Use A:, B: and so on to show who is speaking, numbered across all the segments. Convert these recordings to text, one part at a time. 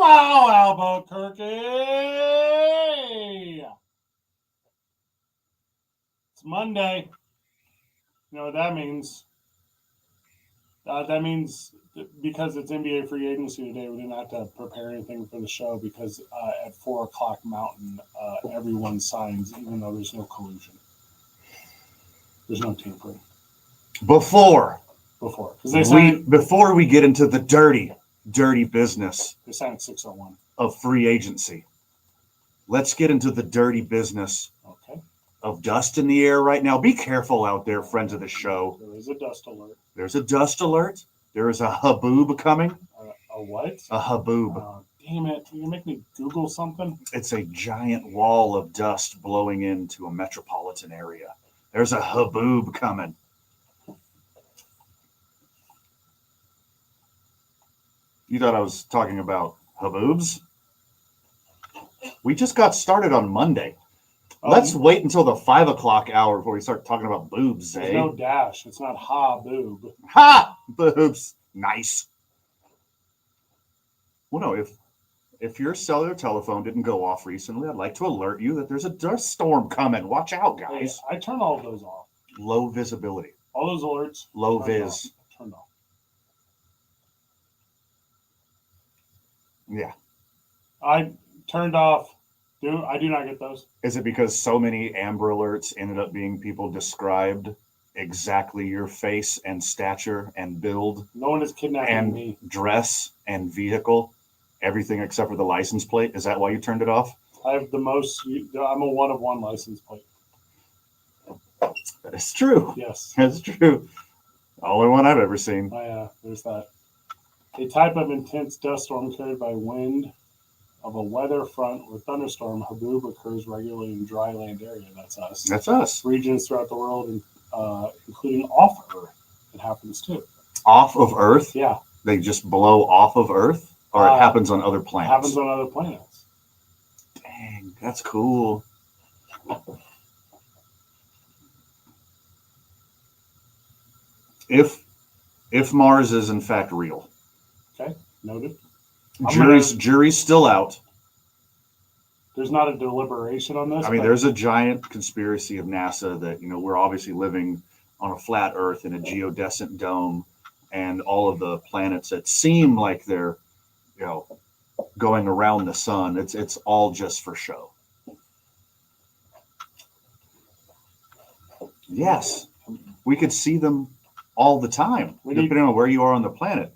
A: Hello, Albuquerque. It's Monday. You know what that means? That means because it's NBA free agency today, we didn't have to prepare anything for the show because at 4 o'clock Mountain, everyone signs, even though there's no collusion. There's no tampering.
B: Before
A: we
B: get into the dirty business,
A: they signed 601
B: of free agency, let's get into the dirty business of dust in the air right now. Be careful out there, friends of the show.
A: There is a dust alert.
B: There's a dust alert. There is a haboob coming.
A: A what?
B: A haboob.
A: Damn it. Can you make me Google something?
B: It's a giant wall of dust blowing into a metropolitan area. There's a haboob coming. You thought I was talking about haboobs? We just got started on Monday. Let's wait until the 5 o'clock hour before we start talking about boobs,
A: There's no dash. It's not ha-boob.
B: Ha! Boobs. Nice. Well, no, if your cellular telephone didn't go off recently, I'd like to alert you that there's a dust storm coming. Watch out, guys.
A: Hey, I turn all of those off.
B: Low visibility.
A: All those alerts.
B: Low vis.
A: Turned off.
B: Yeah.
A: I turned off. I do not get those.
B: Is it because so many Amber Alerts ended up being people described exactly your face and stature and build?
A: No one is kidnapping me.
B: Dress and vehicle, everything except for the license plate. Is that why you turned it off?
A: I have the most. I'm a 1 of 1 license plate.
B: That is true.
A: Yes.
B: That's true. Only one I've ever seen.
A: Oh, yeah, there's that. A type of intense dust storm carried by wind of a weather front or thunderstorm, haboob occurs regularly in dry land area. That's us.
B: That's us.
A: Regions throughout the world, including off Earth, it happens too.
B: Off of Earth?
A: Yeah.
B: They just blow off of Earth? Or it happens on other planets?
A: It happens on other planets.
B: Dang, that's cool. If Mars is in fact real.
A: Okay, noted.
B: Jury's still out.
A: There's not a deliberation on this.
B: I mean, there's a giant conspiracy of NASA that, we're obviously living on a flat Earth in a geodesic dome, and all of the planets that seem like they're, going around the sun. It's all just for show. Yes, we could see them all the time, depending on where you are on the planet.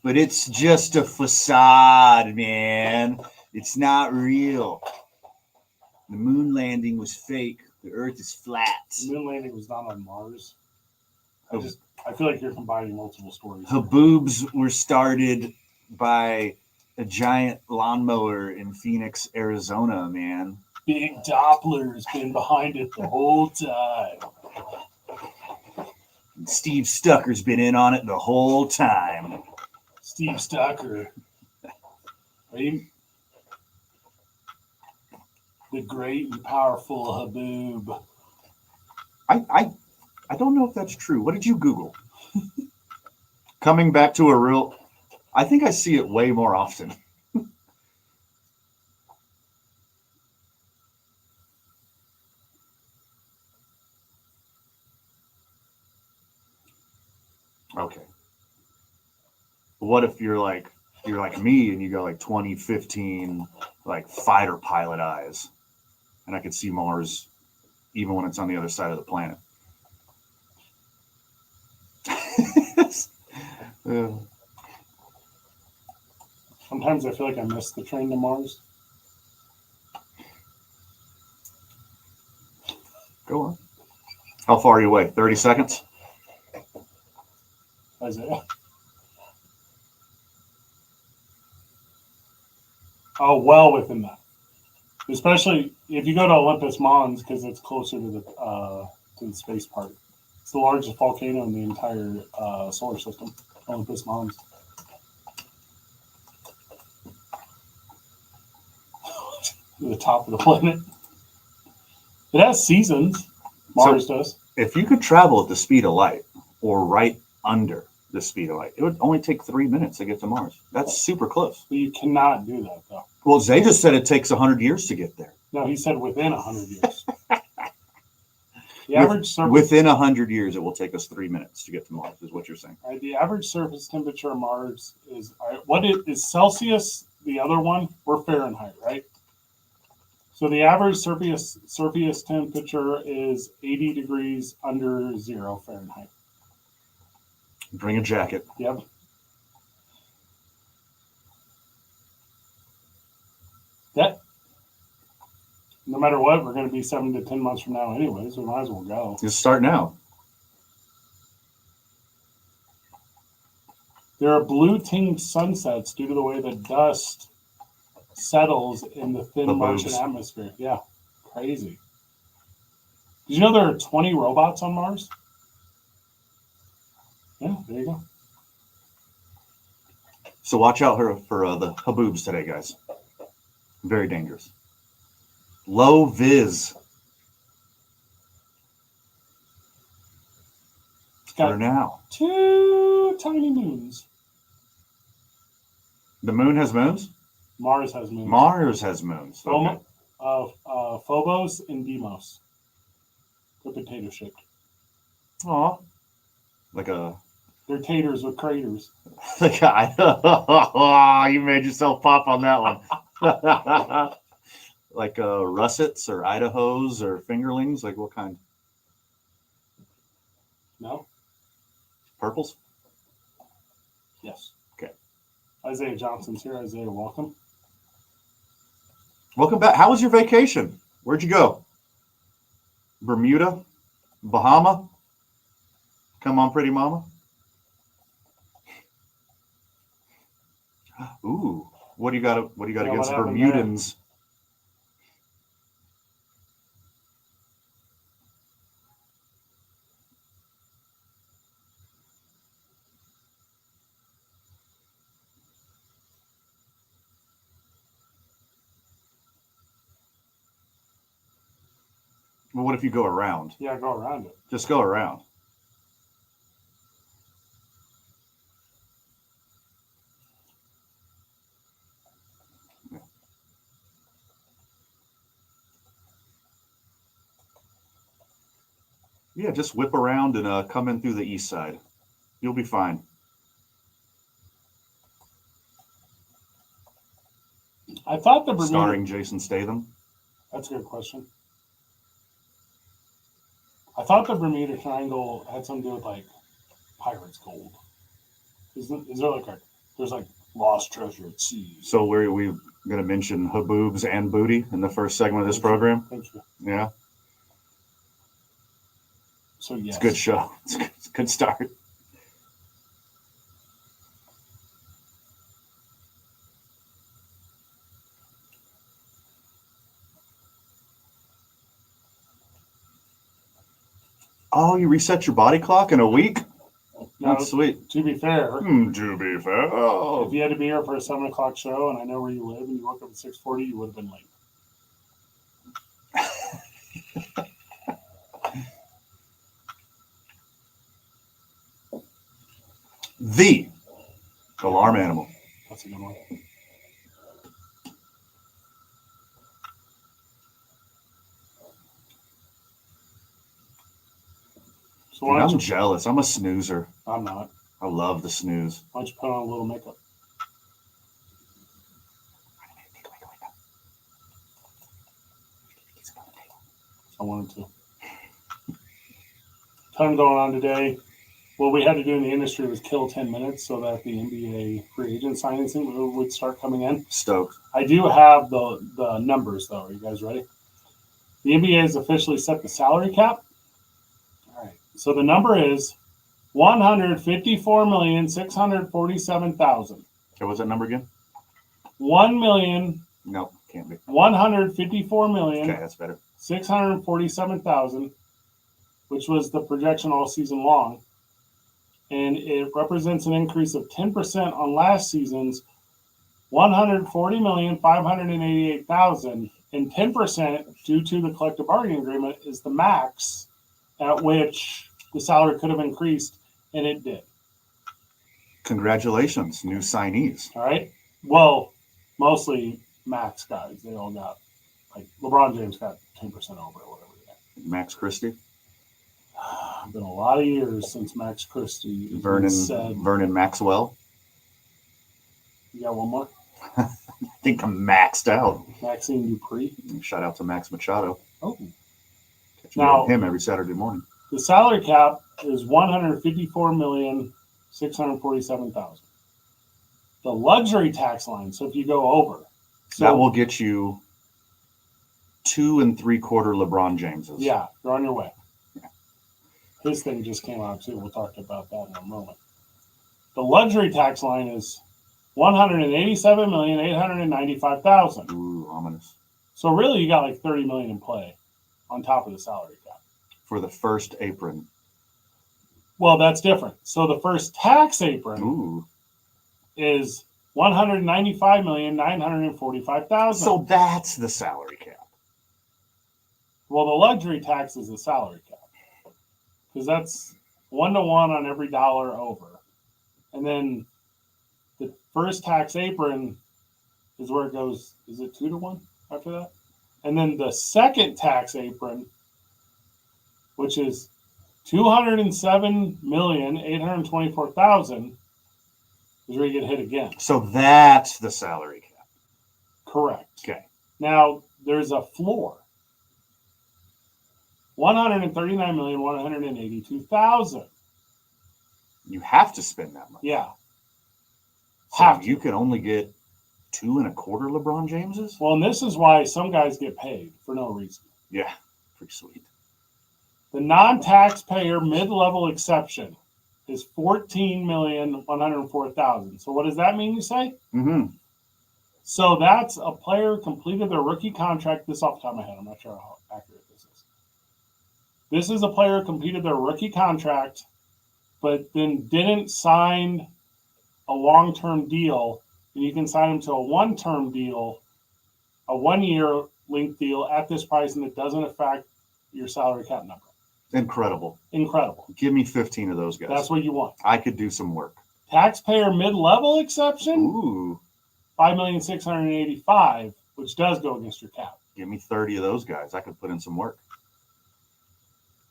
B: But it's just a facade, man. It's not real. The moon landing was fake. The Earth is flat.
A: The moon landing was not on Mars. I feel like you're combining multiple stories.
B: Haboobs were started by a giant lawnmower in Phoenix, Arizona, man.
A: Big Doppler's been behind it the whole time.
B: And Steve Stucker's been in on it the whole time.
A: Steve Stucker. The great and powerful haboob.
B: I don't know if that's true. What did you Google? Coming back to a real... I think I see it way more often. Okay. What if you're like me and you go like 2015, like fighter pilot eyes, and I could see Mars even when it's on the other side of the planet?
A: Sometimes I feel like I missed the train to Mars.
B: Go on. How far are you away? 30 seconds?
A: Isaiah. Oh, well within that. Especially if you go to Olympus Mons, because it's closer to the space part. It's the largest volcano in the entire solar system, Olympus Mons. The top of the planet. It has seasons. Mars does.
B: If you could travel at the speed of light or right under the speed of light. It would only take 3 minutes to get to Mars. That's super close.
A: But you cannot do that, though.
B: Well, Zay just said it takes 100 years to get there.
A: No, he said within 100 years. The average surface,
B: Within 100 years, it will take us 3 minutes to get to Mars, is what you're saying.
A: the average surface temperature of Mars is what is Celsius? The other one, we're Fahrenheit, right? So the average surface temperature is 80 degrees under 0 Fahrenheit.
B: Bring a jacket.
A: Yep. That. No matter what, we're going to be 7 to 10 months from now, anyways. We might as well go.
B: Just start now.
A: There are blue-tinged sunsets due to the way the dust settles in the thin Martian atmosphere. Yeah, crazy. Did you know there are 20 robots on Mars? Yeah, there you go.
B: So watch out for the haboobs today, guys. Very dangerous. Low vis.
A: It's got
B: for now.
A: 2 tiny moons.
B: The moon has moons?
A: Mars has moons.
B: Mars has moons. Okay.
A: Phobos and Deimos. They're potato shaped.
B: Aw.
A: They're taters with craters.
B: You made yourself pop on that one. Like russets or Idahos or fingerlings? Like what kind?
A: No?
B: Purples?
A: Yes.
B: Okay.
A: Isaiah Johnson's here. Isaiah, welcome.
B: Welcome back. How was your vacation? Where'd you go? Bermuda? Bahama? Come on, pretty mama. Ooh, what do you got against Bermudans? Well, what if you go around?
A: Yeah, go around it.
B: Just go around. Yeah, just whip around and come in through the east side. You'll be fine.
A: I thought the Bermuda...
B: Starring Jason Statham.
A: That's a good question. I thought the Bermuda Triangle had something to do with like pirates' gold. Is there like there's like lost treasure at sea?
B: So we're going to mention haboobs and booty in the first segment of this program.
A: Thank you.
B: Yeah.
A: So yes,
B: it's a good show. It's a good start. Oh, you reset your body clock in a week?
A: No,
B: that's sweet.
A: To be fair,
B: to be fair,
A: if you had to be here for a 7 o'clock show, and I know where you live, and you woke up at 6:40, you would have been late.
B: The alarm animal.
A: That's a good one. So
B: Dude, I'm jealous. I'm a snoozer.
A: I'm not.
B: I love the snooze.
A: Why don't you put on a little makeup? I wanted to. Ton going on today. What we had to do in the industry was kill 10 minutes so that the NBA free agent signing would start coming in.
B: Stoked.
A: I do have the numbers, though. Are you guys ready? The NBA has officially set the salary cap. All right. So the number is $154,647,000.
B: Okay, what's that number again?
A: 1,000,000.
B: No, can't be.
A: 154,000,000.
B: Okay, that's better.
A: 647,000, which was the projection all season long. And it represents an increase of 10% on last season's 140,588,000. And 10% due to the collective bargaining agreement is the max at which the salary could have increased, and it did.
B: Congratulations, new signees.
A: All right. Well, mostly Max guys. They all got, like, LeBron James got 10% over or whatever.
B: Max Christie,
A: Been a lot of years since Max Christie.
B: Vernon Maxwell.
A: You got one more?
B: I think I'm maxed out.
A: Maxine Dupree.
B: Shout out to Max Machado.
A: Oh.
B: Catch me on him every Saturday morning.
A: The salary cap is $154,647,000. The luxury tax line, so if you go over.
B: That will get you 2 3/4 LeBron Jameses.
A: Yeah, you're on your way. Yeah. His thing just came out too. We'll talk about that in a moment. The luxury tax line is $187,895,000.
B: Ooh, ominous.
A: So really, you got like $30 million in play on top of the salary cap
B: for the first apron.
A: Well, that's different. So the first tax apron is $195,945,000.
B: So that's the salary cap.
A: Well, the luxury tax is the salary cap because that's 1-to-1 on every dollar over, and then the first tax apron is where it goes. Is it 2-to-1 after that? And then the second tax apron, which is $207,824,000, is where you get hit again.
B: So that's the salary cap.
A: Correct.
B: Okay.
A: Now there's a floor. $139,182,000.
B: You have to spend that money.
A: Yeah.
B: So you can only get 2 1/4 LeBron Jameses?
A: Well, and this is why some guys get paid for no reason.
B: Yeah, pretty sweet.
A: The non-taxpayer mid-level exception is $14,104,000. So what does that mean, you say?
B: Mm-hmm.
A: So that's a player completed their rookie contract. This off the top of my head, I'm not sure how accurate this is. This is a player completed their rookie contract, but then didn't sign a long-term deal, and you can sign them to a one-term deal, a 1-year length deal at this price, and it doesn't affect your salary cap number.
B: Incredible. Give me 15 of those guys.
A: That's what you want.
B: I could do some work.
A: Taxpayer mid-level exception?
B: Ooh.
A: $5,685,000, which does go against your cap.
B: Give me 30 of those guys. I could put in some work.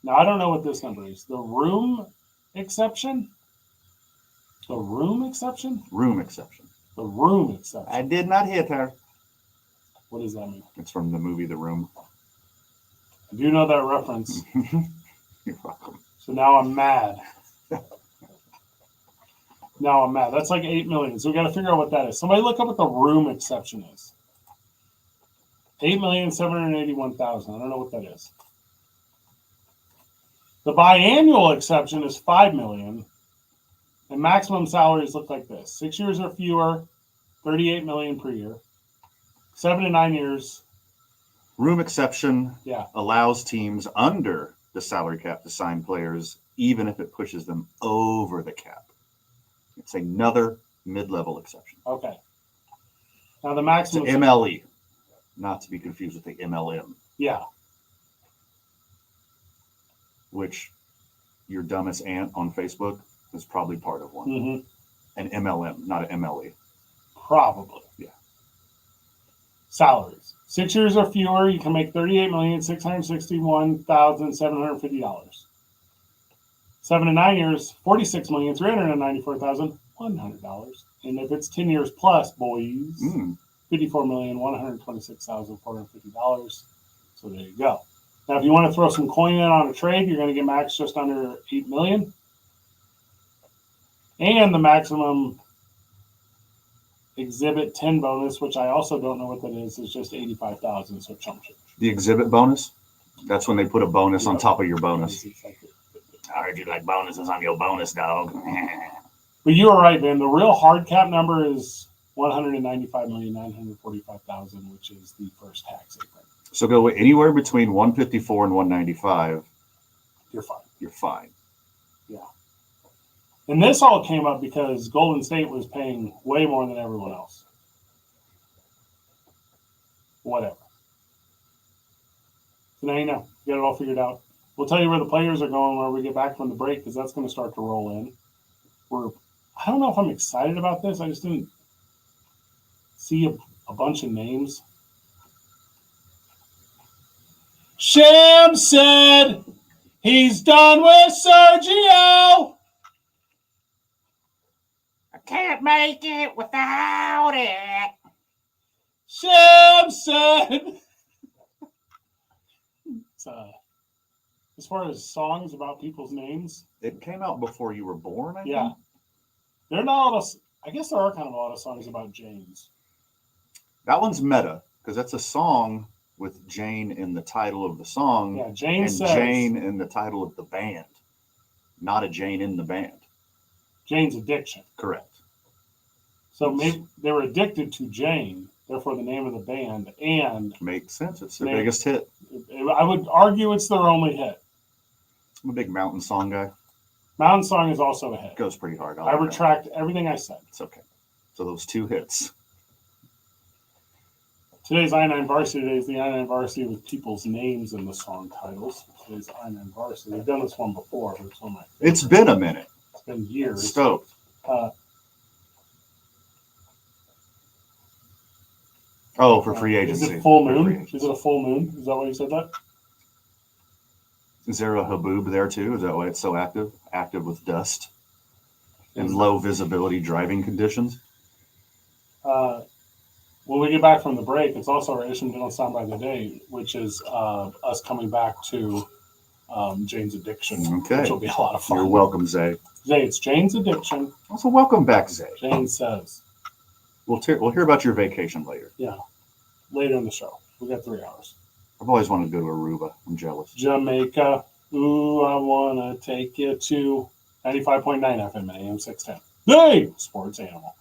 A: Now, I don't know what this number is. The room exception? The room exception?
B: Room exception.
A: The room exception.
B: I did not hit her.
A: What does that mean?
B: It's from the movie The Room.
A: I do know that reference.
B: You're welcome.
A: So now I'm mad. That's like $8 million. So we got to figure out what that is. Somebody look up what the room exception is. $8,781,000. I don't know what that is. The biannual exception is $5 million, and maximum salaries look like this: 6 years or fewer, $38 million per year. 7 to 9 years.
B: Room exception allows teams under the salary cap to sign players, even if it pushes them over the cap. It's another mid-level exception.
A: Okay. Now the maximum
B: it's MLE, not to be confused with the MLM.
A: Yeah.
B: Which your dumbest aunt on Facebook is probably part of one.
A: Mm-hmm.
B: An MLM, not an MLE.
A: Probably.
B: Yeah.
A: Salaries. 6 years or fewer, you can make $38,661,750. 7 to 9 years, $46,394,100. And if it's 10 years plus, boys, $54,126,450. So there you go. Now, if you want to throw some coin in on a trade, you're going to get max just under $8 million. And the maximum Exhibit 10 bonus, which I also don't know what that is just $85,000. So chump change.
B: The exhibit bonus? That's when they put a bonus on top of your bonus.
A: Exactly.
B: I heard you like bonuses on your bonus, dog.
A: But you were right, man. The real hard cap number is $195,945,000, which is the first tax apron.
B: So go anywhere between 154 and 195.
A: You're fine.
B: You're fine.
A: Yeah. And this all came up because Golden State was paying way more than everyone else. Whatever. So now you know. You got it all figured out. We'll tell you where the players are going when we get back from the break, because that's going to start to roll in. I don't know if I'm excited about this. I just didn't see a bunch of names. Sham said he's done with Sergio.
B: I can't make it without it.
A: Sham said. As far as songs about people's names,
B: it came out before you were born, I
A: yeah.
B: think?
A: There are not a lot of, I guess there are kind of a lot of songs about James.
B: That one's meta, because that's a song with Jane in the title of the song.
A: Yeah, Jane
B: and
A: says.
B: Jane in the title of the band. Not a Jane in the band.
A: Jane's addiction.
B: Correct.
A: So maybe they were addicted to Jane, therefore the name of the band, and...
B: Makes sense. It's their biggest hit.
A: I would argue it's their only hit.
B: I'm a big Mountain Song guy.
A: Mountain Song is also a hit.
B: Goes pretty hard.
A: I retract everything I said.
B: It's okay. So those two hits.
A: Today's I-9 Varsity Day is the I-9 Varsity with people's names in the song titles. Today's I-9 Varsity. We've done this one before, but it's one of my favorites.
B: It's been a minute.
A: It's been years.
B: Stoked. For free agency.
A: Is it full moon? Is it a full moon? Is that why you said that?
B: Is there a haboob there too? Is that why it's so active? Active with dust and low visibility driving conditions?
A: When we get back from the break, it's also our incidental soundbite of the day, which is us coming back to Jane's Addiction, which will be a lot of fun.
B: You're welcome, Zay.
A: Zay, it's Jane's Addiction.
B: Also, welcome back, Zay.
A: Jane says.
B: We'll hear about your vacation later.
A: Yeah, later in the show. We got 3 hours.
B: I've always wanted to go to Aruba. I'm jealous.
A: Jamaica. Ooh, I want to take you to 95.9 FM and AM 610. Hey, sports animal.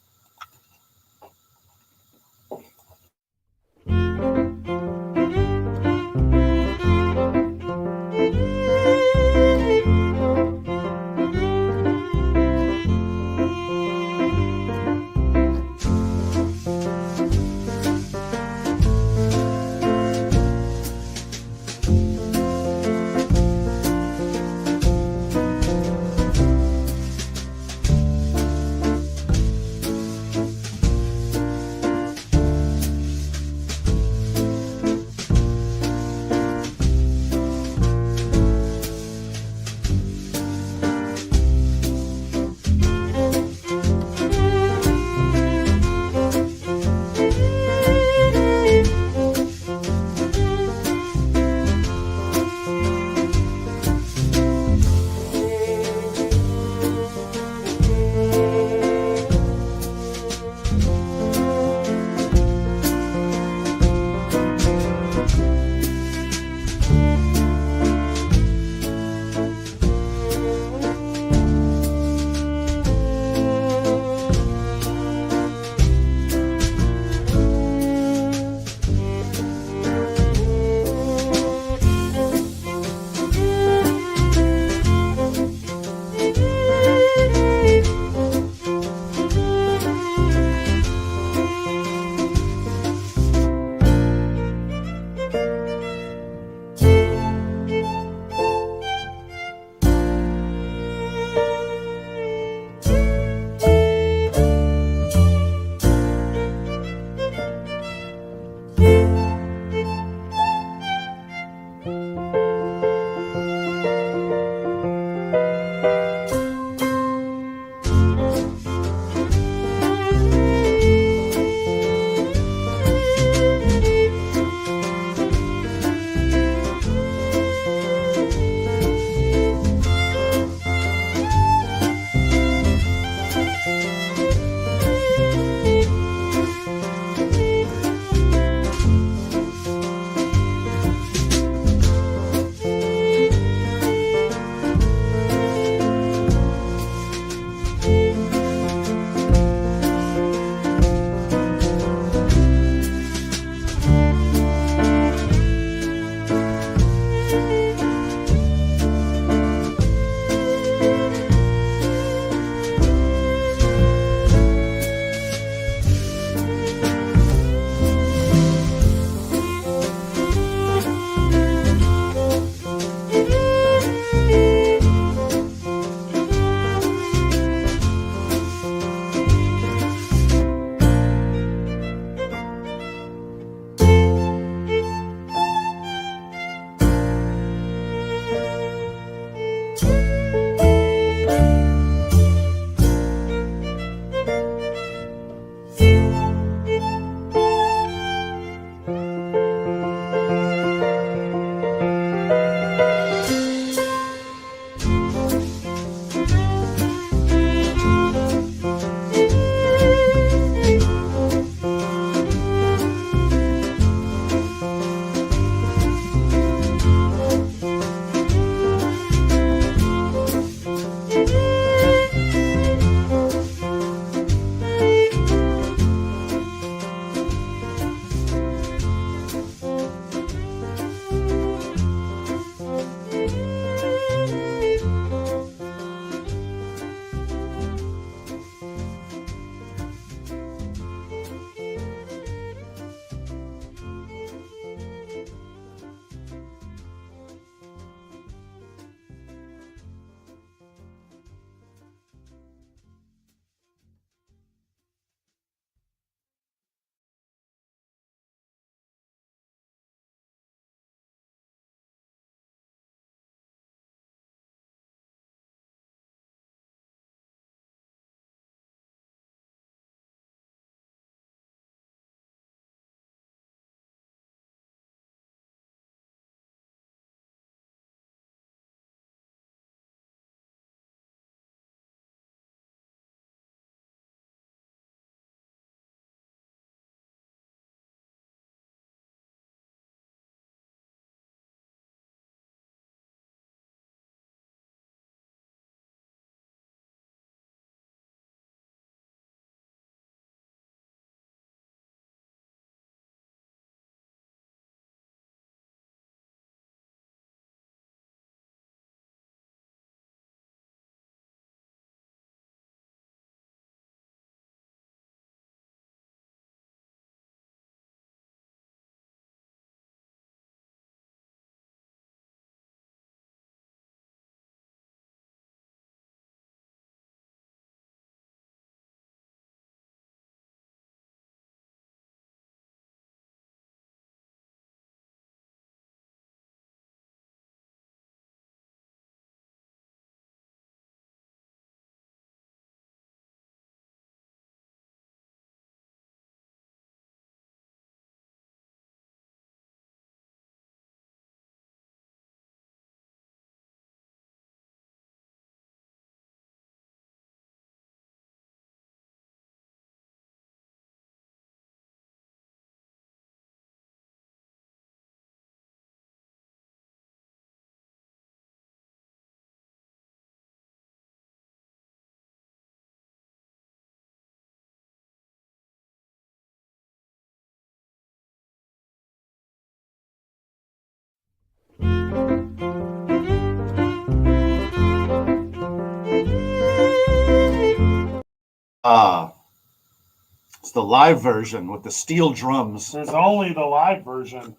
B: It's the live version with the steel drums.
A: There's only the live version.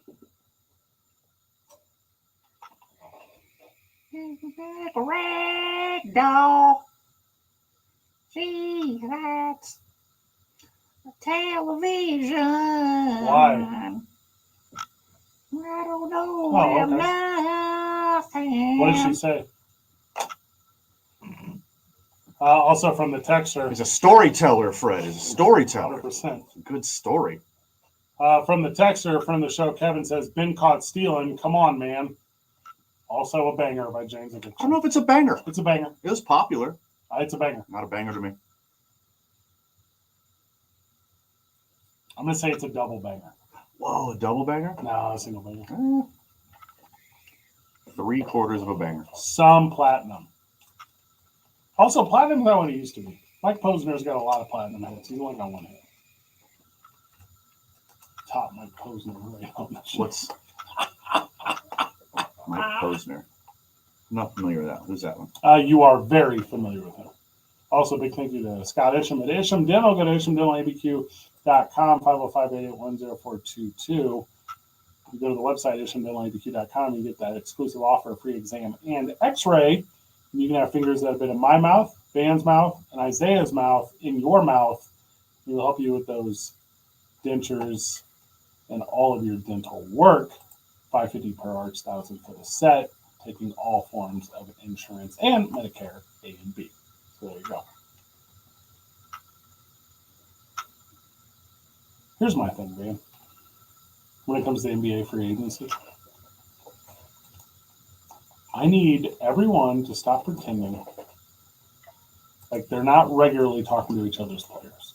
B: Rag doll. Gee, that's television.
A: Why?
B: I don't know.
A: Oh,
B: I'm nothing.
A: What did she say? Also from the texter.
B: He's a storyteller, Fred. He's a storyteller.
A: 100%.
B: Good story.
A: From the texter from the show, Kevin says, "Been caught stealing. Come on, man." Also a banger by James.
B: I don't know if it's a banger.
A: It's a banger.
B: It was popular.
A: It's a banger.
B: Not a banger to me.
A: I'm going to say it's a double banger.
B: Whoa, a double banger?
A: No, a single banger.
B: 3/4 of a banger.
A: Some platinum. Also, platinum's not what it used to be. Mike Posner's got a lot of platinum hits. He's only got one hit. Top Mike Posner right on the show.
B: What's Mike Posner? I'm not familiar with that. Who's that one?
A: You are very familiar with him. Also, big thank you to Scott Isham at Isham Dental. Go to ishamdentalabq.com, 505-881-0422. You go to the website, ishamdentalabq.com, you get that exclusive offer, free exam and x-ray. And you can have fingers that have been in my mouth, Van's mouth, and Isaiah's mouth in your mouth. It will help you with those dentures and all of your dental work. $550 per arch, $1,000 for the set, taking all forms of insurance and Medicare A and B. So there you go. Here's my thing, Van. When it comes to NBA free agency, I need everyone to stop pretending like they're not regularly talking to each other's players.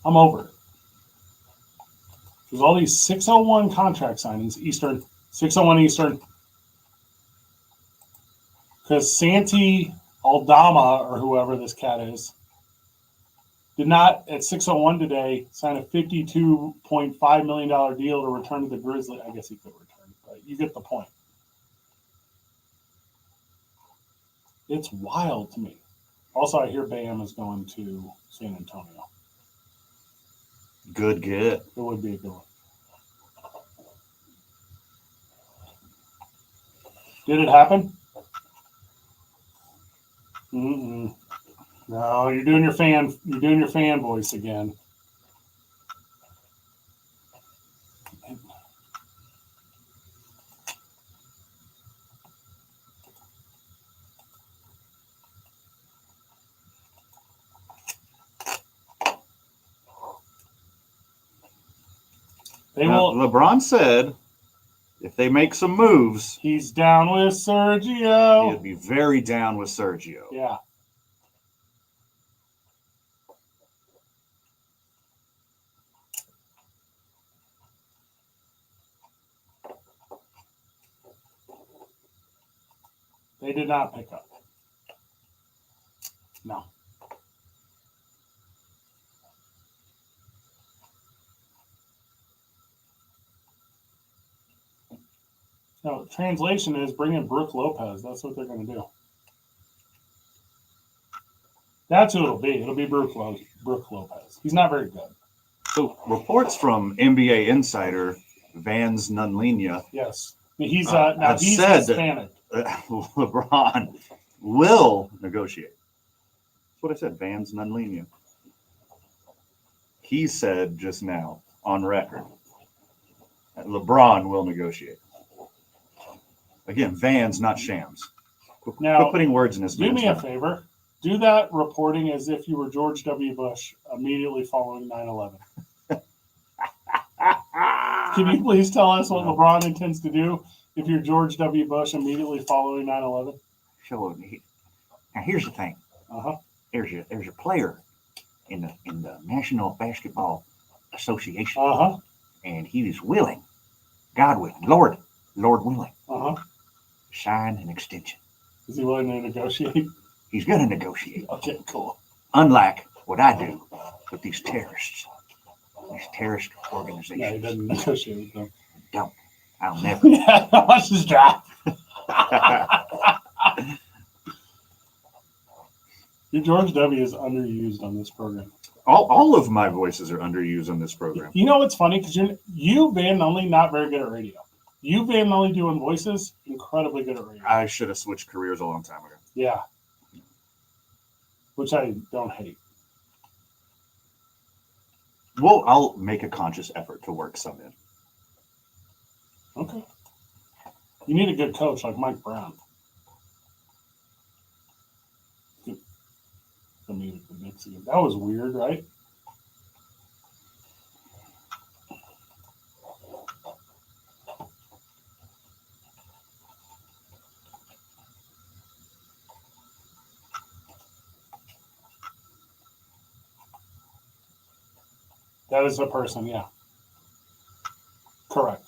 A: I'm over it. There's all these 601 contract signings, Eastern, 601 Eastern. Because Santi Aldama, or whoever this cat is, did not, at 601 today, sign a $52.5 million deal to return to the Grizzlies. I guess he could return, but you get the point. It's wild to me. Also, I hear Bam is going to San Antonio.
B: Good get.
A: It would be a good one. Did it happen? Mm-mm. No, you're doing your fan voice again.
B: LeBron said if they make some moves,
A: he's down with Sergio.
B: He'd be very down with Sergio.
A: Yeah. They did not pick up. No. No, translation is bring in Brooke Lopez. That's what they're going to do. That's who it'll be. It'll be Brooke Lopez. He's not very good.
B: So reports from NBA insider Vans Nunlina.
A: Yes. He's he's Hispanic.
B: LeBron will negotiate. That's what I said, Vans Nunlina. He said just now on record that LeBron will negotiate. Again, Vans, not Shams. Quit putting words in his mouth.
A: Do me a favor. Do that reporting as if you were George W. Bush immediately following 9/11. Can you please tell us what LeBron intends to do if you're George W. Bush immediately following 9/11?
B: Sure. Now here's the thing. There's a player in the National Basketball Association, and he is willing, God willing, Lord willing, sign an extension. Is
A: he willing to negotiate?
B: He's going to negotiate.
A: Okay, cool.
B: Unlike what I do with these terrorist organizations.
A: Yeah, he doesn't negotiate with them.
B: Don't. I'll never.
A: Yeah, watch this drop. Your George W. is underused on this program.
B: All of my voices are underused on this program.
A: You know what's funny? Because you, Van Nunley, not very good at radio. You, Van Nunley, doing voices, incredibly good at radio.
B: I should have switched careers a long time ago.
A: Yeah. Which I don't hate.
B: Well, I'll make a conscious effort to work some in.
A: Okay. You need a good coach like Mike Brown. The music with Nixie. That was weird, right? That is a person, yeah. Correct.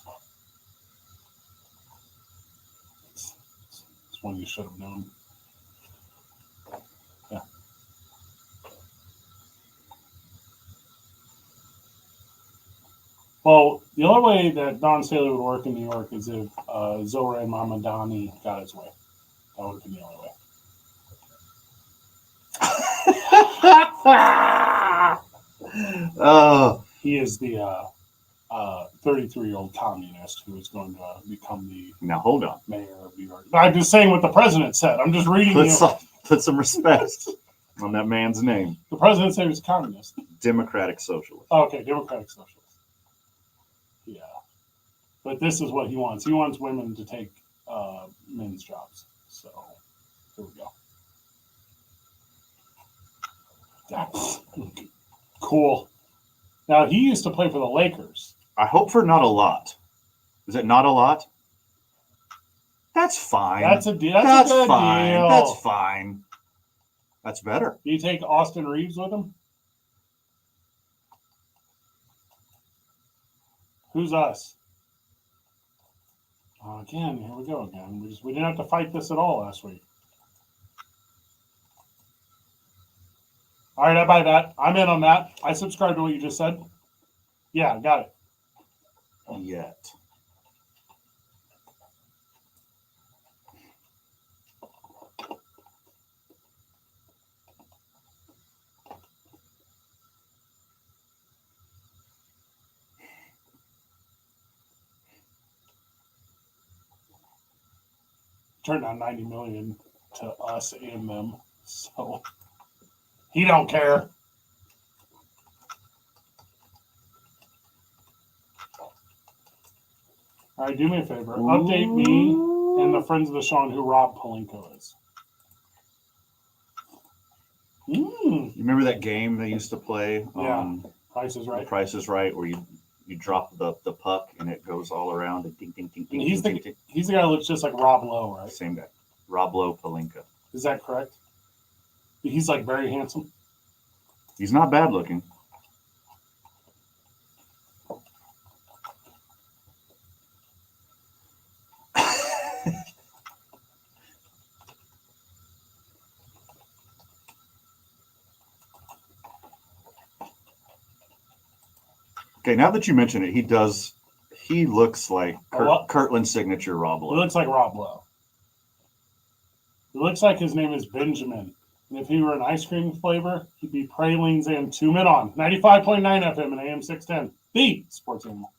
A: It's one you should have known. Yeah. Well, the only way that Don Staley would work in New York is if Zoran Mamadani got his way. That would have been the only way. He is the 33-year-old communist who is going to become the
B: Now hold on.
A: mayor of New York. I'm just saying what the president said. I'm just reading you.
B: Put some respect on that man's name.
A: The president said he was communist.
B: Democratic Socialist.
A: Oh, okay, Democratic Socialist. Yeah. But this is what he wants. He wants women to take men's jobs. So, here we go. That's cool. Now, he used to play for the Lakers.
B: I hope for not a lot. Is it not a lot? That's fine.
A: That's a deal.
B: That's
A: a good
B: fine.
A: deal.
B: That's fine. That's better.
A: Do you take Austin Reeves with him? Who's us? Again, here we go again. We didn't have to fight this at all last week. All right, I buy that. I'm in on that. I subscribe to what you just said. Yeah, got it.
B: Yet.
A: Turned down $90 million to us and them, so he don't care. All right, do me a favor. Update me and the friends of the show on who Rob Pelinka is.
B: You remember that game they used to play?
A: Yeah. Price is Right.
B: Price is Right, where you drop the puck and it goes all around and ding, ding, ding, ding,
A: He's
B: ding,
A: the
B: ding,
A: he's the guy who looks just like Rob Lowe, right?
B: Same guy. Rob Lowe Pelinka.
A: Is that correct? He's like very handsome.
B: He's not bad looking. Okay, now that you mention it, he looks like Kirtland's signature Rob Lowe.
A: He looks like Rob Lowe. It looks like his name is Benjamin. And if he were an ice cream flavor, he'd be Pralines and 2 Men on 95.9 FM and AM 610. The Sports Animal.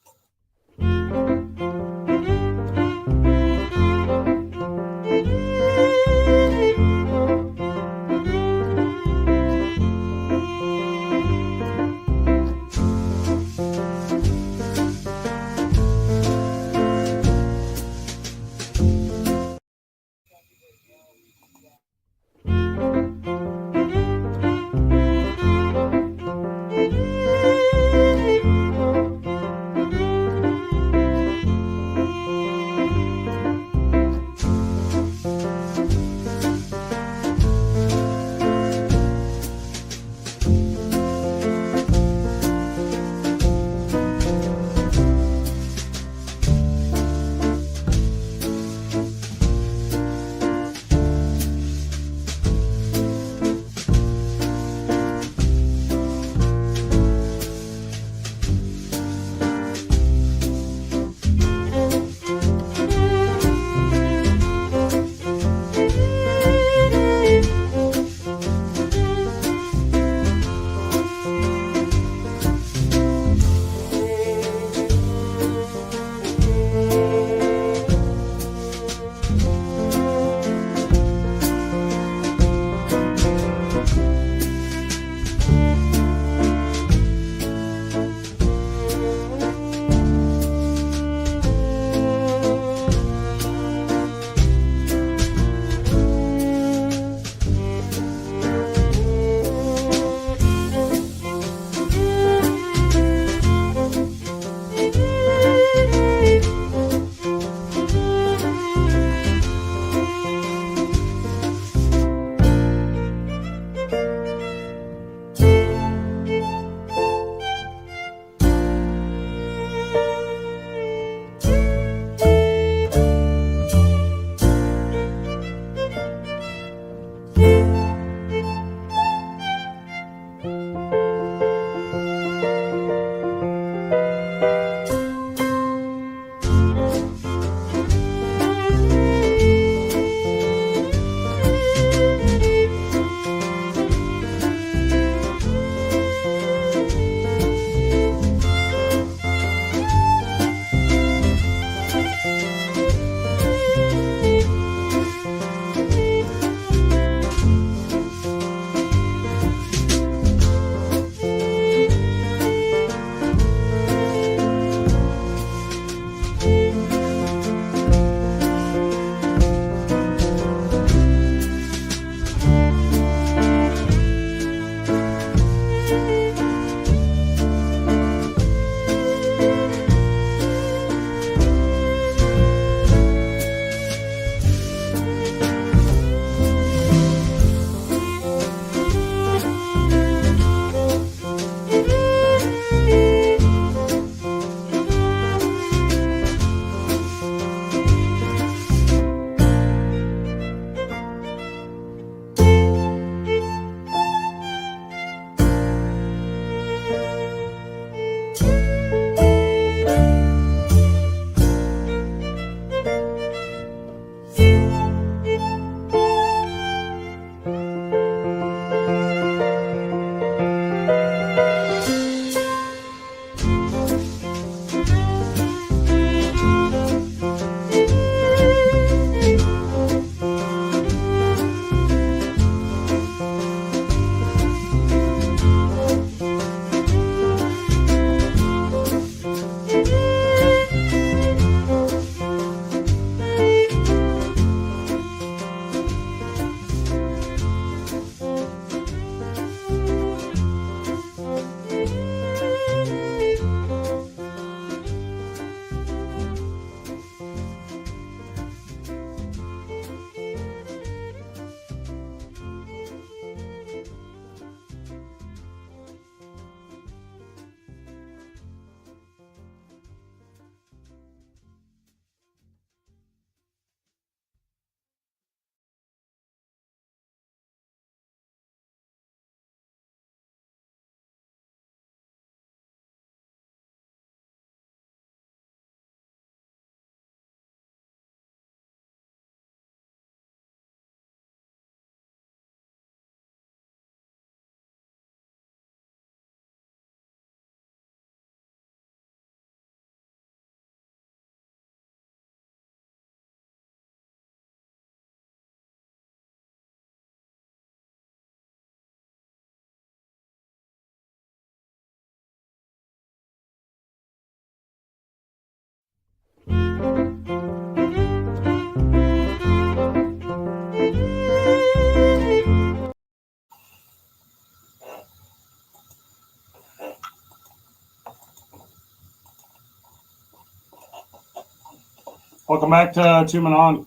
A: Welcome back to Two Men On.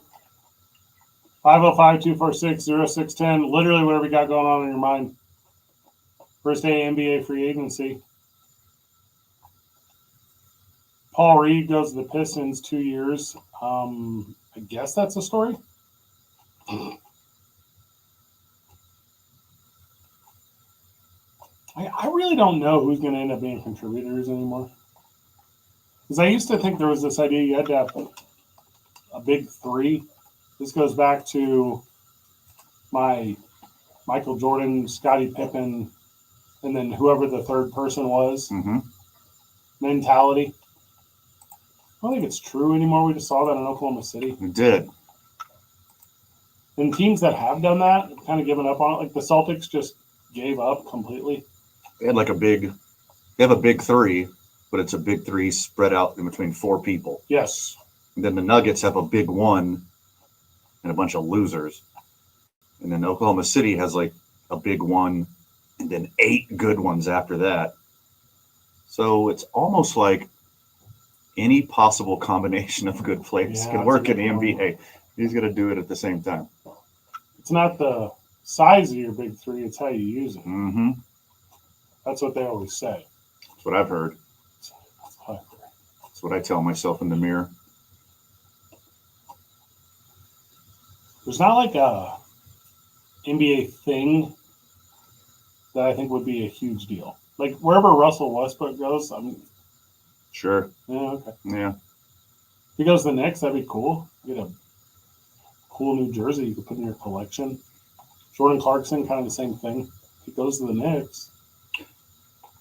A: 505-246-0610. Literally whatever you got going on in your mind. First day NBA free agency. Paul Reed goes to the Pistons 2 years. I guess that's a story. I really don't know who's going to end up being contributors anymore. Because I used to think there was this idea you had to have a big three. This goes back to my Michael Jordan, Scottie Pippen, and then whoever the third person was mentality. I don't think it's true anymore. We just saw that in Oklahoma City.
B: We did.
A: And teams that have done that have kind of given up on it. Like the Celtics just gave up completely.
B: They had they have a big three, but it's a big three spread out in between four people.
A: Yes.
B: And then the Nuggets have a big one and a bunch of losers. And then Oklahoma City has like a big one and then 8 good ones after that. So it's almost like any possible combination of good players can work in the NBA. He's going to do it at the same time.
A: It's not the size of your big three, it's how you use it.
B: Mm-hmm.
A: That's what they always say.
B: That's what I've heard. That's what I tell myself in the mirror.
A: There's not like a NBA thing that I think would be a huge deal. Like wherever Russell Westbrook goes,
B: Sure.
A: Yeah, okay.
B: Yeah.
A: If he goes to the Knicks, that'd be cool. Get a cool new jersey you could put in your collection. Jordan Clarkson, kind of the same thing. If he goes to the Knicks.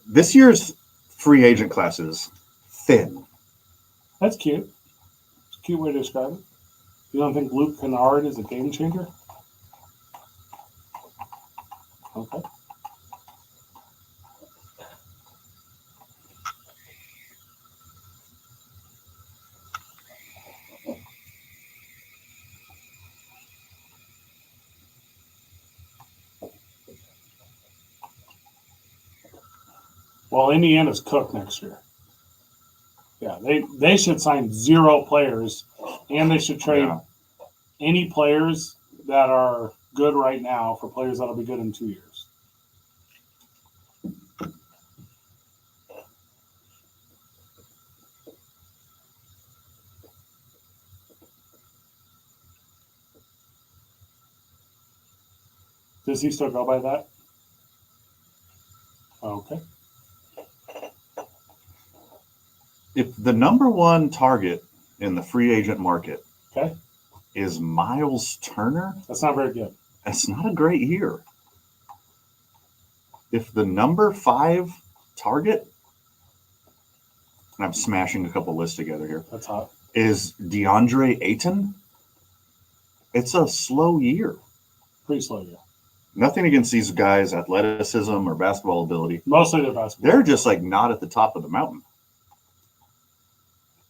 B: This year's free agent class is thin.
A: That's cute. It's a cute way to describe it. You don't think Luke Kennard is a game changer? Okay. Well, Indiana's cooked next year. Yeah, they should sign 0 players, and they should trade any players that are good right now for players that'll be good in 2 years. Does he still go by that? Okay.
B: If the number one target in the free agent market
A: Okay.
B: is Miles Turner,
A: That's not very good.
B: that's not a great year. If the number 5 target, and I'm smashing a couple lists together here,
A: That's hot.
B: is DeAndre Ayton, it's a slow year.
A: Pretty slow year.
B: Nothing against these guys' athleticism or basketball ability.
A: Mostly their basketball.
B: They're just like not at the top of the mountain.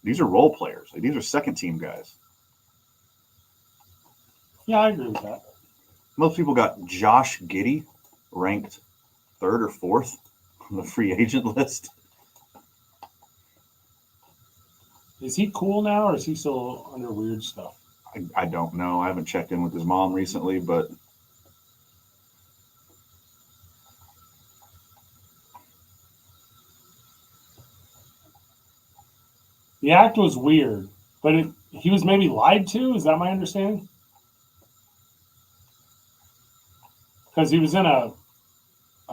B: These are role players. Like, these are second team guys.
A: Yeah, I agree with that.
B: Most people got Josh Giddey ranked 3rd or 4th on the free agent list.
A: Is he cool now, or is he still under weird stuff?
B: I don't know. I haven't checked in with his mom recently, but
A: The act was weird, but he was maybe lied to. Is that my understanding? Because he was in a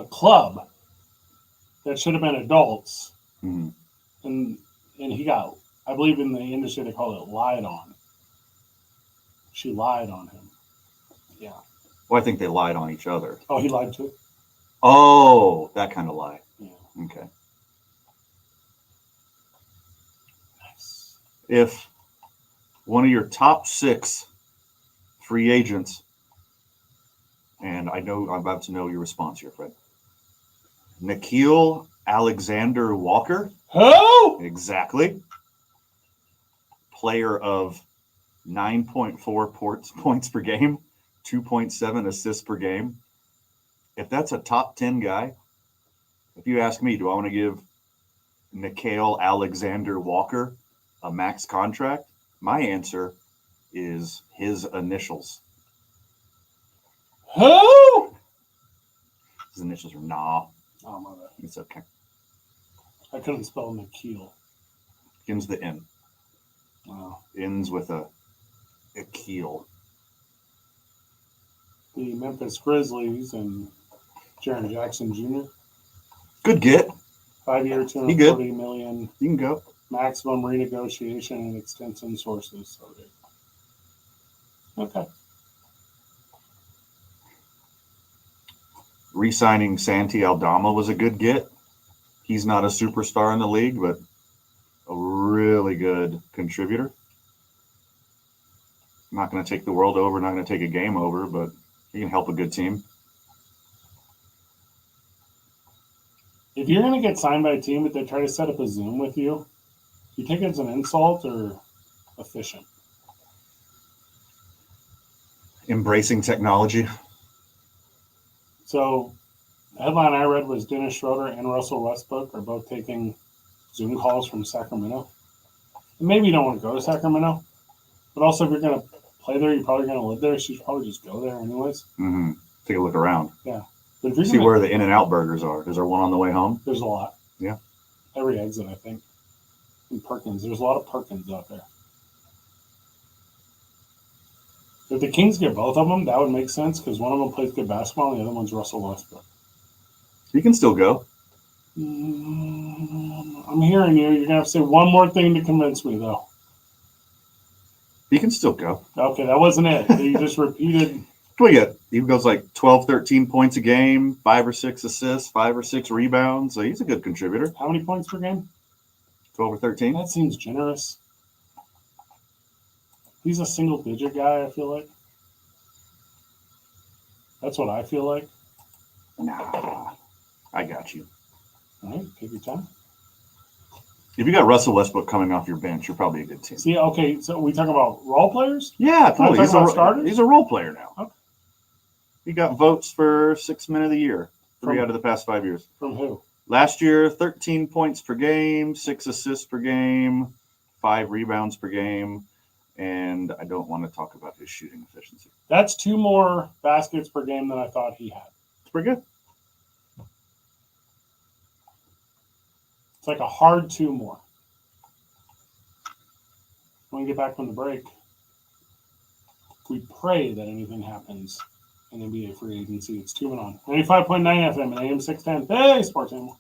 A: club that should have been adults,
B: mhm.
A: and he got, I believe in the industry they call it lied on. She lied on him. Yeah.
B: Well, I think they lied on each other.
A: Oh, he lied too?
B: Oh, that kind of lie.
A: Yeah.
B: Okay.
A: Nice.
B: If one of your top 6 free agents, and I know I'm about to know your response here, Fred. Nickeil Alexander Walker.
A: Who?
B: Exactly. Player of 9.4 points per game, 2.7 assists per game. If that's a top 10 guy, if you ask me, do I want to give Nickeil Alexander Walker a max contract? My answer is his initials.
A: Who?
B: His initials are Nah.
A: Oh, my bad.
B: It's okay.
A: I couldn't spell Nikhil.
B: Begins the N.
A: Wow.
B: Ends with a keel.
A: The Memphis Grizzlies and Jaren Jackson Jr.
B: Good get.
A: 5-year,
B: He good.
A: $240 million.
B: You can go.
A: Maximum renegotiation and extension sources. Okay.
B: Re-signing Santi Aldama was a good get. He's not a superstar in the league, but a really good contributor. Not going to take the world over, not going to take a game over, but he can help a good team.
A: If you're going to get signed by a team, but they try to set up a Zoom with you, do you take it as an insult or efficient?
B: Embracing technology.
A: So, the headline I read was Dennis Schroeder and Russell Westbrook are both taking Zoom calls from Sacramento. And maybe you don't want to go to Sacramento, but also if you're going to play there, you're probably going to live there, so you should probably just go there anyways.
B: Mm-hmm. Take a look around.
A: Yeah. But if you're
B: See where the In-N-Out burgers are. Is there one on the way home?
A: There's a lot.
B: Yeah.
A: Every exit, I think. In Perkins. There's a lot of Perkins out there. If the Kings get both of them, that would make sense because one of them plays good basketball and the other one's Russell Westbrook.
B: You can still go.
A: I'm hearing you. You're going to have to say one more thing to convince me, though.
B: You can still go.
A: Okay, that wasn't it. You just repeated.
B: What do you get? He goes like 12, 13 points a game, 5 or 6 assists, 5 or 6 rebounds. So he's a good contributor.
A: How many points per game?
B: 12 or 13.
A: That seems generous. He's a single-digit guy, I feel like. That's what I feel like.
B: Nah, I got you.
A: All right, take your time.
B: If you got Russell Westbrook coming off your bench, you're probably a good team.
A: See, okay, so we talk about role players?
B: Yeah, totally.
A: Talking about starters?
B: He's a role player now.
A: Okay.
B: He got votes for 6th man of the year 3
A: From-
B: out of the past 5 years.
A: From who?
B: Last year, 13 points per game, 6 assists per game, 5 rebounds per game, and I don't want to talk about his shooting efficiency.
A: That's 2 more baskets per game than I thought he had.
B: It's pretty good.
A: It's like a hard 2 more. When we get back from the break, we pray that anything happens in NBA free agency. It's 2 and on. 95.9 FM and AM 610. Hey, Sports Animal.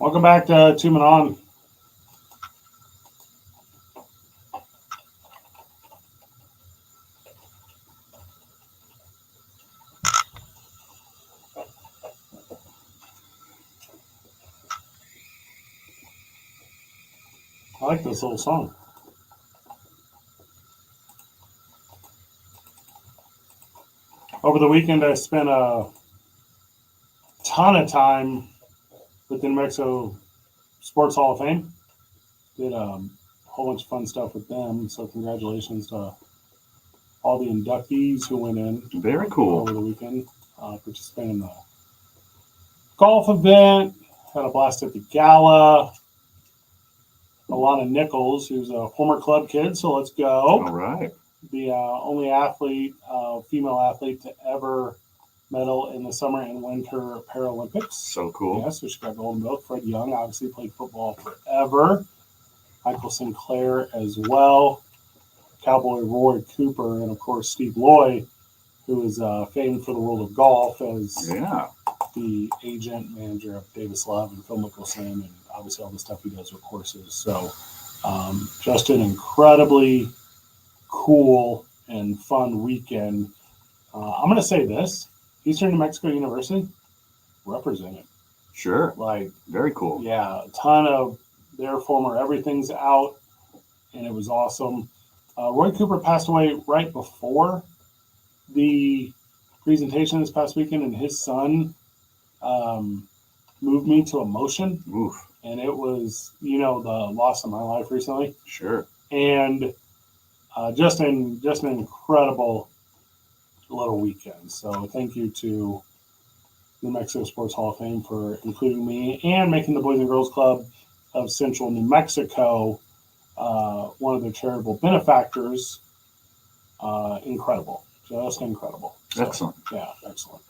A: Welcome back to Two Men On. I like this little song. Over the weekend, I spent a ton of time with the New Mexico Sports Hall of Fame. Did a whole bunch of fun stuff with them. So congratulations to all the inductees who went in.
B: Very cool.
A: Over the weekend. Participated in the golf event. Had a blast at the gala. Alana Nichols, who's a former club kid, so let's go.
B: All right.
A: The only athlete, female athlete to ever medal in the summer and winter Paralympics.
B: So cool.
A: Yeah, so she got gold medal. Fred Young obviously played football forever. Michael Sinclair as well. Cowboy Roy Cooper, and of course Steve Loy, who is famed for the world of golf as the agent, manager of Davis Love and Phil Mickelson, and obviously all the stuff he does with courses. So just an incredibly cool and fun weekend. I'm going to say this. Eastern New Mexico University represented.
B: Sure.
A: Like,
B: very cool.
A: Yeah, a ton of their former everything's out, and it was awesome. Roy Cooper passed away right before the presentation this past weekend, and his son moved me to emotion.
B: Oof.
A: And it was, the loss of my life recently.
B: Sure.
A: And just an incredible little weekend. So thank you to New Mexico Sports Hall of Fame for including me and making the Boys and Girls Club of Central New Mexico one of their charitable benefactors. Incredible. Just incredible. So,
B: excellent.
A: Yeah, excellent.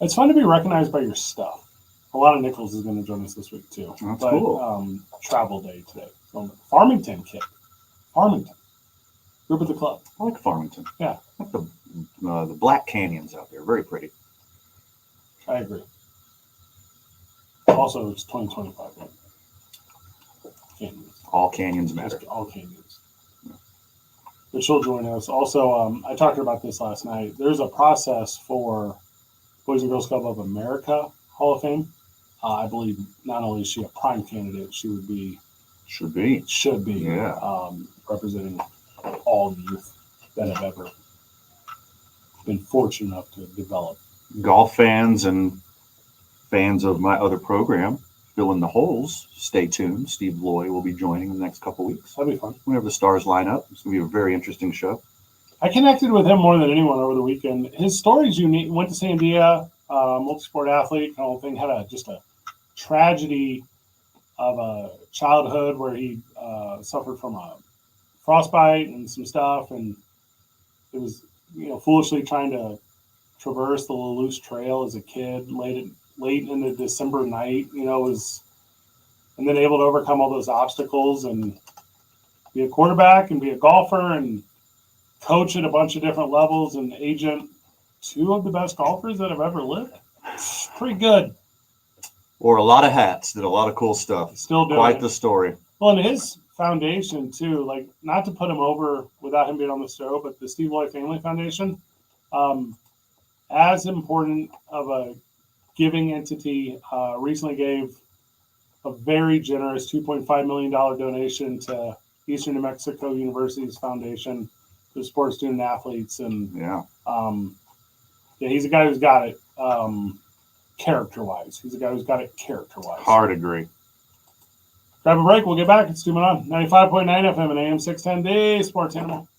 A: It's fun to be recognized by your stuff. Alana Nichols is going to join us this week too.
B: That's cool.
A: Travel day today. Farmington kid. Farmington. Group of the club.
B: I like Farmington.
A: Yeah.
B: I like the Black Canyons out there. Very pretty.
A: I agree. Also, it's 2025. Right? Canyons.
B: All canyons matter.
A: All canyons. Yeah. But she'll join us. Also, I talked about this last night. There's a process for Boys and Girls Club of America Hall of Fame. I believe not only is she a prime candidate, she would be. Should be.
B: Yeah.
A: Representing all youth that have ever been fortunate enough to develop.
B: Golf fans and fans of my other program, Fill in the Holes, stay tuned. Steve Loy will be joining in the next couple weeks.
A: That'd be fun.
B: Whenever the stars line up, it's going to be a very interesting show.
A: I connected with him more than anyone over the weekend. His story is unique. Went to Sandia, multi-sport athlete, kind of thing. Had just a tragedy of a childhood where he suffered from a frostbite and some stuff, and it was foolishly trying to traverse the loose trail as a kid late in the December night. And then able to overcome all those obstacles and be a quarterback and be a golfer and coach at a bunch of different levels and agent two of the best golfers that have ever lived. Pretty good.
B: Wore a lot of hats, did a lot of cool stuff.
A: Still doing
B: quite the story.
A: Well, and his foundation too, like, not to put him over without him being on the show, but the Steve Loy Family Foundation, as important of a giving entity, recently gave a very generous $2.5 million donation to Eastern New Mexico University's foundation for sports student athletes. And he's a guy who's got it character-wise. He's a guy who's got it character-wise.
B: Hard agree.
A: Grab a break. We'll get back. It's 2 Men On. 95.9 FM and AM 610. The Sports Animal.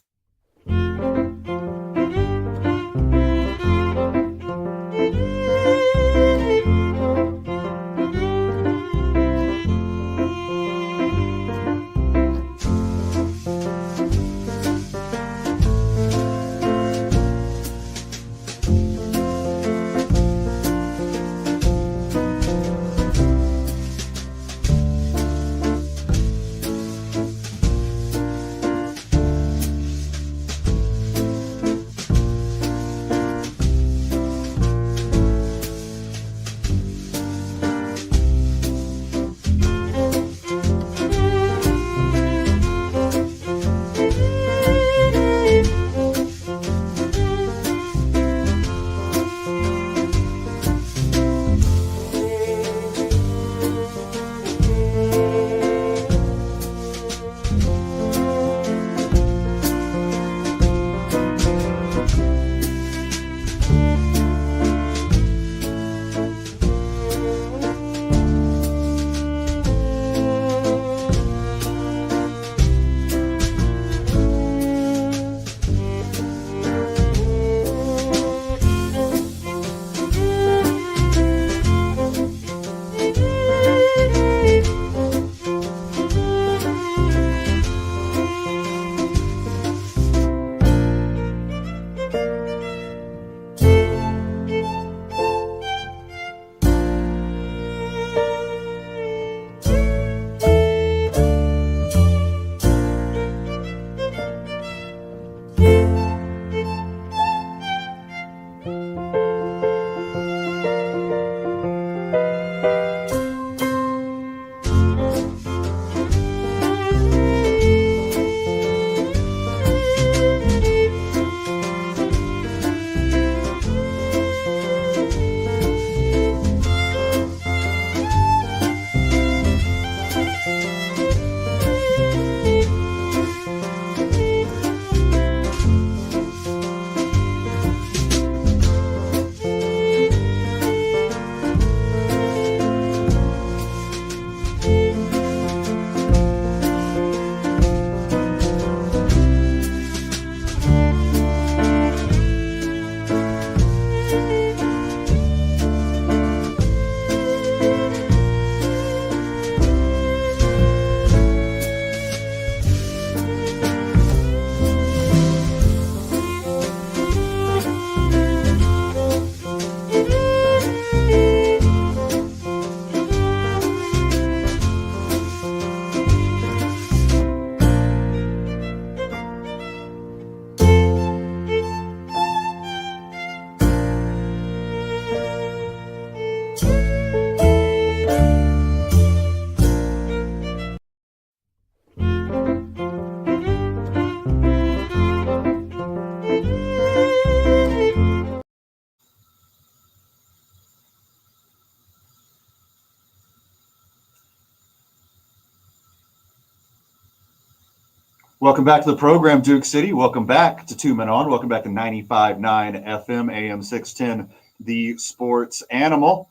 B: Welcome back to the program, Duke City. Welcome back to Two Men On. Welcome back to 95.9 FM, AM 610, the sports animal.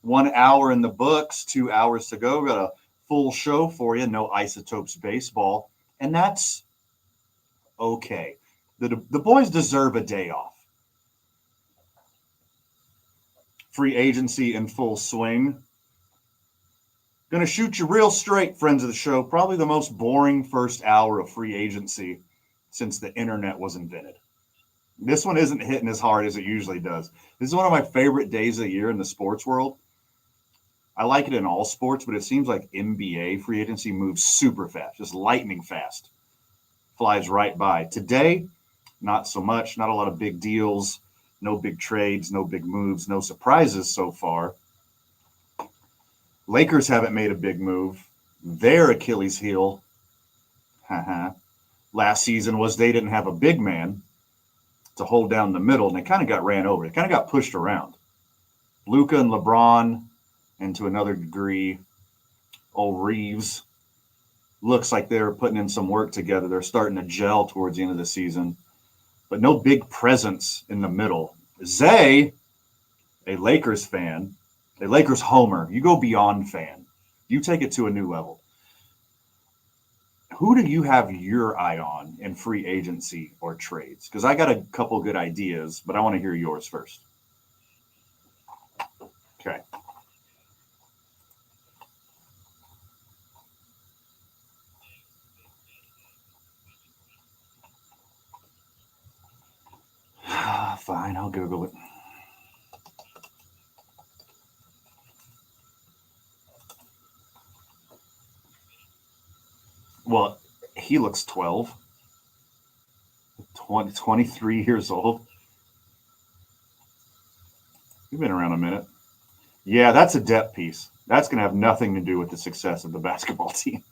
B: 1 hour in the books, 2 hours to go. Got a full show for you. No Isotopes baseball. And that's okay. The boys deserve a day off. Free agency in full swing. Going to shoot you real straight, friends of the show. Probably the most boring first hour of free agency since the internet was invented. This one isn't hitting as hard as it usually does. This is one of my favorite days of the year in the sports world. I like it in all sports, but it seems like NBA free agency moves super fast, just lightning fast. Flies right by. Today, not so much. Not a lot of big deals, no big trades, no big moves, no surprises so far. Lakers haven't made a big move. Their Achilles heel last season was they didn't have a big man to hold down the middle, and they kind of got ran over. They kind of got pushed around. Luka and LeBron, and to another degree, old Reeves, looks like they're putting in some work together. They're starting to gel towards the end of the season, but no big presence in the middle. Zay, a Lakers fan, a Lakers homer, you go beyond fan. You take it to a new level. Who do you have your eye on in free agency or trades? Because I got a couple good ideas, but I want to hear yours first. Okay. Fine, I'll Google it. Well, he looks 12, 23 years old. You've been around a minute. Yeah, that's a depth piece. That's going to have nothing to do with the success of the basketball team.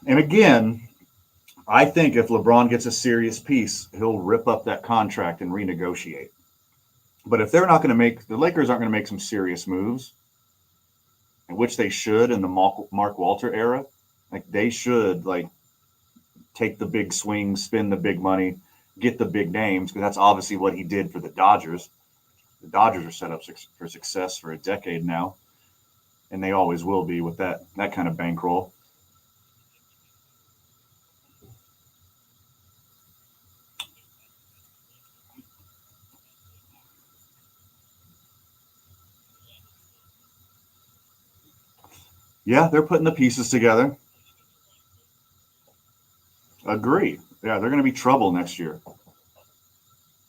B: And again, I think if LeBron gets a serious piece, he'll rip up that contract and renegotiate. But if they're not going to make, the Lakers aren't going to make some serious moves, which they should in the Mark Walter era. Like they should take the big swing, spend the big money, get the big names, because that's obviously what he did for the Dodgers. The Dodgers are set up for success for a decade now, and they always will be with that kind of bankroll. Yeah, they're putting the pieces together. Agree. Yeah, they're going to be trouble next year.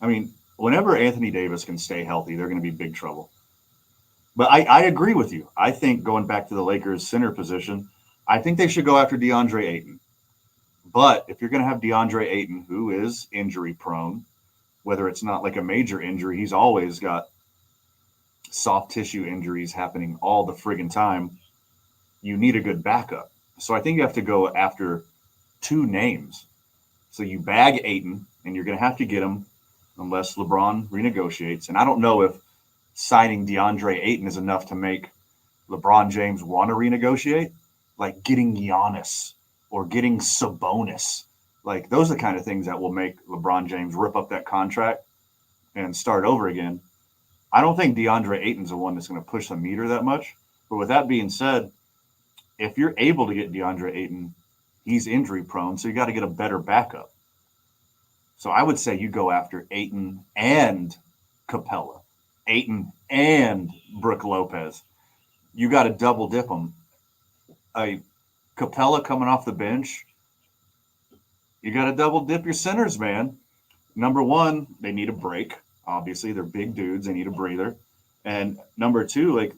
B: I mean, whenever Anthony Davis can stay healthy, they're going to be big trouble. But I agree with you. I think going back to the Lakers center position, I think they should go after DeAndre Ayton. But if you're going to have DeAndre Ayton, who is injury prone, whether it's not like a major injury, he's always got soft tissue injuries happening all the friggin' time. You need a good backup. So I think you have to go after two names. So you bag Ayton, and you're going to have to get him unless LeBron renegotiates. And I don't know if signing DeAndre Ayton is enough to make LeBron James want to renegotiate. Like getting Giannis or getting Sabonis. Like those are the kind of things that will make LeBron James rip up that contract and start over again. I don't think DeAndre Ayton's the one that's going to push the meter that much. But with that being said, if you're able to get DeAndre Ayton, he's injury prone, so you got to get a better backup. So I would say you go after Ayton and Capella, Ayton and Brook Lopez. You got to double dip them. Capella coming off the bench, you got to double dip your centers, man. Number one, they need a break. Obviously, they're big dudes. They need a breather. And number two, like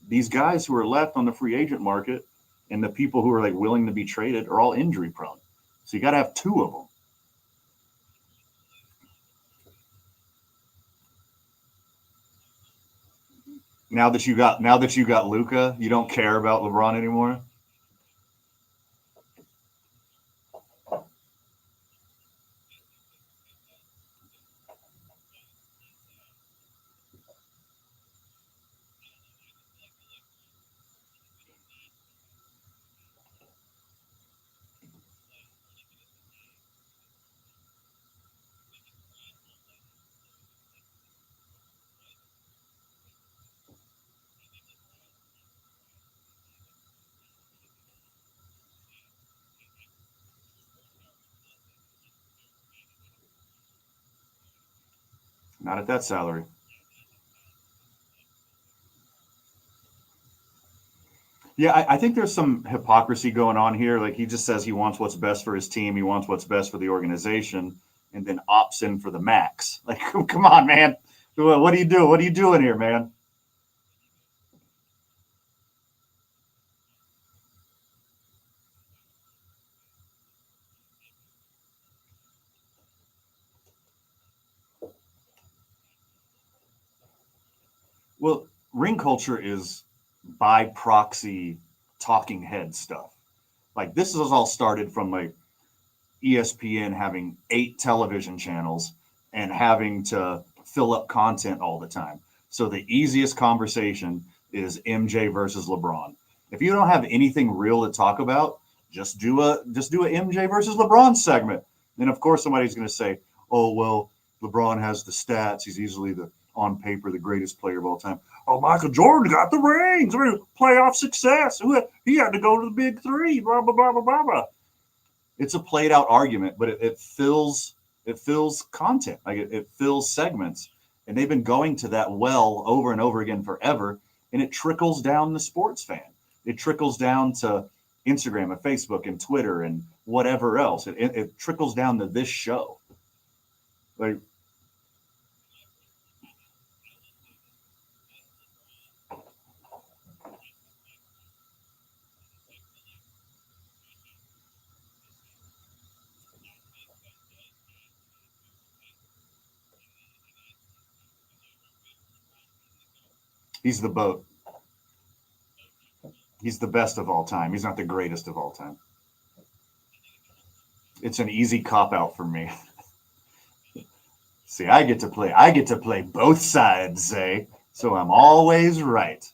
B: these guys who are left on the free agent market and the people who are like willing to be traded are all injury prone. So you got to have two of them. Now that you got Luka, you don't care about LeBron anymore. Not at that salary. Yeah, I think there's some hypocrisy going on here. Like he just says he wants what's best for his team, he wants what's best for the organization, and then opts in for the max. Like, come on, man. What do you do? What are you doing here, man? Well, ring culture is by proxy talking head stuff. Like this is all started from like ESPN having 8 television channels and having to fill up content all the time. So the easiest conversation is MJ versus LeBron. If you don't have anything real to talk about, just do a MJ versus LeBron segment. Then of course somebody's going to say, "Oh well, LeBron has the stats. He's easily the on paper the greatest player of all time." Oh, Michael Jordan got the rings, playoff success. He had to go to the big three. Blah blah blah blah blah blah. It's a played out argument, but it fills content, like it fills segments, and they've been going to that well over and over again forever, and it trickles down the sports fan. It trickles down to Instagram and Facebook and Twitter and whatever else. It trickles down to this show. Like he's the boat. He's the best of all time. He's not the greatest of all time. It's an easy cop out for me. See, I get to play both sides, Zay. So I'm always right.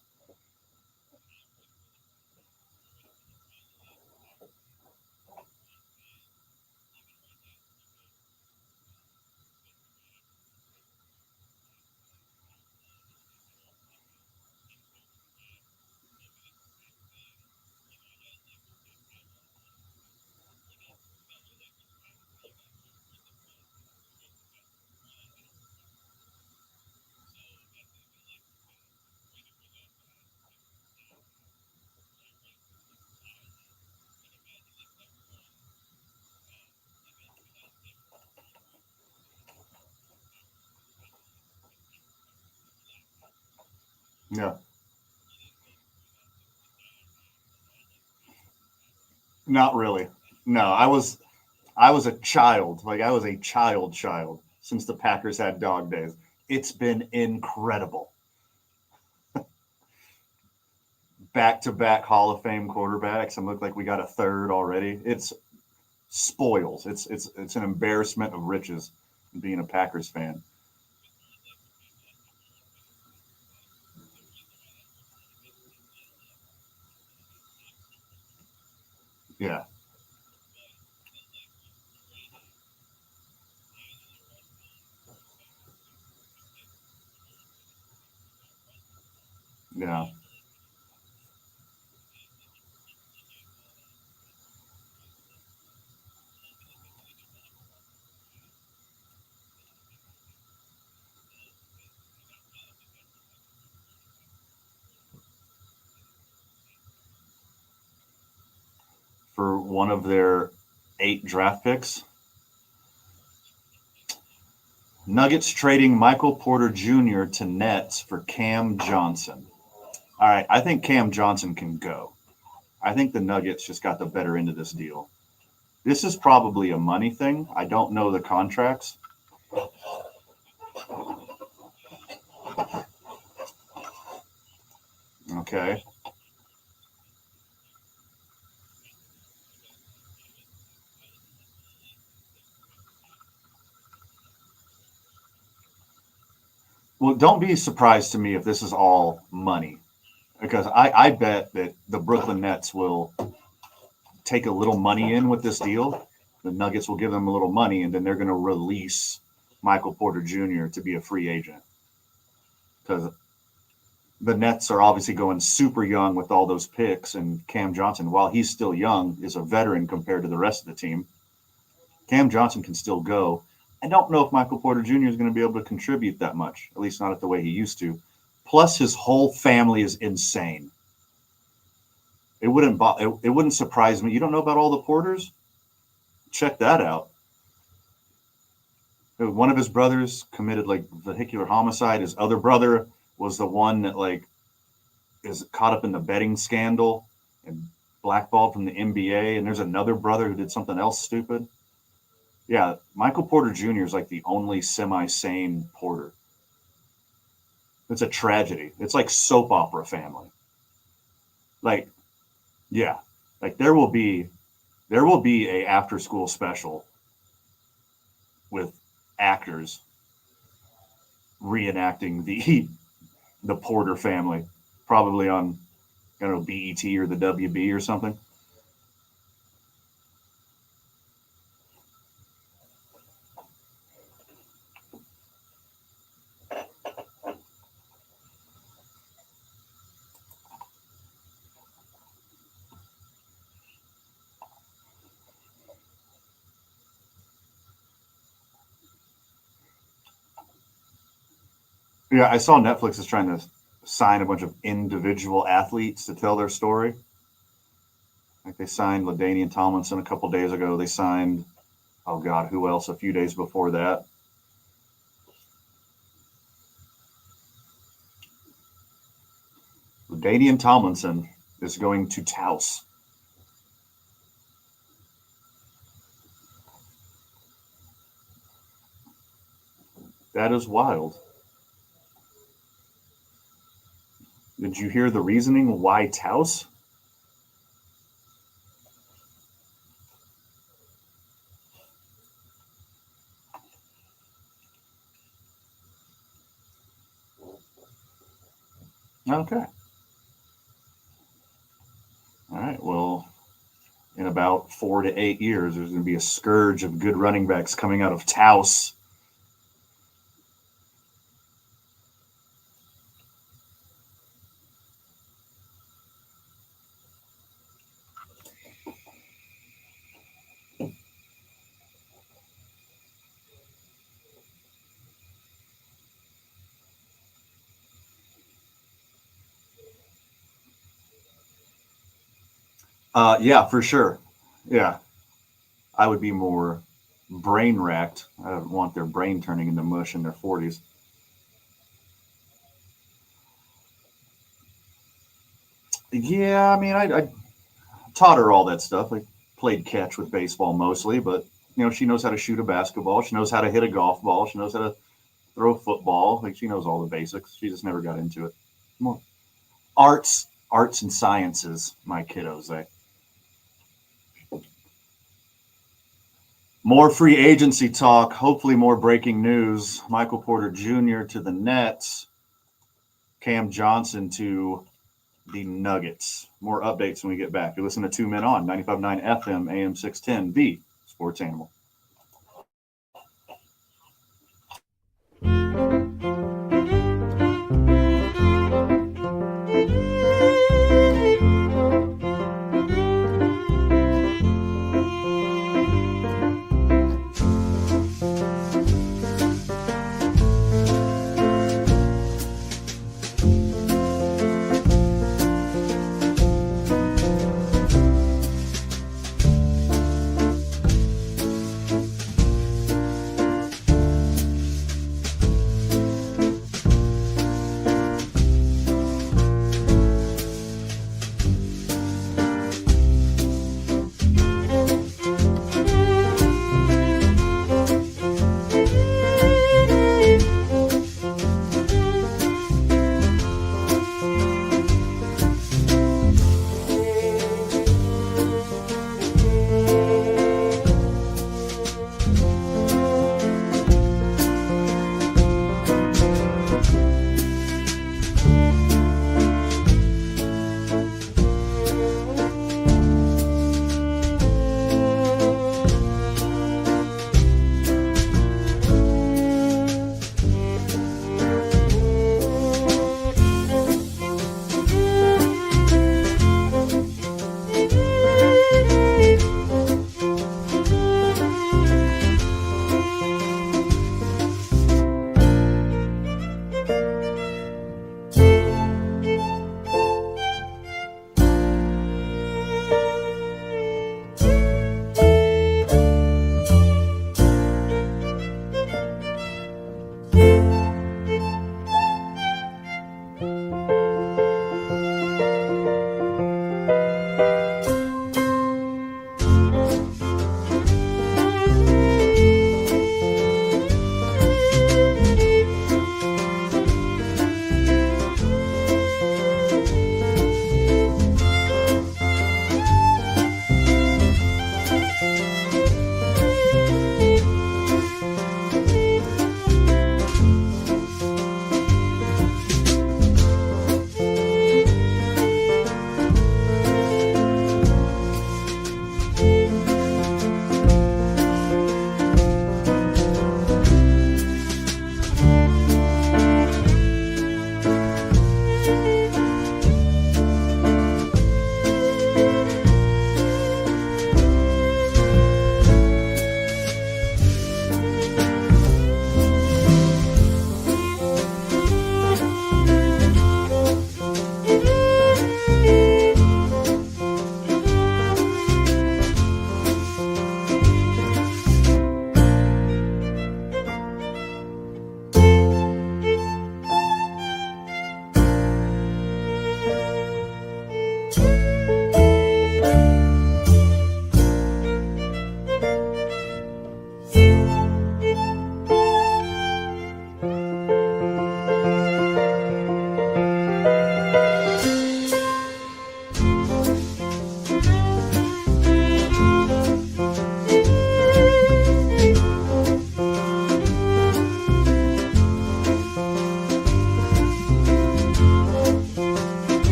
B: Yeah. Not really. No, I was a child. Like I was a child since the Packers had dog days. It's been incredible. Back to back Hall of Fame quarterbacks and look like we got a third already. It's spoils. It's an embarrassment of riches being a Packers fan. Yeah. Yeah. For one of their 8 draft picks, Nuggets trading Michael Porter Jr. to Nets for Cam Johnson. All right, I think Cam Johnson can go. I think the Nuggets just got the better end of this deal. This is probably a money thing. I don't know the contracts. Okay. Well, don't be surprised to me if this is all money, because I bet that the Brooklyn Nets will take a little money in with this deal. The Nuggets will give them a little money, and then they're going to release Michael Porter Jr. to be a free agent, because the Nets are obviously going super young with all those picks, and Cam Johnson, while he's still young, is a veteran compared to the rest of the team. Cam Johnson can still go. I don't know if Michael Porter Jr. is going to be able to contribute that much, at least not at the way he used to. Plus, his whole family is insane. It wouldn't surprise me. You don't know about all the Porters? Check that out. One of his brothers committed like vehicular homicide. His other brother was the one that like is caught up in the betting scandal and blackballed from the NBA. And there's another brother who did something else stupid. Yeah, Michael Porter Jr. is like the only semi-sane Porter. It's a tragedy. It's like soap opera family. Like, yeah, like there will be a after school special with actors reenacting the Porter family, probably on, I don't know, BET or the WB or something. Yeah, I saw Netflix is trying to sign a bunch of individual athletes to tell their story. Like they signed LaDainian Tomlinson a couple days ago. They signed, oh God, who else a few days before that? LaDainian Tomlinson is going to Taos. That is wild. Did you hear the reasoning why Taos? Okay. All right. Well, in about 4 to 8 years, there's going to be a scourge of good running backs coming out of Taos. Yeah, for sure. Yeah, I would be more brain racked. I don't want their brain turning into mush in their 40s. Yeah, I mean, I taught her all that stuff. I played catch with baseball mostly, but she knows how to shoot a basketball. She knows how to hit a golf ball. She knows how to throw a football. Like she knows all the basics. She just never got into it. More arts and sciences, my kiddos. More free agency talk. Hopefully, more breaking news. Michael Porter Jr. to the Nets. Cam Johnson to the Nuggets. More updates when we get back. You listen to 2 Men On 95.9 FM, AM 610, the Sports Animal.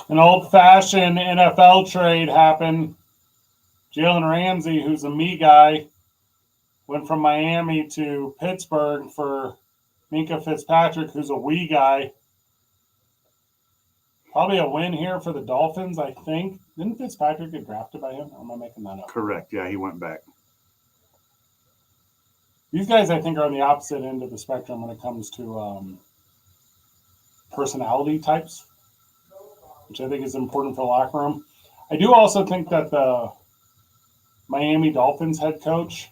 A: An old-fashioned NFL trade happened. Jalen Ramsey, who's a me guy, went from Miami to Pittsburgh for Minka Fitzpatrick, who's a we guy. Probably a win here for the Dolphins, I think. Didn't Fitzpatrick get drafted by him? Or am I making that up?
B: Correct. Yeah, he went back.
A: These guys, I think, are on the opposite end of the spectrum when it comes to personality types, which I think is important for the locker room. I do also think that the Miami Dolphins head coach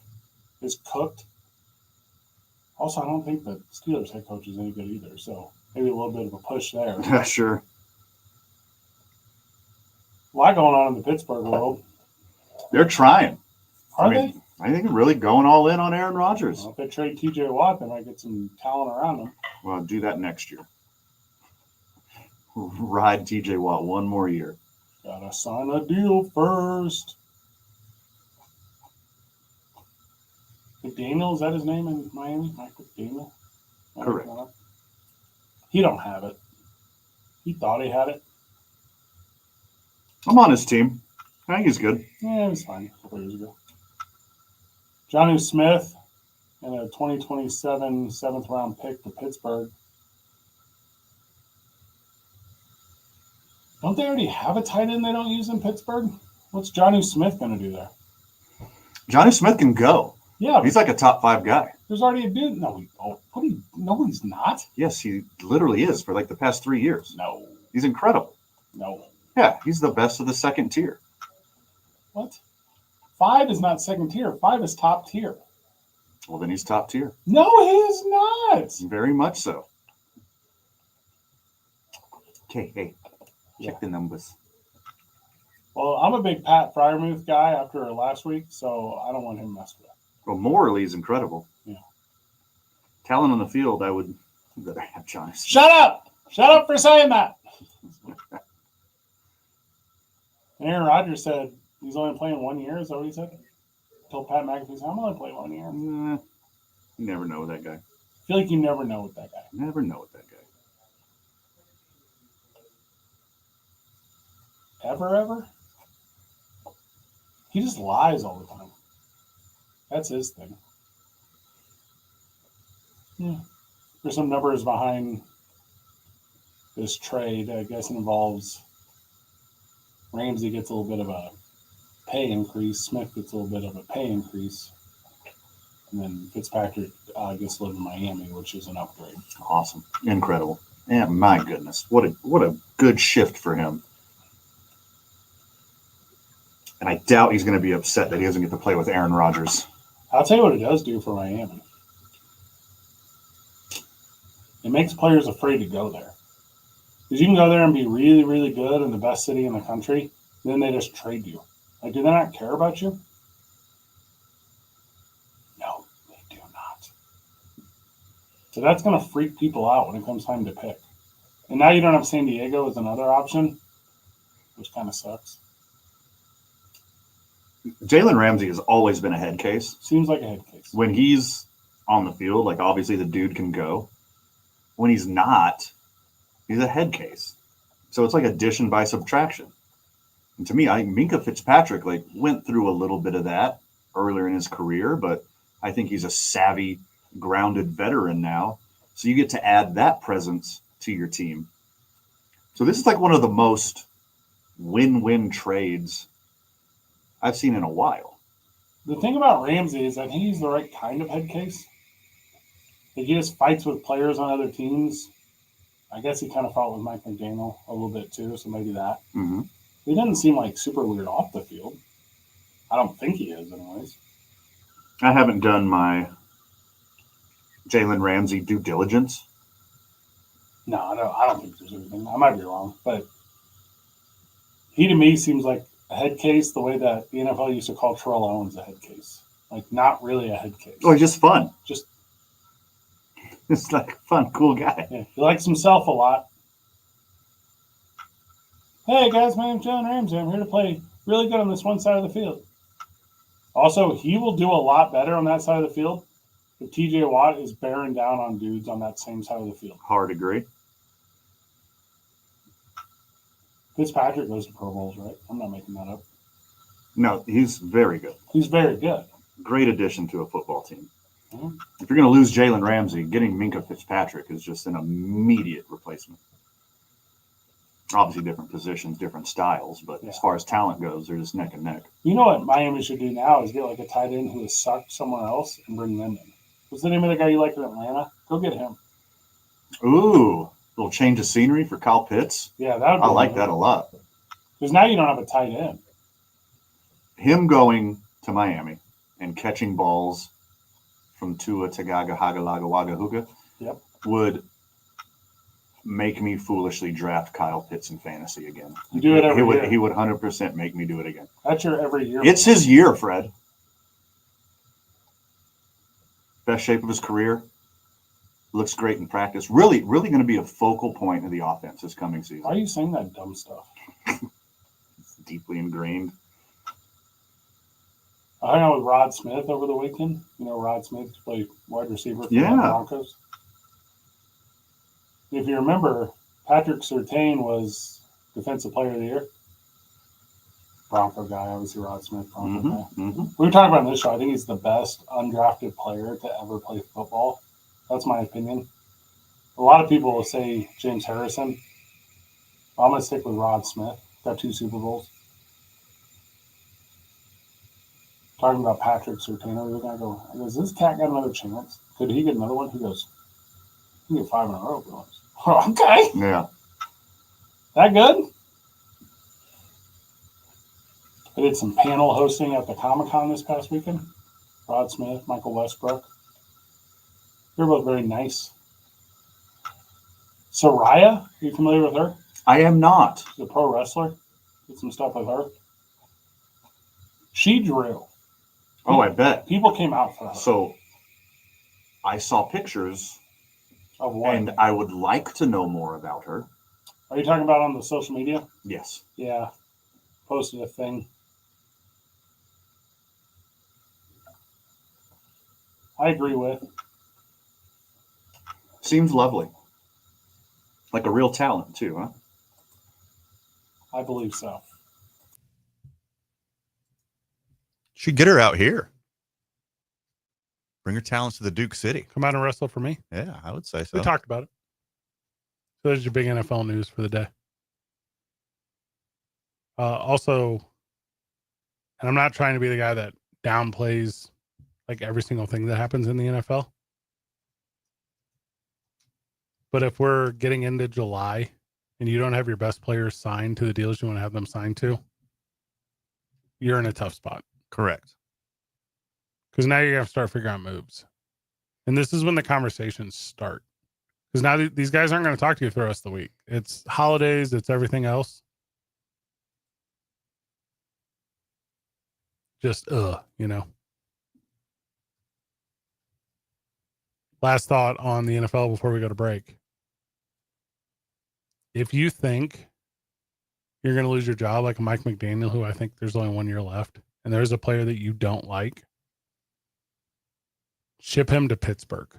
A: is cooked. Also, I don't think the Steelers head coach is any good either, so maybe a little bit of a push there.
B: Yeah, sure.
A: A lot going on in the Pittsburgh world.
B: They're trying.
A: Are they?
B: I think they're really going all in on Aaron Rodgers.
A: Well, if they trade T.J. Watt, they might get some talent around them.
B: Well, do that next year. Ride T.J. Watt one more year.
A: Gotta sign a deal first. McDaniel, is that his name in Miami? Mike McDaniel?
B: Correct.
A: He don't have it. He thought he had it.
B: I'm on his team. I think he's good.
A: Yeah, he was fine a couple years ago. Jonnu Smith and a 2027 7th-round pick for Pittsburgh. Don't they already have a tight end they don't use in Pittsburgh? What's Jonnu Smith going to do there?
B: Jonnu Smith can go.
A: Yeah.
B: He's like a top 5 guy.
A: There's already a dude. No, he's not.
B: Yes, he literally is for like the past 3 years.
A: No.
B: He's incredible.
A: No.
B: Yeah, he's the best of the second tier.
A: What? 5 is not second tier. 5 is top tier.
B: Well, then he's top tier.
A: No, he is not.
B: Very much so. Okay, hey, check the numbers.
A: Well, I'm a big Pat Fryermuth guy after last week, so I don't want him messed with.
B: Well, morally, he's incredible.
A: Yeah.
B: Talent on the field, I would rather have John.
A: Shut up! Shut up for saying that. And Aaron Rodgers said he's only playing 1 year. Is that what he said? Told Pat McAfee, I'm only playing 1 year.
B: You never know with that guy.
A: I feel like you never know with that guy.
B: Never know with that guy.
A: Ever? He just lies all the time. That's his thing. Yeah. There's some numbers behind this trade. I guess it involves Ramsey gets a little bit of a pay increase. Smith gets a little bit of a pay increase. And then Fitzpatrick gets to live in Miami, which is an upgrade.
B: Awesome. Incredible. Yeah, my goodness. What a good shift for him. And I doubt he's going to be upset that he doesn't get to play with Aaron Rodgers.
A: I'll tell you what it does do for Miami. It makes players afraid to go there. Because you can go there and be really, really good in the best city in the country, then they just trade you. Like, do they not care about you? No, they do not. So that's going to freak people out when it comes time to pick. And now you don't have San Diego as another option, which kind of sucks.
B: Jalen Ramsey has always been a head case.
A: Seems like a head case.
B: When he's on the field, like obviously the dude can go. When he's not, he's a head case. So it's like addition by subtraction. And to me, Minka Fitzpatrick went through a little bit of that earlier in his career, but I think he's a savvy, grounded veteran now. So you get to add that presence to your team. So this is like one of the most win-win trades I've seen in a while.
A: The thing about Ramsey is I think he's the right kind of head case. Like he just fights with players on other teams. I guess he kind of fought with Mike McDaniel a little bit too, so maybe that.
B: Mm-hmm.
A: He doesn't seem like super weird off the field. I don't think he is, anyways.
B: I haven't done my Jalen Ramsey due diligence.
A: No, I don't think there's anything. I might be wrong, but he to me seems like a head case the way that the NFL used to call Terrell Owens a head case. Like, not really a head case.
B: Oh, he's just fun.
A: Just
B: it's like a fun, cool guy.
A: Yeah, he likes himself a lot. Hey, guys, my name's Jalen Ramsey. I'm here to play really good on this one side of the field. Also, he will do a lot better on that side of the field if TJ Watt is bearing down on dudes on that same side of the field.
B: Hard agree.
A: Fitzpatrick goes to Pro Bowls, right? I'm not making that up.
B: No, he's very good.
A: He's very good.
B: Great addition to a football team.
A: Mhm.
B: If you're going to lose Jalen Ramsey, getting Minka Fitzpatrick is just an immediate replacement. Obviously, different positions, different styles, but as far as talent goes, they're just neck and neck.
A: You know what Miami should do now is get like a tight end who has sucked somewhere else and bring them in. What's the name of the guy you like in Atlanta? Go get him.
B: Ooh, little change of scenery for Kyle Pitts.
A: Yeah, that would be
B: I like that a lot.
A: Because now you don't have a tight end.
B: Him going to Miami and catching balls from Tua Tagaga Hagalaga Waga Huga would make me foolishly draft Kyle Pitts in fantasy again.
A: You do it every year.
B: He would 100% make me do it again.
A: That's your every year.
B: It's his year, Fred. Best shape of his career. Looks great in practice. Really going to be a focal point of the offense this coming season.
A: Why are you saying that dumb stuff?
B: It's deeply ingrained.
A: I hung out with Rod Smith over the weekend. You know, Rod Smith played wide receiver for the
B: Yeah.
A: Broncos. If you remember, Patrick Surtain was Defensive Player of the Year. Bronco guy, obviously Rod Smith, Bronco guy.
B: Mm-hmm.
A: We were talking about in this show. I think he's the best undrafted player to ever play football. That's my opinion. A lot of people will say James Harrison. I'm going to stick with Rod Smith. Got 2 Super Bowls. Talking about Patrick Surtain, I goes, this cat got another chance? Could he get another one? He goes, he can get 5 in a row. Okay.
B: Yeah.
A: That good? I did some panel hosting at the Comic-Con this past weekend. Rod Smith, Michael Westbrook. They're both very nice. Soraya, are you familiar with her?
B: I am not.
A: She's a pro wrestler. Did some stuff with her. She drew.
B: Oh, I bet.
A: People came out for her.
B: So I saw pictures,
A: Of what?
B: and I would like to know more about her.
A: Are you talking about on the social media?
B: Yes.
A: Yeah. Posted a thing. I agree with.
B: Seems lovely. Like a real talent, too, huh?
A: I believe so.
C: Should get her out here. Bring her talents to the Duke City.
D: Come out and wrestle for me.
C: Yeah, I would say so.
D: We talked about it. So there's your big NFL news for the day. Also, and I'm not trying to be the guy that downplays like every single thing that happens in the NFL. But if we're getting into July and you don't have your best players signed to the deals you want to have them signed to, you're in a tough spot.
C: Correct.
D: Because now you're going to start figuring out moves. And this is when the conversations start. Because now these guys aren't going to talk to you for the rest of the week. It's holidays. It's everything else. Just, you know. Last thought on the NFL before we go to break. If you think you're going to lose your job like Mike McDaniel, who I think there's only 1 year left, and there's a player that you don't like, ship him to Pittsburgh.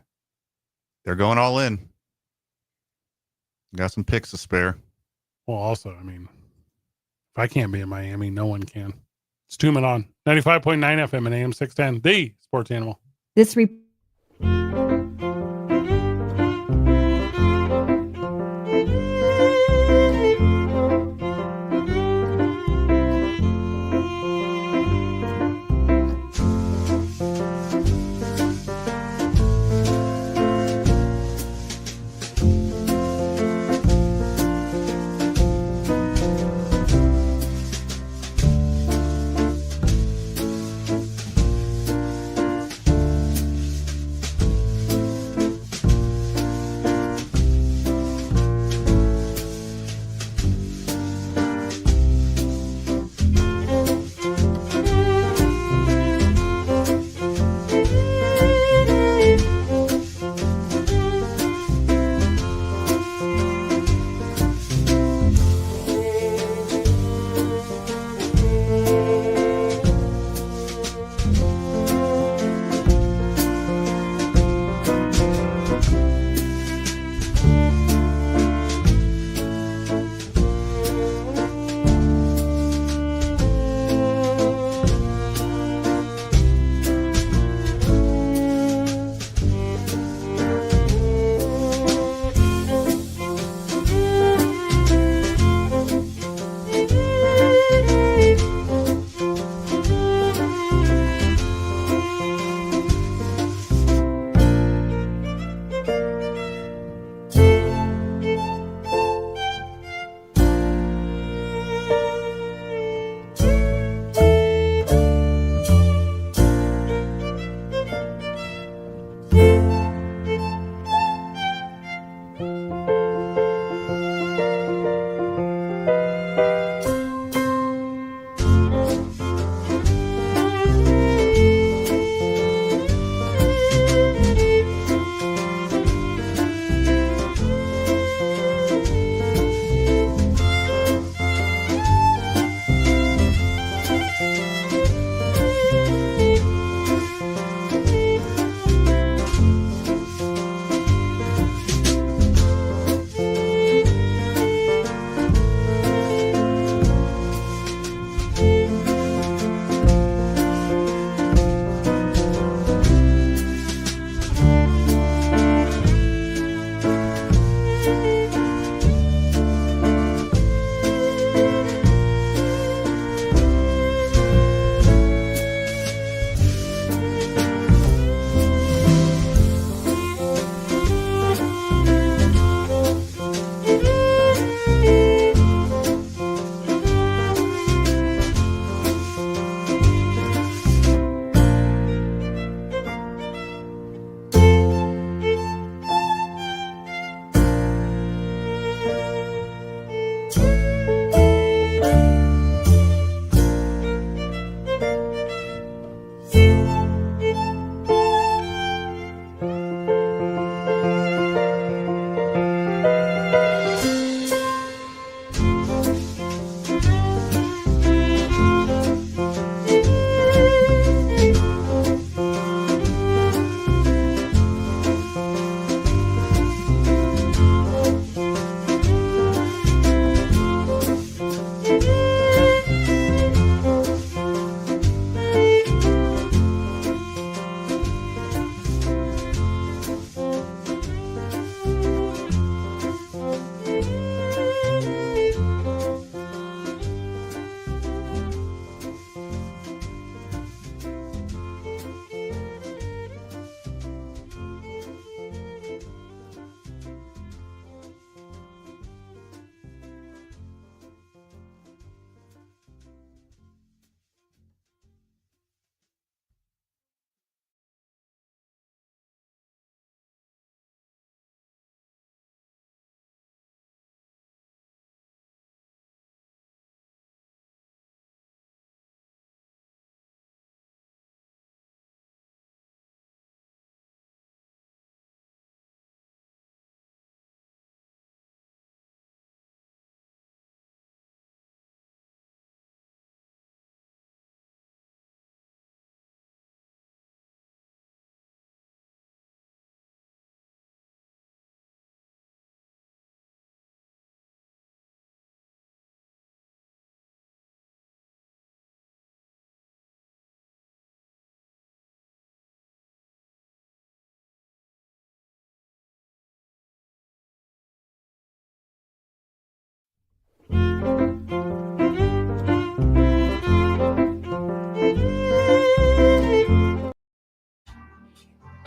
C: They're going all in. Got some picks to spare.
D: Well, also, I mean, if I can't be in Miami, no one can. It's 2 Men On 95.9 FM and AM 610, the sports animal.
E: This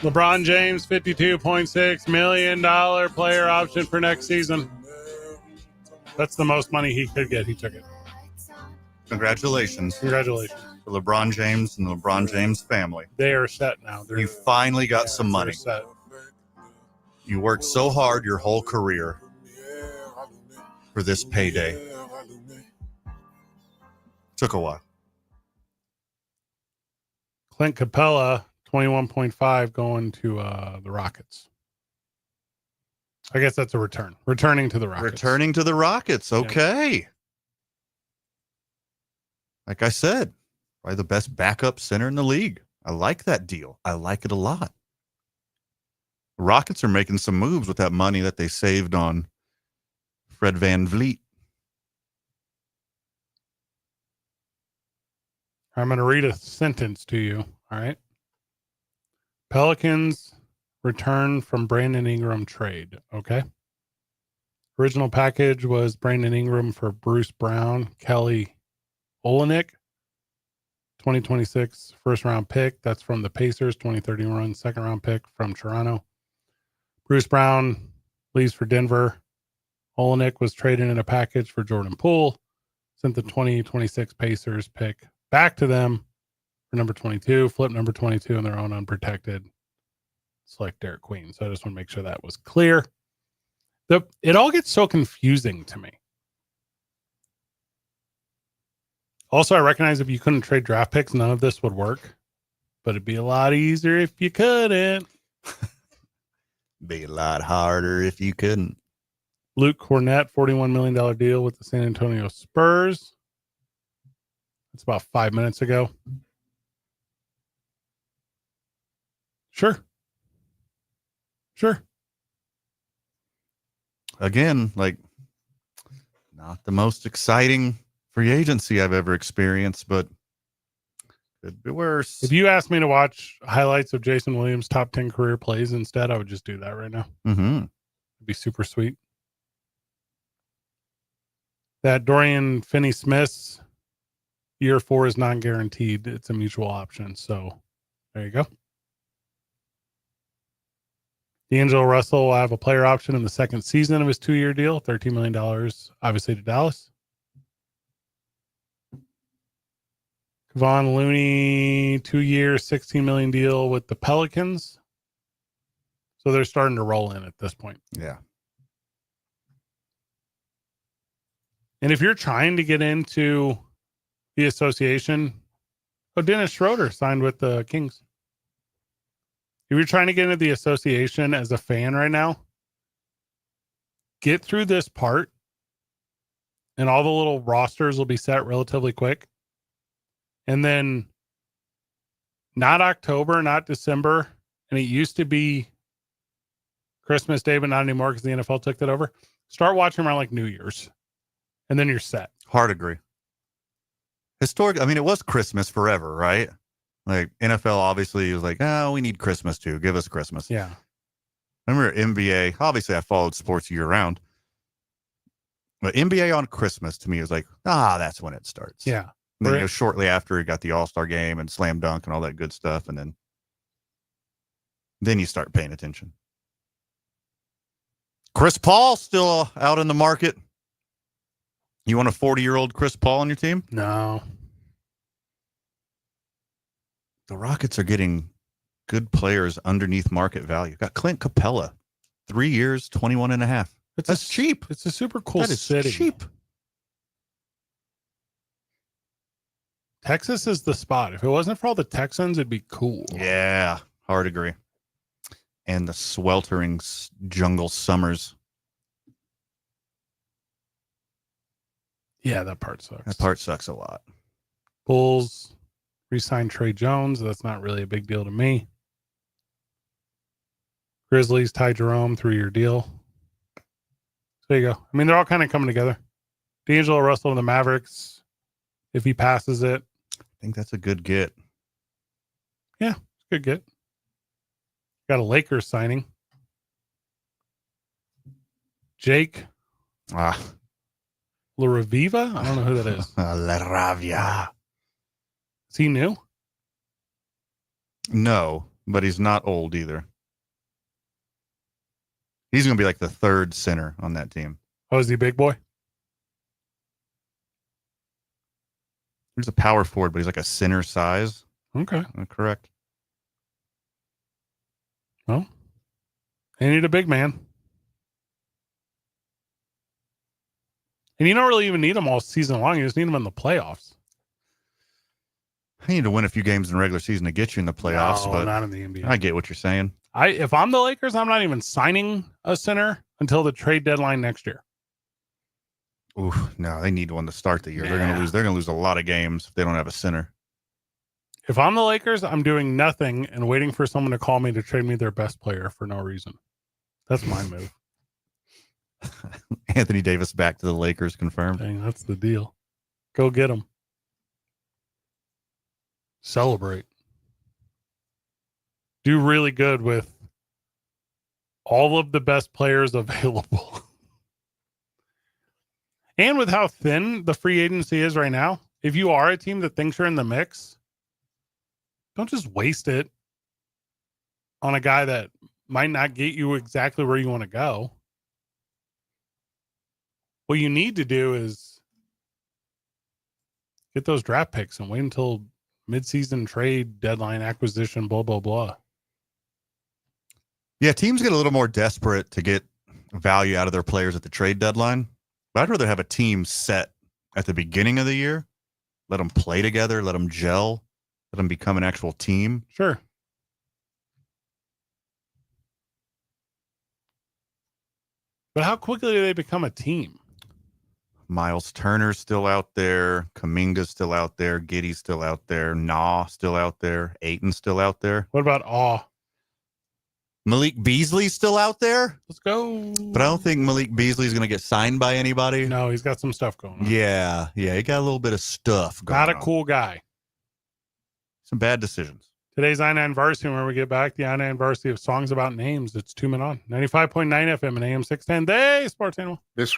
D: LeBron James, $52.6 million player option for next season. That's the most money he could get. He took it.
C: Congratulations.
D: Congratulations.
C: For LeBron James and the LeBron James family.
D: They are set now.
C: You finally got some money.
D: Set.
C: You worked so hard your whole career for this payday. Took a while.
D: Clint Capella, 21.5 going to the Rockets. I guess that's a return. Returning to the Rockets.
C: Returning to the Rockets. Okay. Yeah. Like I said, probably the best backup center in the league. I like that deal. I like it a lot. The Rockets are making some moves with that money that they saved on Fred VanVleet.
D: I'm going to read a sentence to you. All right. Pelicans return from Brandon Ingram trade. Okay. Original package was Brandon Ingram for Bruce Brown, Kelly Olynyk, 2026 first round pick. That's from the Pacers. 2031 second round pick from Toronto. Bruce Brown leaves for Denver. Olynyk was traded in a package for Jordan Poole. Sent the 2026 Pacers pick back to them for number 22. Flip number 22 in their own unprotected. Select Derek Queen. So I just want to make sure that was clear. It all gets so confusing to me. Also, I recognize if you couldn't trade draft picks, none of this would work. But it'd be a lot easier if you couldn't.
C: Be a lot harder if you couldn't.
D: Luke Cornett, $41 million deal with the San Antonio Spurs. That's about 5 minutes ago. Sure.
C: Again, like, not the most exciting free agency I've ever experienced, but could be worse.
D: If you asked me to watch highlights of Jason Williams' top 10 career plays instead, I would just do that right now.
C: Mm-hmm.
D: It'd be super sweet. That Dorian Finney-Smith's year 4 is non-guaranteed. It's a mutual option. So there you go. D'Angelo Russell will have a player option in the second season of his 2-year deal, $13 million, obviously to Dallas. Kevon Looney, 2-year, $16 million deal with the Pelicans. So they're starting to roll in at this point.
C: Yeah.
D: And if you're trying to get into the association, Dennis Schroeder signed with the Kings. If you're trying to get into the association as a fan right now, get through this part and all the little rosters will be set relatively quick. And then not October, not December. And it used to be Christmas Day, but not anymore because the NFL took that over. Start watching around like New Year's. And then you're set.
C: Hard agree. Historic. I mean, it was Christmas forever, right? Like NFL obviously was like, oh, we need Christmas too. Give us Christmas.
D: Yeah.
C: I remember NBA. Obviously, I followed sports year round. But NBA on Christmas to me was like, that's when it starts.
D: Yeah.
C: And then shortly after, it got the All-Star game and Slam Dunk and all that good stuff. And then you start paying attention. Chris Paul still out in the market. You want a 40-year-old Chris Paul on your team?
D: No.
C: The Rockets are getting good players underneath market value. Got Clint Capella, 3 years, 21.5. That's cheap.
D: It's a super cool
C: city.
D: city.
C: Cheap.
D: Texas is the spot. If it wasn't for all the Texans, it'd be cool.
C: Yeah, hard agree. And the sweltering jungle summers.
D: Yeah, that part sucks.
C: That part sucks a lot.
D: Bulls re-signed Trey Jones. That's not really a big deal to me. Grizzlies, Ty Jerome, 3-year deal. So there you go. I mean, they're all kind of coming together. D'Angelo Russell and the Mavericks, if he passes it.
C: I think that's a good get.
D: Yeah, it's a good get. Got a Lakers signing. Jake LaRaviva? I don't know who that is.
C: LaRavia.
D: Is he new?
C: No, but he's not old either. He's going to be like the third center on that team.
D: Oh, is he big boy?
C: He's a power forward, but he's like a center size.
D: Okay.
C: Am I correct?
D: Well, they need a big man. And you don't really even need him all season long. You just need him in the playoffs.
C: I need to win a few games in the regular season to get you in the playoffs,
D: No,
C: but
D: not in the NBA.
C: I get what you're saying.
D: If I'm the Lakers, I'm not even signing a center until the trade deadline next year.
C: Ooh, no, they need one to start the year. They're
D: Yeah.
C: going to lose. They're going to lose a lot of games if they don't have a center.
D: If I'm the Lakers, I'm doing nothing and waiting for someone to call me to trade me their best player for no reason. That's my move.
C: Anthony Davis back to the Lakers, confirmed.
D: Dang, that's the deal. Go get him. Celebrate. Do really good with all of the best players available. And with how thin the free agency is right now, if you are a team that thinks you're in the mix, don't just waste it on a guy that might not get you exactly where you want to go. What you need to do is get those draft picks and wait until midseason trade deadline acquisition, blah, blah, blah.
C: Yeah, teams get a little more desperate to get value out of their players at the trade deadline. But I'd rather have a team set at the beginning of the year, let them play together, let them gel, let them become an actual team.
D: Sure. But how quickly do they become a team?
C: Miles Turner's still out there. Kuminga's still out there. Giddey's still out there. Nah still out there. Ayton's still out there.
D: What about Awe?
C: Malik Beasley's still out there.
D: Let's go.
C: But I don't think Malik Beasley's going to get signed by anybody.
D: No, he's got some stuff going on.
C: Yeah, he got a little bit of stuff going
D: Not a
C: on.
D: cool guy.
C: Some bad decisions.
D: Today's I-9 Varsity, when we get back, the I-9 Varsity of songs about names. It's 2 Men On. 95.9 FM and AM 610. They Sports Animal.
E: This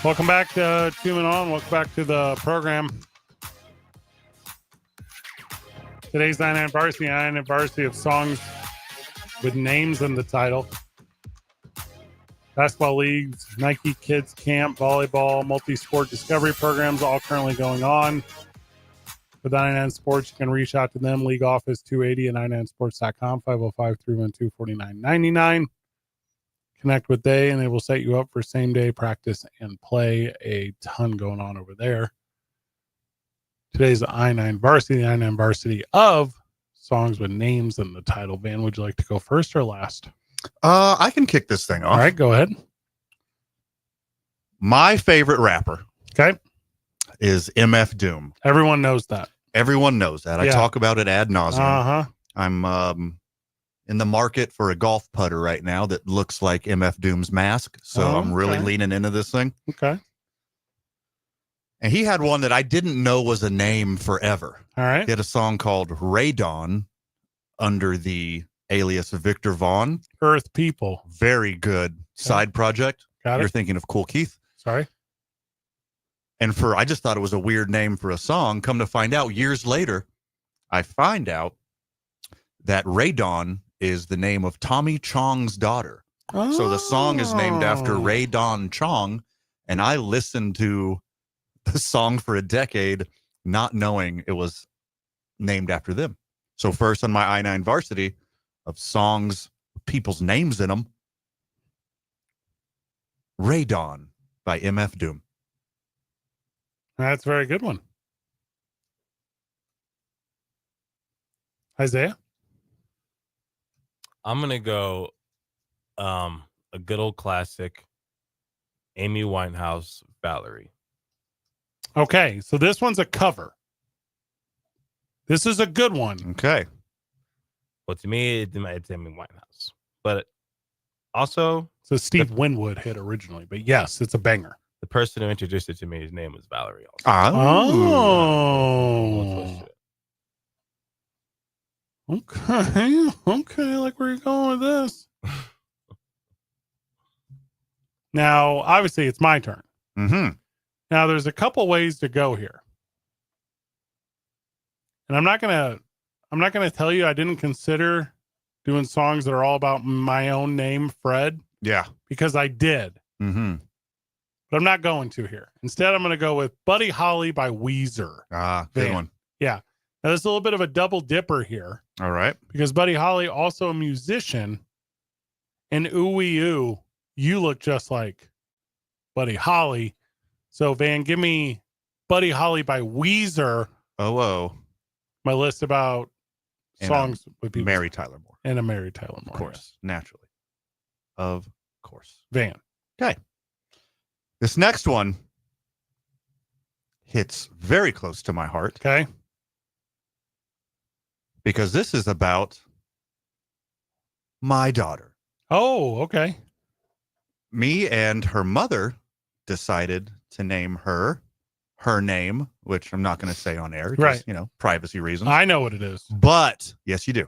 D: Welcome back to Tuning On. Welcome back to the program. Today's 99 Varsity, 99 Varsity of songs with names in the title. Basketball leagues, Nike Kids Camp, volleyball, multi-sport discovery programs all currently going on. With 99 Sports, you can reach out to them. League office 280 at 99sports.com, 505-312-4999. Connect with they, and they will set you up for same-day practice and play. A ton going on over there. Today's the I-9 Varsity, the I-9 Varsity of songs with names in the title. Van, would you like to go first or last?
C: I can kick this thing off.
D: All right, go ahead.
C: My favorite rapper
D: Okay.
C: is MF Doom.
D: Everyone knows that.
C: Everyone knows that. I
D: Yeah.
C: talk about it ad nauseum.
D: Uh-huh.
C: I'm in the market for a golf putter right now that looks like MF Doom's mask. So
D: Oh,
C: I'm really
D: okay.
C: leaning into this thing.
D: Okay.
C: And he had one that I didn't know was a name forever.
D: All right.
C: He had a song called Radon under the alias Victor Vaughn.
D: Earth People.
C: Very good side project.
D: Got
C: You're
D: it.
C: thinking of Cool Keith.
D: Sorry.
C: And I just thought it was a weird name for a song. Come to find out, years later, I find out that Radon is the name of Tommy Chong's daughter. So the song is named after
D: Oh.
C: Ray Don Chong. And I listened to the song for a decade, not knowing it was named after them. So first on my I-9 Varsity of songs, with people's names in them, Radon by MF Doom.
D: That's a very good one. Isaiah?
E: I'm gonna go a good old classic, Amy Winehouse, Valerie.
D: Okay, so this one's a cover. This is a good one.
C: Okay.
E: Well, to me, it's Amy Winehouse, but also
D: So Steve Winwood hit originally, but yes, it's a banger.
E: the person who introduced it to me, his name was Valerie. Also,
D: Oh. Okay. Okay, I like where you're going with this. Now, obviously, it's my turn.
C: Mm-hmm.
D: Now, there's a couple ways to go here. And I'm not gonna tell you I didn't consider doing songs that are all about my own name, Fred,
C: Yeah.
D: because I did.
C: Mm-hmm.
D: But I'm not going to here. Instead, I'm going to go with Buddy Holly by Weezer.
C: Good
D: Van.
C: one.
D: Yeah. Now, there's a little bit of a double dipper here
C: All right.
D: because Buddy Holly, also a musician, and ooh, you look just like Buddy Holly. So, Van, give me Buddy Holly by Weezer,
C: Oh,
D: my list about
C: And,
D: songs with people.
C: Mary Tyler Moore.
D: And a Mary Tyler Moore.
C: Of course. Naturally. Of course.
D: Van.
C: This next one hits very close to my heart
D: Okay.
C: because this is about my daughter.
D: Oh, okay.
C: Me and her mother decided to name her name, which I'm not going to say on air, because,
D: Right.
C: privacy reasons.
D: I know what it is.
C: But yes, you do.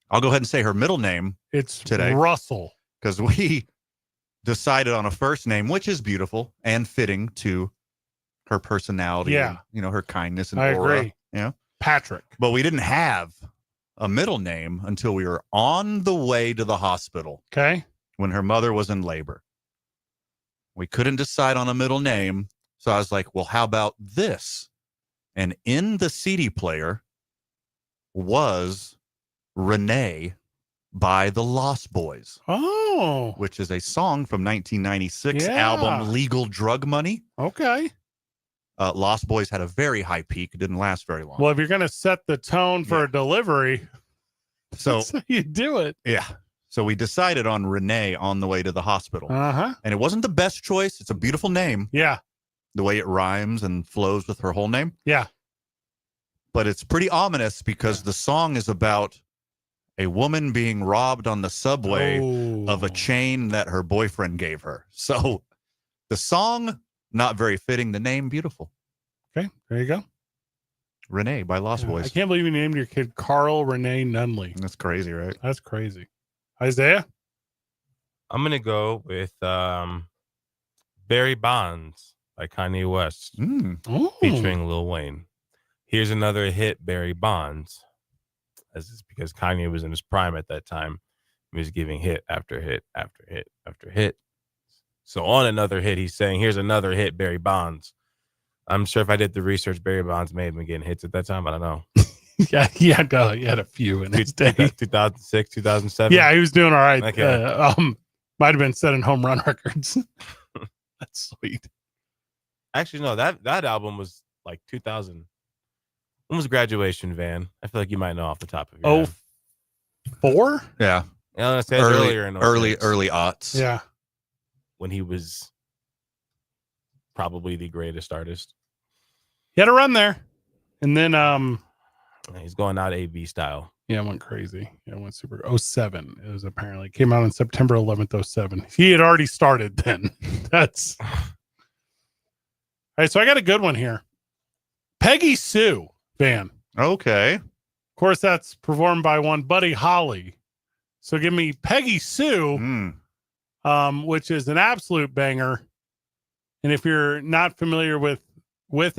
C: I'll go ahead and say her middle name
D: It's
C: Today.
D: Russell.
C: because we decided on a first name, which is beautiful and fitting to her personality.
D: Yeah.
C: And, her kindness and
D: I
C: aura.
D: agree.
C: Yeah.
D: Patrick.
C: But we didn't have a middle name until we were on the way to the hospital
D: Okay.
C: when her mother was in labor. We couldn't decide on a middle name. So I was like, well, how about this? And in the CD player was Renee by the Lost Boys,
D: Oh,
C: which is a song from 1996
D: Yeah.
C: album Legal Drug Money.
D: okay.
C: Lost Boys had a very high peak. It didn't last very long.
D: Well, if you're going to set the tone for
C: Yeah.
D: a delivery,
C: so,
D: that's how you do it.
C: yeah. So we decided on Renee on the way to the hospital.
D: Uh-huh.
C: And it wasn't the best choice. It's a beautiful name,
D: Yeah.
C: the way it rhymes and flows with her whole name.
D: Yeah.
C: But it's pretty ominous because the song is about a woman being robbed on the subway of a
D: Oh.
C: chain that her boyfriend gave her. So the song, not very fitting. The name, beautiful.
D: Okay. There you go.
C: Renee by Lost
D: I
C: Boys.
D: can't believe you named your kid Carl Renee Nunley.
C: That's crazy, right?
D: That's crazy. Isaiah?
E: I'm gonna go with Barry Bonds by Kanye West
D: Ooh.
E: featuring Lil Wayne. Here's another hit, Barry Bonds. This is because Kanye was in his prime at that time. He was giving hit after hit after hit after hit. So on another hit, he's saying, here's another hit, Barry Bonds. I'm sure if I did the research, Barry Bonds may have been getting hits at that time. I don't know.
D: Yeah, he had a few in his day.
E: 2006, 2007.
D: Yeah, he was doing all right.
E: Okay.
D: Might have been setting home run records. That's sweet.
E: Actually, no, that album was like 2000. When was Graduation, Van? I feel like you might know off the top of your head.
D: 4?
C: Yeah.
E: Yeah, I said earlier in
C: early
E: hits,
C: aughts.
D: Yeah.
E: when he was probably the greatest artist.
D: He had a run there. And then
E: He's going out AB style.
D: yeah, it went crazy. Yeah, it went super 07. It was apparently came out on September 11th, 07. He had already started then. That's all right. So I got a good one here. Peggy Sue Van.
C: Okay.
D: Of course, that's performed by one Buddy Holly. So give me Peggy Sue, which is an absolute banger. And if you're not familiar with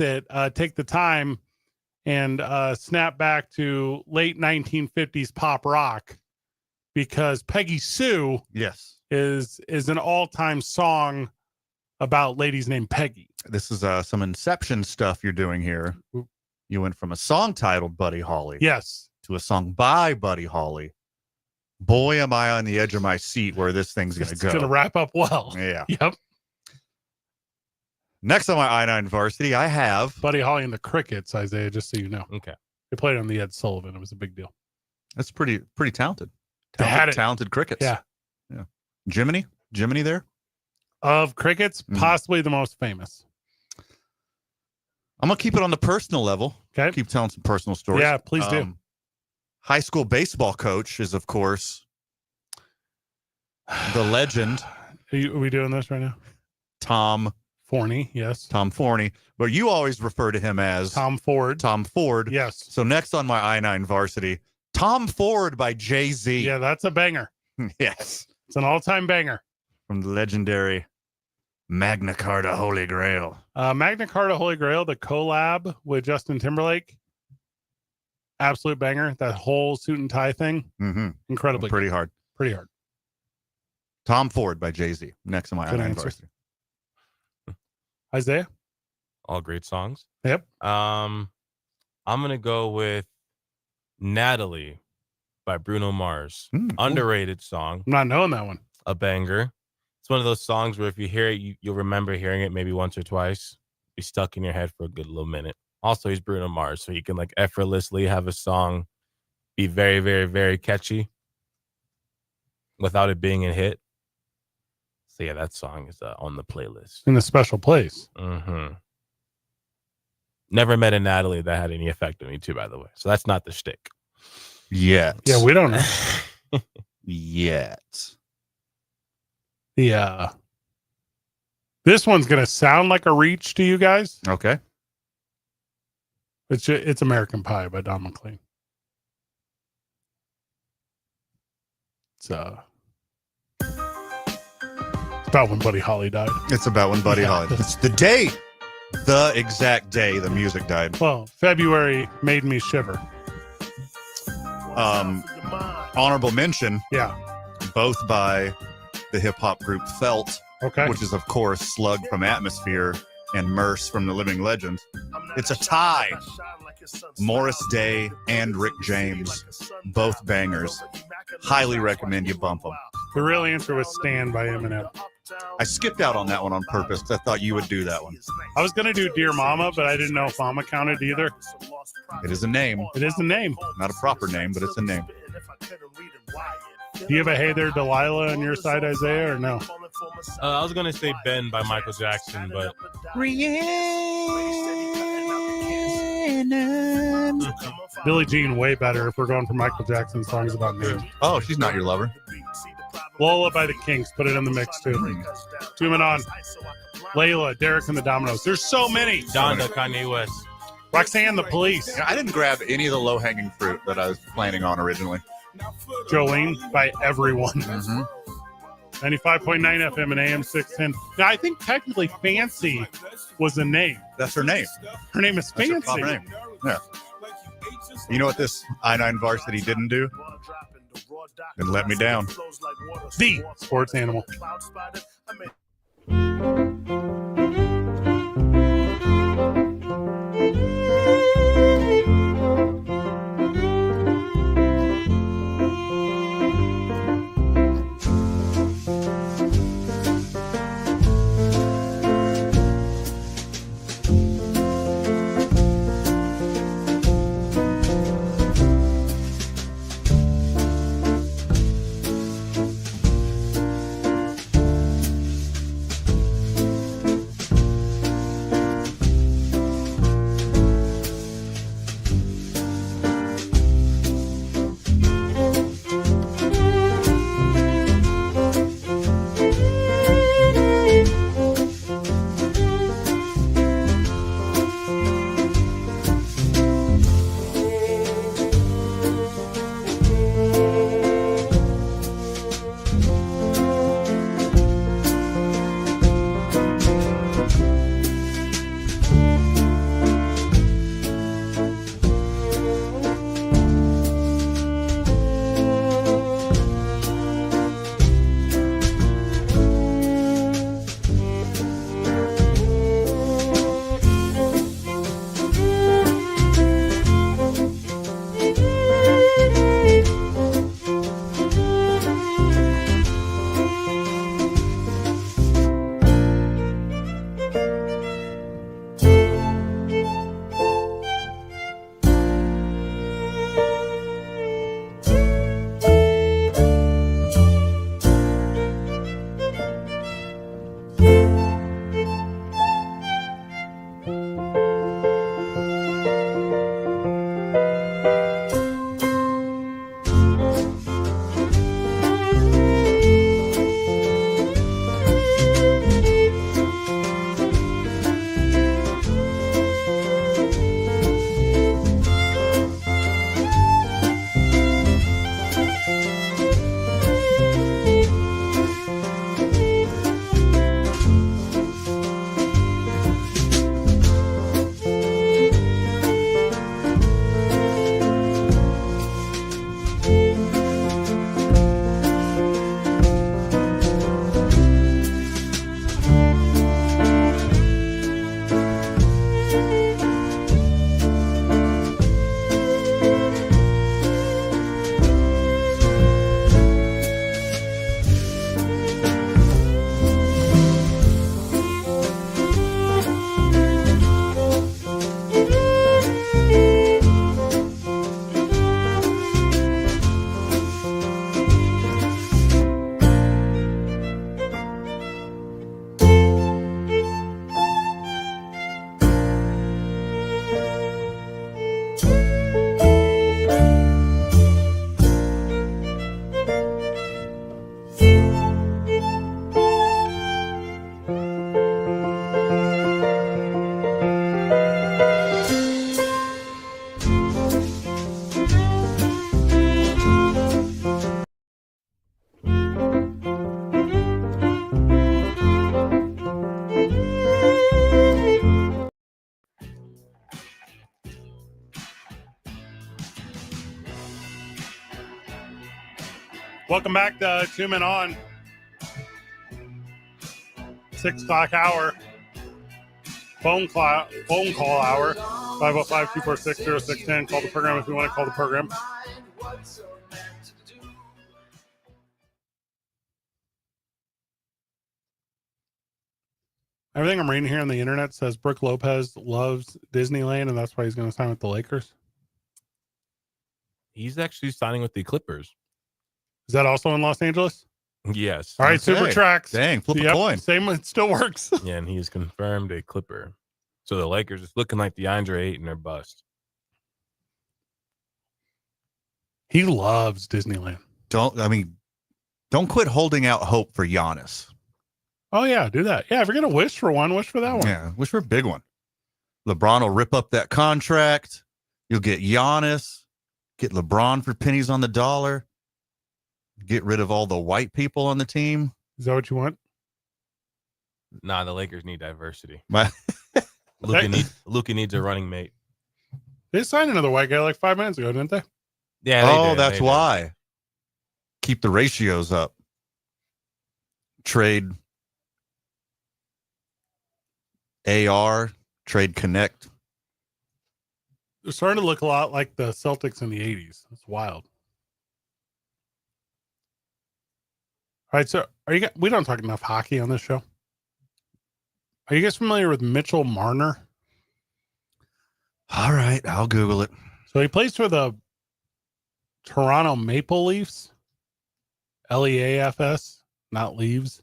D: it, take the time and snap back to late 1950s pop rock, because Peggy Sue
C: Yes.
D: is an all-time song about ladies named Peggy.
C: This is some Inception stuff you're doing here. You went from a song titled Buddy Holly
D: Yes.
C: to a song by Buddy Holly. Boy, am I on the edge of my seat where this thing's going to
D: It's
C: go.
D: going to wrap up well.
C: Yeah.
D: Yep.
C: Next on my I-9 varsity, I have.
D: Buddy Holly and the Crickets, Isaiah, just so you know.
E: Okay.
D: They played on the Ed Sullivan. It was a big deal.
C: That's pretty talented.
D: They had it.
C: Talented crickets.
D: Yeah.
C: Jiminy there.
D: Of Crickets, possibly the most famous.
C: I'm going to keep it on the personal level.
D: Okay.
C: Keep telling some personal stories.
D: Yeah, please do.
C: High school baseball coach is, of course, the legend.
D: Are we doing this right now?
C: Tom
D: Forney, yes.
C: Tom Forney, but you always refer to him as
D: Tom Ford.
C: Tom Ford.
D: Yes.
C: So next on my I-9 varsity, Tom Ford by Jay-Z.
D: Yeah, that's a banger.
C: Yes.
D: It's an all-time banger.
C: From the legendary Magna Carta Holy Grail.
D: Magna Carta Holy Grail, the collab with Justin Timberlake. Absolute banger. That whole suit and tie thing.
C: Mm-hmm.
D: Incredibly
C: Pretty
D: good.
C: hard.
D: Pretty hard.
C: Tom Ford by Jay-Z. Next on my
D: Good
C: I-9
D: answer.
C: varsity.
D: Isaiah?
E: All great songs.
D: Yep.
E: I'm gonna go with Natalie by Bruno Mars. Underrated song.
D: I'm not knowing that one.
E: A banger. It's one of those songs where if you hear it, you'll remember hearing it maybe once or twice. Be stuck in your head for a good little minute. Also, he's Bruno Mars, so you can like effortlessly have a song be very, very, very catchy without it being a hit. So yeah, that song is on the playlist.
D: In a special place.
E: Mm-hmm. Never met a Natalie that had any effect on me too, by the way. So that's not the shtick.
C: Yet.
D: Yeah, we don't know.
C: Yet.
D: Yeah. This one's going to sound like a reach to you guys.
C: Okay.
D: It's American Pie by Don McLean. It's about when Buddy Holly died.
C: It's about when Buddy Holly. It's the day. The exact day the music died.
D: Well, February made me shiver.
C: Honorable mention.
D: Yeah.
C: Both by the hip hop group Felt,
D: Okay.
C: which is of course Slug from Atmosphere and Merce from The Living Legends. It's a tie. Morris Day and Rick James, both bangers. Highly recommend you bump them.
D: The real answer was Stand by Eminem.
C: I skipped out on that one on purpose because I thought you would do that one.
D: I was going to do Dear Mama, but I didn't know if Mama counted either.
C: It is a name.
D: It is the name.
C: Not a proper name, but it's a name.
D: Do you have a Hey There Delilah on your side, Isaiah, or no?
E: I was gonna say Ben by Michael Jackson, but
D: Billie Jean, way better if we're going for Michael Jackson songs about names.
C: Oh, she's not your lover.
D: Lola by the Kinks, put it in the mix too. Zooming on. Layla, Derek and the Dominoes. There's so many.
E: Donda, Kanye West.
D: Roxanne, the police.
C: Yeah, I didn't grab any of the low hanging fruit that I was planning on originally.
D: Jolene by everyone.
C: Mm-hmm.
D: 95.9 FM and AM 610. Now, I think technically Fancy was the name.
C: That's her name.
D: Her name is
C: That's her
D: Fancy.
C: proper name. Yeah. You know what this I-9 varsity didn't do? Didn't let me down.
D: The sports animal. Welcome back to 2 Men On. 6 o'clock hour. Phone call hour. 505-246-0610. Call the program if you want to call the program. Everything I'm reading here on the internet says Brooke Lopez loves Disneyland, and that's why he's going to sign with the Lakers.
E: He's actually signing with the Clippers.
D: Is that also in Los Angeles?
E: Yes.
D: All right, Super Tracks.
C: Dang, flip a coin.
D: Same, it still works.
E: Yeah, and he's confirmed a Clipper. So the Lakers is looking like DeAndre Ayton or bust.
D: He loves Disneyland.
C: Don't quit holding out hope for Giannis.
D: Oh, yeah, do that. Yeah, if you're going to wish for one, wish for that one.
C: Yeah, wish for a big one. LeBron will rip up that contract. You'll get Giannis, get LeBron for pennies on the dollar, get rid of all the white people on the team.
D: Is that what you want?
E: Nah, the Lakers need diversity.
C: My-
E: Luka needs a running mate.
D: They signed another white guy like 5 minutes ago, didn't they?
E: Yeah. They did,
C: that's
E: they did.
C: why. Keep the ratios up. Trade AR, trade Connect.
D: They're starting to look a lot like the Celtics in the 80s. It's wild. All right, so we don't talk enough hockey on this show. Are you guys familiar with Mitchell Marner?
C: All right, I'll Google it.
D: So he plays for the Toronto Maple Leafs. Leafs, not Leaves.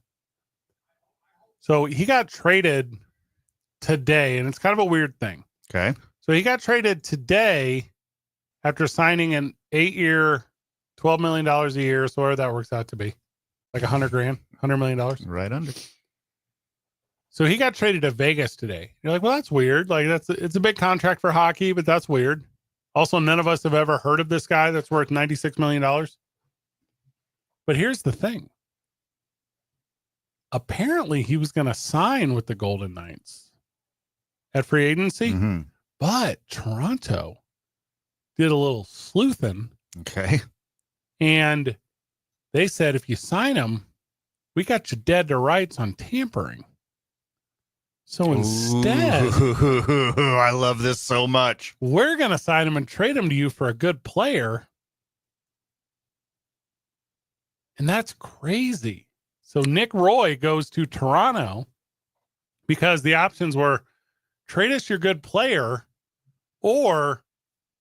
D: So he got traded today, and it's kind of a weird thing.
C: Okay.
D: So he got traded today after signing an 8-year, $12 million a year. So whatever that works out to be, like $100 million.
C: Right under.
D: So he got traded to Vegas today. You're like, well, that's weird. Like it's a big contract for hockey, but that's weird. Also, none of us have ever heard of this guy that's worth $96 million. But here's the thing. Apparently he was going to sign with the Golden Knights at free agency,
C: Mm-hmm.
D: but Toronto did a little sleuthing,
C: Okay.
D: and they said, if you sign him, we got you dead to rights on tampering. So instead,
C: Ooh, I love this so much.
D: we're going to sign him and trade him to you for a good player. And that's crazy. So Nick Roy goes to Toronto because the options were trade us your good player or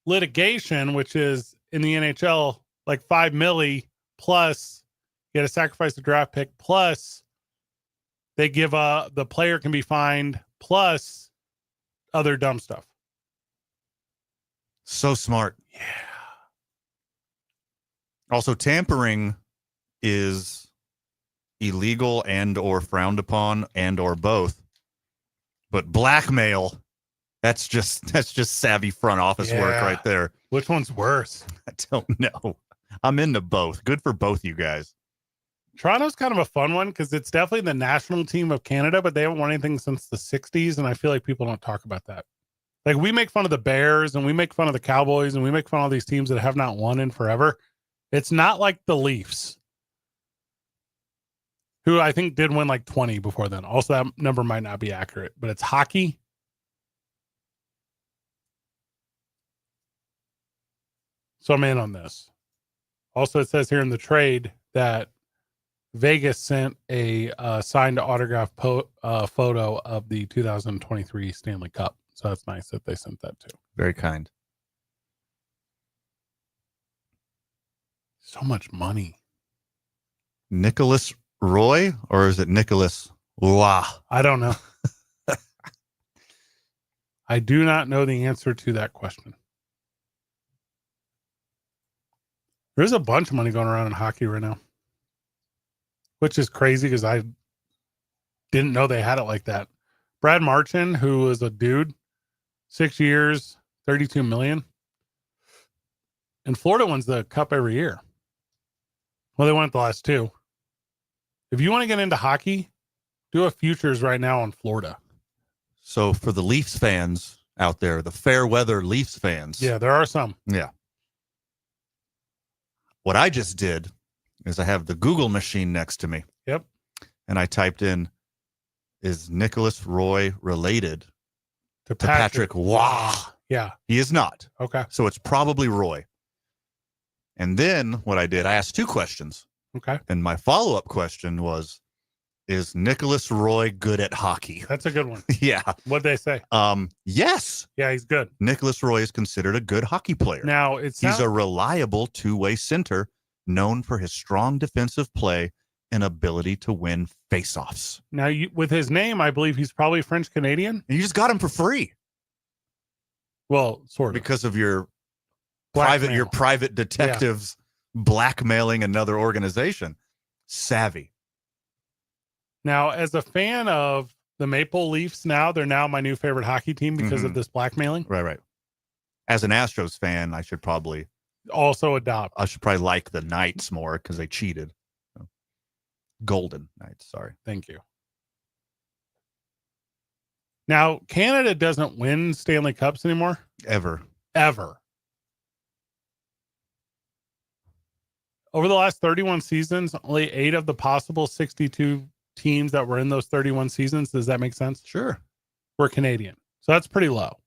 D: litigation, which is in the NHL, like $5 million plus you got to sacrifice a draft pick, plus they give the player can be fined, plus other dumb stuff.
C: So smart.
D: Yeah.
C: Also, tampering is illegal and or frowned upon and or both. But blackmail, that's just savvy front office work
D: Yeah.
C: right there.
D: Which one's worse?
C: I don't know. I'm into both. Good for both you guys.
D: Toronto's kind of a fun one because it's definitely the national team of Canada, but they haven't won anything since the 60s. And I feel like people don't talk about that. Like we make fun of the Bears and we make fun of the Cowboys and we make fun of all these teams that have not won in forever. It's not like the Leafs, who I think did win like 20 before then. Also, that number might not be accurate, but it's hockey. So I'm in on this. Also, it says here in the trade that Vegas sent a signed autograph photo of the 2023 Stanley Cup. So that's nice that they sent that too.
C: Very kind.
D: So much money.
C: Nicholas Roy, or is it Nicholas Bois?
D: I don't know. I do not know the answer to that question. There's a bunch of money going around in hockey right now, which is crazy because I didn't know they had it like that. Brad Marchand, who was a dude, 6 years, 32 million. And Florida wins the cup every year. Well, they won it the last two. If you want to get into hockey, do a futures right now on Florida.
C: So for the Leafs fans out there, the fair weather Leafs fans.
D: Yeah, there are some.
C: Yeah. What I just did is I have the Google machine next to me.
D: Yep.
C: And I typed in, is Nicholas Roy related
D: To
C: to Patrick Waugh?
D: Yeah.
C: He is not.
D: Okay.
C: So it's probably Roy. And then what I did, I asked two questions.
D: Okay.
C: And my follow-up question was, is Nicholas Roy good at hockey?
D: That's a good one.
C: Yeah.
D: What'd they say?
C: Yes.
D: Yeah, he's good.
C: Nicholas Roy is considered a good hockey player.
D: Now, it's
C: He's a reliable two-way center known for his strong defensive play and ability to win faceoffs.
D: now with his name, I believe he's probably French Canadian.
C: And you just got him for free
D: Well, sort of.
C: because of your
D: Blackmail.
C: private detectives blackmailing another organization. Savvy.
D: Now, as a fan of the Maple Leafs now, they're now my new favorite hockey team because of this blackmailing.
C: Right. As an Astros fan, I should probably
D: adopt.
C: like the Knights more because they cheated. Golden Knights, sorry.
D: Thank you. Now, Canada doesn't win Stanley Cups anymore.
C: Ever.
D: Over the last 31 seasons, only 8 of the possible 62 teams that were in those 31 seasons, does that make sense?
C: Sure.
D: Were Canadian. So that's pretty low.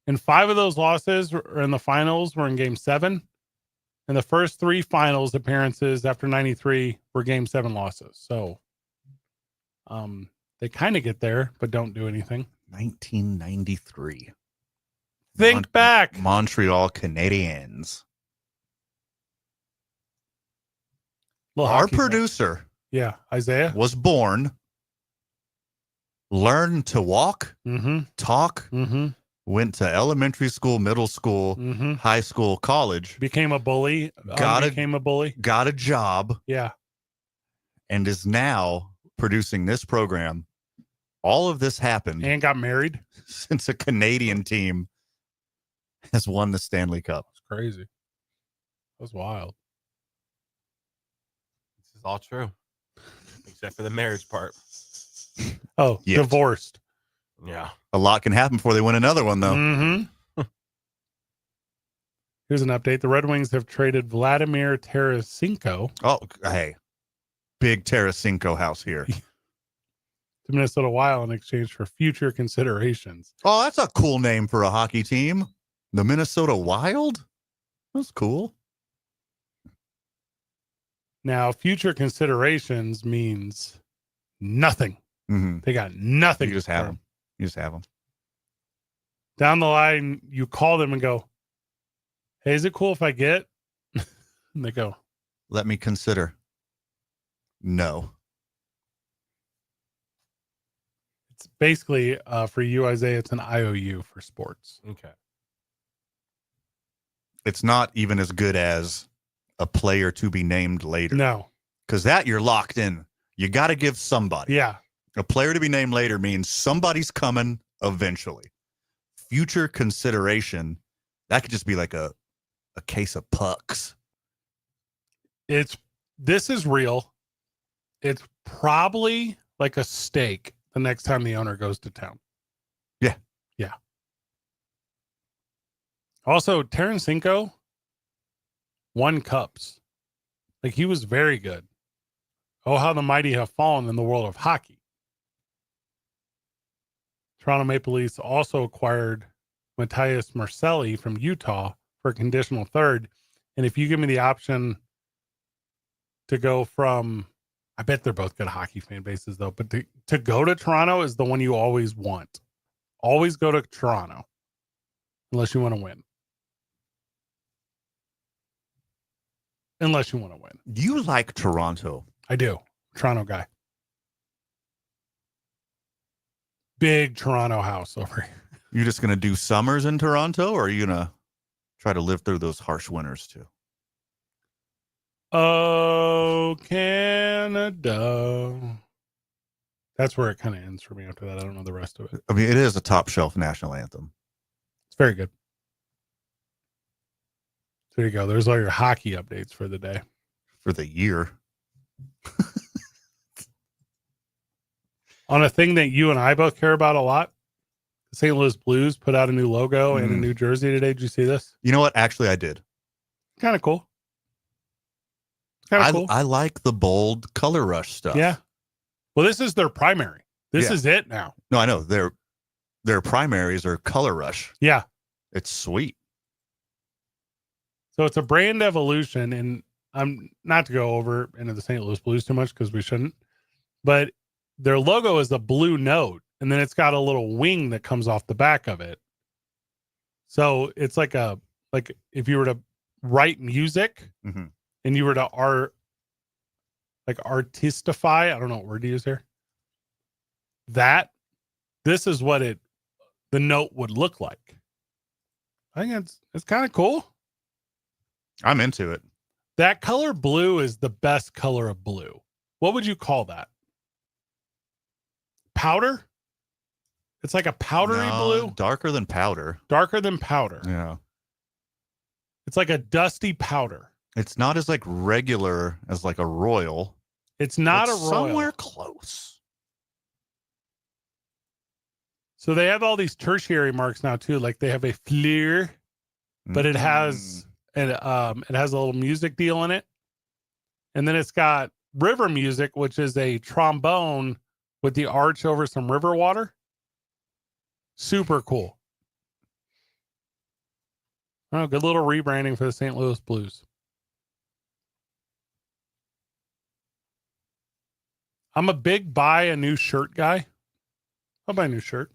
D: And 5 of those losses were in the finals were in Game 7. And the first 3 finals appearances after 93 were Game 7 losses. So they kind of get there, but don't do anything.
C: 1993.
D: Think back.
C: Montreal Canadiens. Our
D: Little hockey fan.
C: producer
D: Yeah, Isaiah.
C: was born, learned to walk, talk, went to elementary school, middle school, high school, college.
D: Became a bully. Became a bully.
C: Got a job.
D: Yeah.
C: And is now producing this program. All of this happened.
D: And got married.
C: Since a Canadian team has won the Stanley Cup.
D: It's crazy. That was wild.
E: This is all true. Except for the marriage part.
D: Oh,
C: Yes.
D: Divorced.
E: Yeah.
C: A lot can happen before they win another one, though.
D: Here's an update. The Red Wings have traded Vladimir Tarasenko
C: Oh, hey. Big Tarasenko house here.
D: to Minnesota Wild in exchange for future considerations.
C: Oh, that's a cool name for a hockey team. The Minnesota Wild? That's cool.
D: Now, future considerations means nothing. They got nothing.
C: You just have them. You just have them.
D: Down the line, you call them and go, hey, is it cool if I get? And they go,
C: Let me consider. No.
D: it's basically for you, Isaiah, it's an IOU for sports.
E: Okay.
C: It's not even as good as a player to be named later.
D: No.
C: Because that you're locked in. You got to give somebody.
D: Yeah.
C: A player to be named later means somebody's coming eventually. Future consideration, that could just be like a case of pucks.
D: This is real. It's probably like a steak the next time the owner goes to town.
C: Yeah.
D: Yeah. Also, Tarasenko won cups. Like, he was very good. Oh, how the mighty have fallen in the world of hockey. Toronto Maple Leafs also acquired Matthias Marcelli from Utah for a conditional third. And if you give me the option to go from, I bet they're both good hockey fan bases though, but to go to Toronto is the one you always want. Always go to Toronto unless you want to win. Unless you want to win.
C: You like Toronto.
D: I do. Toronto guy. Big Toronto house over here.
C: You're just going to do summers in Toronto, or are you going to try to live through those harsh winters too?
D: Oh, Canada. That's where it kind of ends for me after that. I don't know the rest of it.
C: I mean, it is a top shelf national anthem.
D: It's very good. There you go. There's all your hockey updates for the day.
C: For the year.
D: On a thing that you and I both care about a lot, the St. Louis Blues put out a new logo and a new jersey today. Did you see this?
C: You know what? Actually, I did.
D: Kind of cool. Kind of cool.
C: I like the bold color rush stuff.
D: Yeah. Well, this is their primary. This
C: Yeah.
D: is it now.
C: No, I know. Their primaries are color rush.
D: Yeah.
C: It's sweet.
D: So it's a brand evolution, and I'm not to go over into the St. Louis Blues too much because we shouldn't, but their logo is a blue note, and then it's got a little wing that comes off the back of it. So it's like if you were to write music and you were to artistify, I don't know what word to use here. This is what the note would look like. I think it's kind of cool.
C: I'm into it.
D: That color blue is the best color of blue. What would you call that? Powder? It's like a powdery blue,
C: darker than powder.
D: darker than powder.
C: Yeah.
D: It's like a dusty powder.
C: It's not as like regular as like a royal.
D: It's not
C: It's
D: a royal.
C: somewhere close.
D: So they have all these tertiary marks now too. Like they have a fleur, but it has it has a little music deal in it. And then it's got river music, which is a trombone with the arch over some river water. Super cool. Oh, good little rebranding for the St. Louis Blues. I'm a big buy a new shirt guy. I'll buy a new shirt.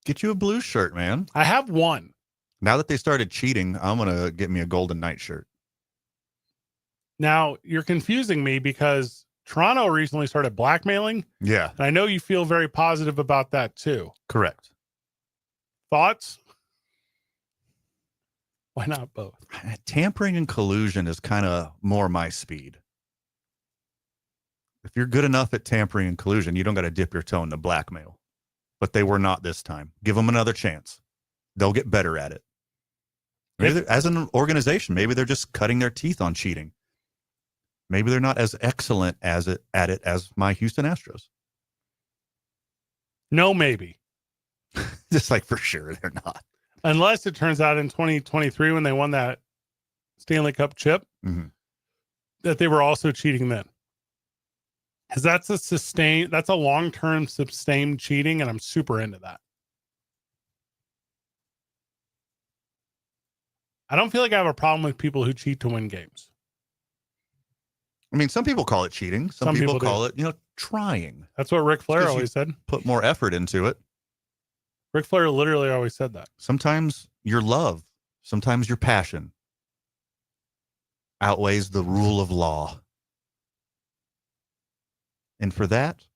C: Get you a blue shirt, man.
D: I have one.
C: Now that they started cheating, I'm gonna get me a Golden Knight shirt.
D: Now, you're confusing me because Toronto recently started blackmailing.
C: Yeah,
D: And I know you feel very positive about that too.
C: correct.
D: Thoughts? Why not both?
C: Tampering and collusion is kind of more my speed. If you're good enough at tampering and collusion, you don't got to dip your toe into blackmail. But they were not this time. Give them another chance. They'll get better at it. Maybe as an organization, maybe they're just cutting their teeth on cheating. Maybe they're not as excellent at it as my Houston Astros.
D: No, maybe.
C: Just like for sure they're not.
D: Unless it turns out in 2023 when they won that Stanley Cup chip that they were also cheating then. Because that's a long-term sustained cheating, and I'm super into that. I don't feel like I have a problem with people who cheat to win games.
C: I mean, some people call it cheating. Some people call it, trying.
D: That's what Ric Flair
C: 'cause you
D: always said.
C: Put more effort into it.
D: Ric Flair literally always said that.
C: Sometimes your love, sometimes your passion outweighs the rule of law. And for that,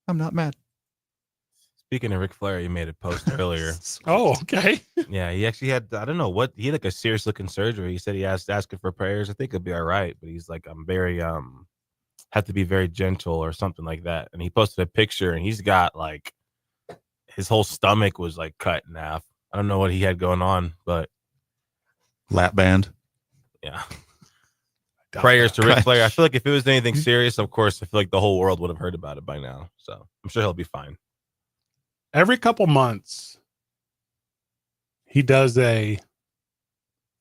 C: I'm not mad.
E: Speaking of Ric Flair, he made a post earlier.
D: Oh, okay.
E: Yeah, he actually had, I don't know what, he had like a serious looking surgery. He said he asked asking for prayers. I think it'll be all right. But he's like, I'm very, have to be very gentle or something like that. And he posted a picture and he's got like, his whole stomach was like cut in half. I don't know what he had going on, but
C: Lap band.
E: yeah. Prayers to Ric Flair. I feel like if it was anything serious, of course, I feel like the whole world would have heard about it by now. So I'm sure he'll be fine.
D: Every couple months, he does hey,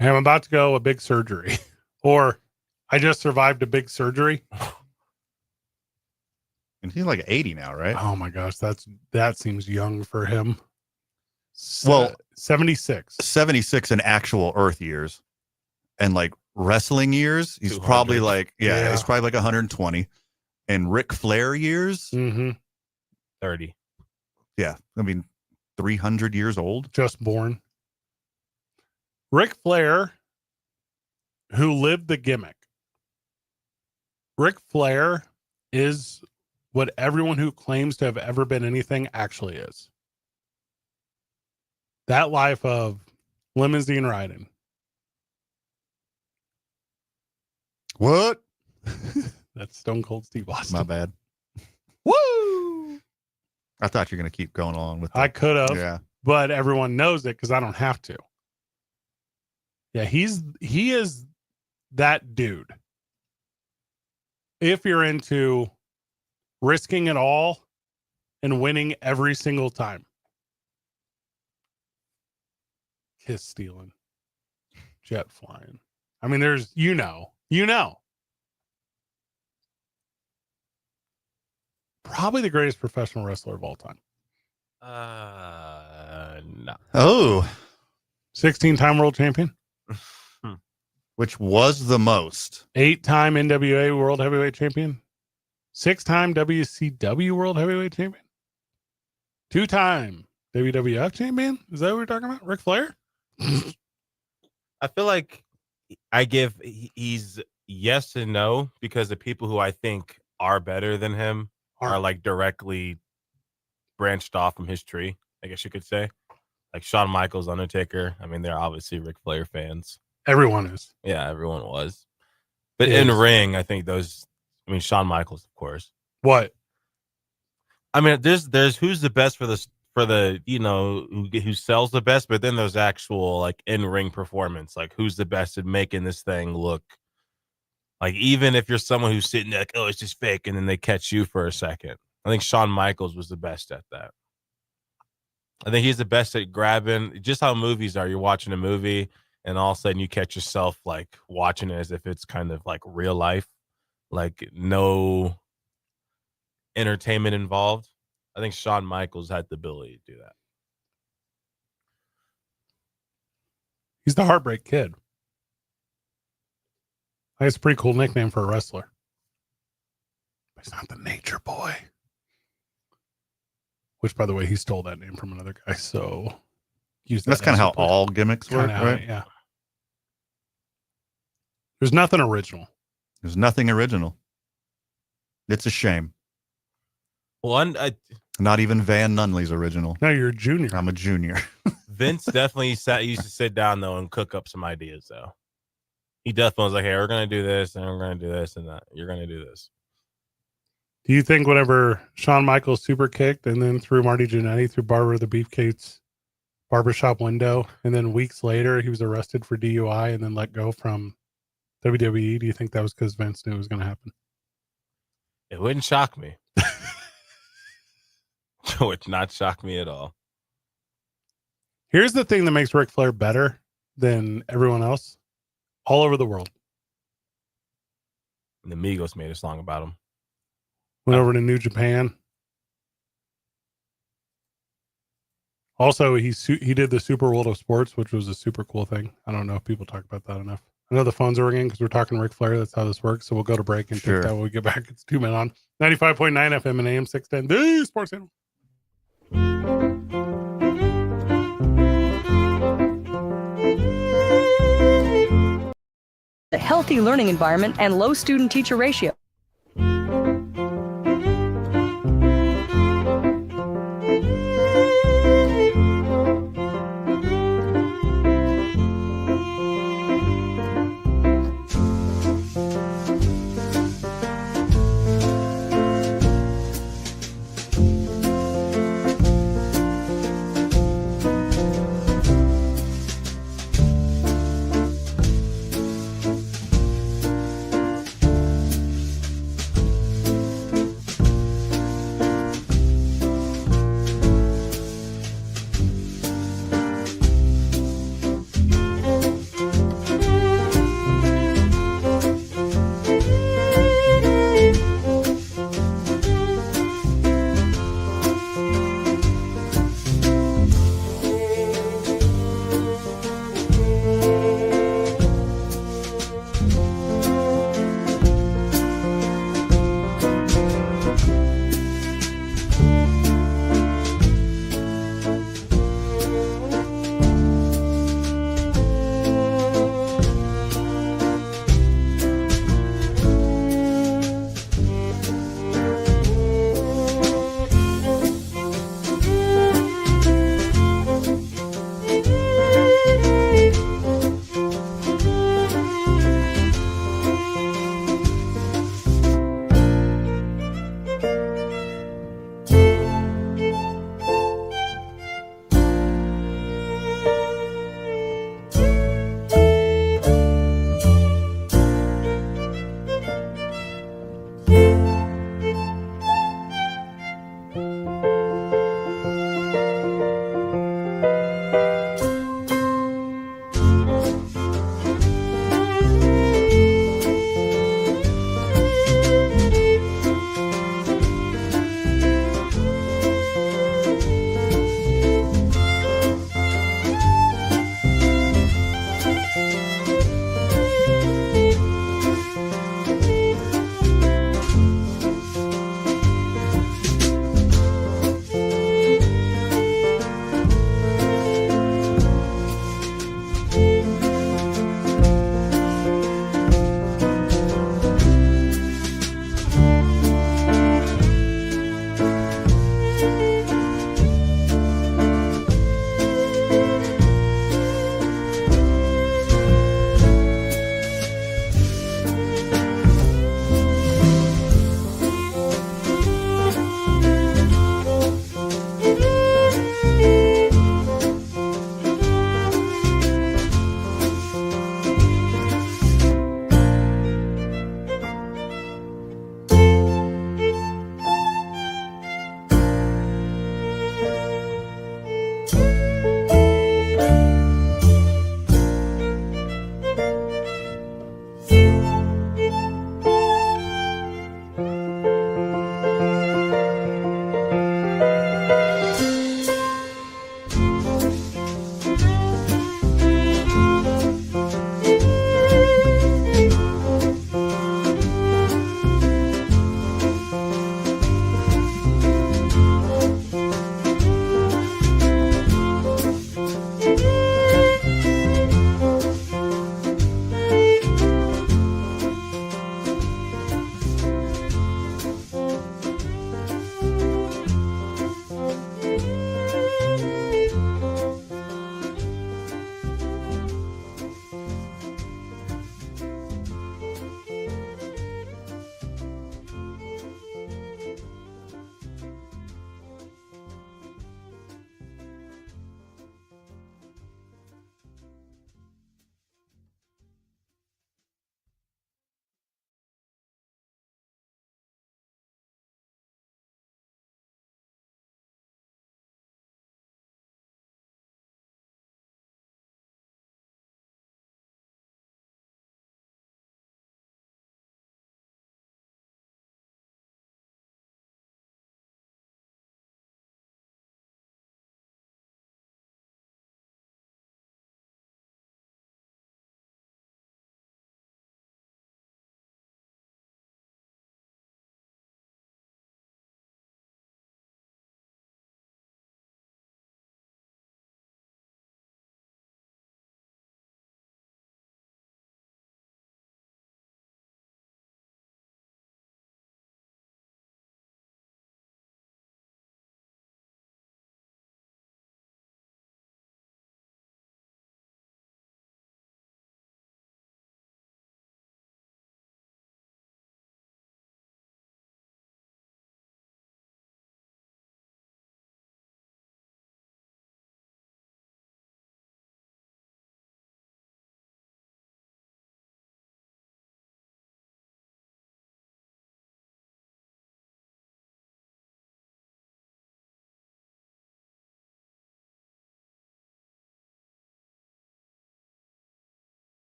D: I'm about to go a big surgery, or I just survived a big surgery.
C: And he's like 80 now, right?
D: Oh my gosh, that seems young for him.
C: Well,
D: 76.
C: 76 in actual Earth years. And like wrestling years, he's
E: 200.
C: probably like,
D: Yeah.
C: he's probably like 120. And Ric Flair years,
E: 30.
C: yeah, I mean, 300 years old.
D: Just born. Ric Flair, who lived the gimmick. Ric Flair is what everyone who claims to have ever been anything actually is. That life of limousine riding.
C: What?
D: That's Stone Cold Steve Austin.
C: My bad.
D: Woo!
C: I thought you were going to keep going on with
D: I could have,
C: Yeah.
D: but everyone knows it because I don't have to. Yeah, he is that dude. If you're into risking it all and winning every single time. Kiss stealing. Jet flying. I mean, there's, you know. Probably the greatest professional wrestler of all time.
E: No.
C: Oh,
D: 16-time world champion.
C: which was the most.
D: 8-time NWA world heavyweight champion. 6-time WCW world heavyweight champion. 2-time WWF champion. Is that what we're talking about? Ric Flair?
E: I feel like he's yes and no because the people who I think are better than him are like directly branched off from his tree, I guess you could say. Like Shawn Michaels, Undertaker. I mean, they're obviously Ric Flair fans.
D: Everyone is.
E: Yeah, everyone was. But
D: Yes.
E: in ring, I think Shawn Michaels, of course.
D: What?
E: I mean, there's who's the best for for the, who sells the best, but then there's actual like in-ring performance, like who's the best at making this thing look like, even if you're someone who's sitting there like, oh, it's just fake, and then they catch you for a second. I think Shawn Michaels was the best at that. I think he's the best at grabbing, just how movies are. You're watching a movie and all of a sudden you catch yourself like watching it as if it's kind of like real life, like no entertainment involved. I think Shawn Michaels had the ability to do that.
D: He's the Heartbreak Kid. I think it's a pretty cool nickname for a wrestler. But he's not the Nature Boy. Which, by the way, he stole that name from another guy. So use that.
C: That's kind of how
D: support.
C: all gimmicks work,
D: Kinda how
C: right?
D: yeah. There's nothing original.
C: There's nothing original. It's a shame.
E: Well,
C: Not even Van Nunley's original.
D: No, you're a junior.
C: I'm a junior.
E: Vince definitely used to sit down though and cook up some ideas though. He definitely was like, hey, we're going to do this and we're going to do this and that. You're going to do this.
D: Do you think whenever Shawn Michaels super kicked and then threw Marty Jannetty through Barbara the Beefcake's barbershop window, and then weeks later he was arrested for DUI and then let go from WWE, do you think that was because Vince knew it was going to happen?
E: It wouldn't shock me. It would not shock me at all.
D: Here's the thing that makes Ric Flair better than everyone else all over the world.
E: And the Migos made a song about him.
D: Went over to New Japan. Also, he did the Super World of Sports, which was a super cool thing. I don't know if people talk about that enough. I know the phones are ringing because we're talking Ric Flair. That's how this works. So we'll go to break and take that when we get back. It's 2 Men On 95.9 FM and AM 610, the Sports Channel.
F: A healthy learning environment and low student-teacher ratio.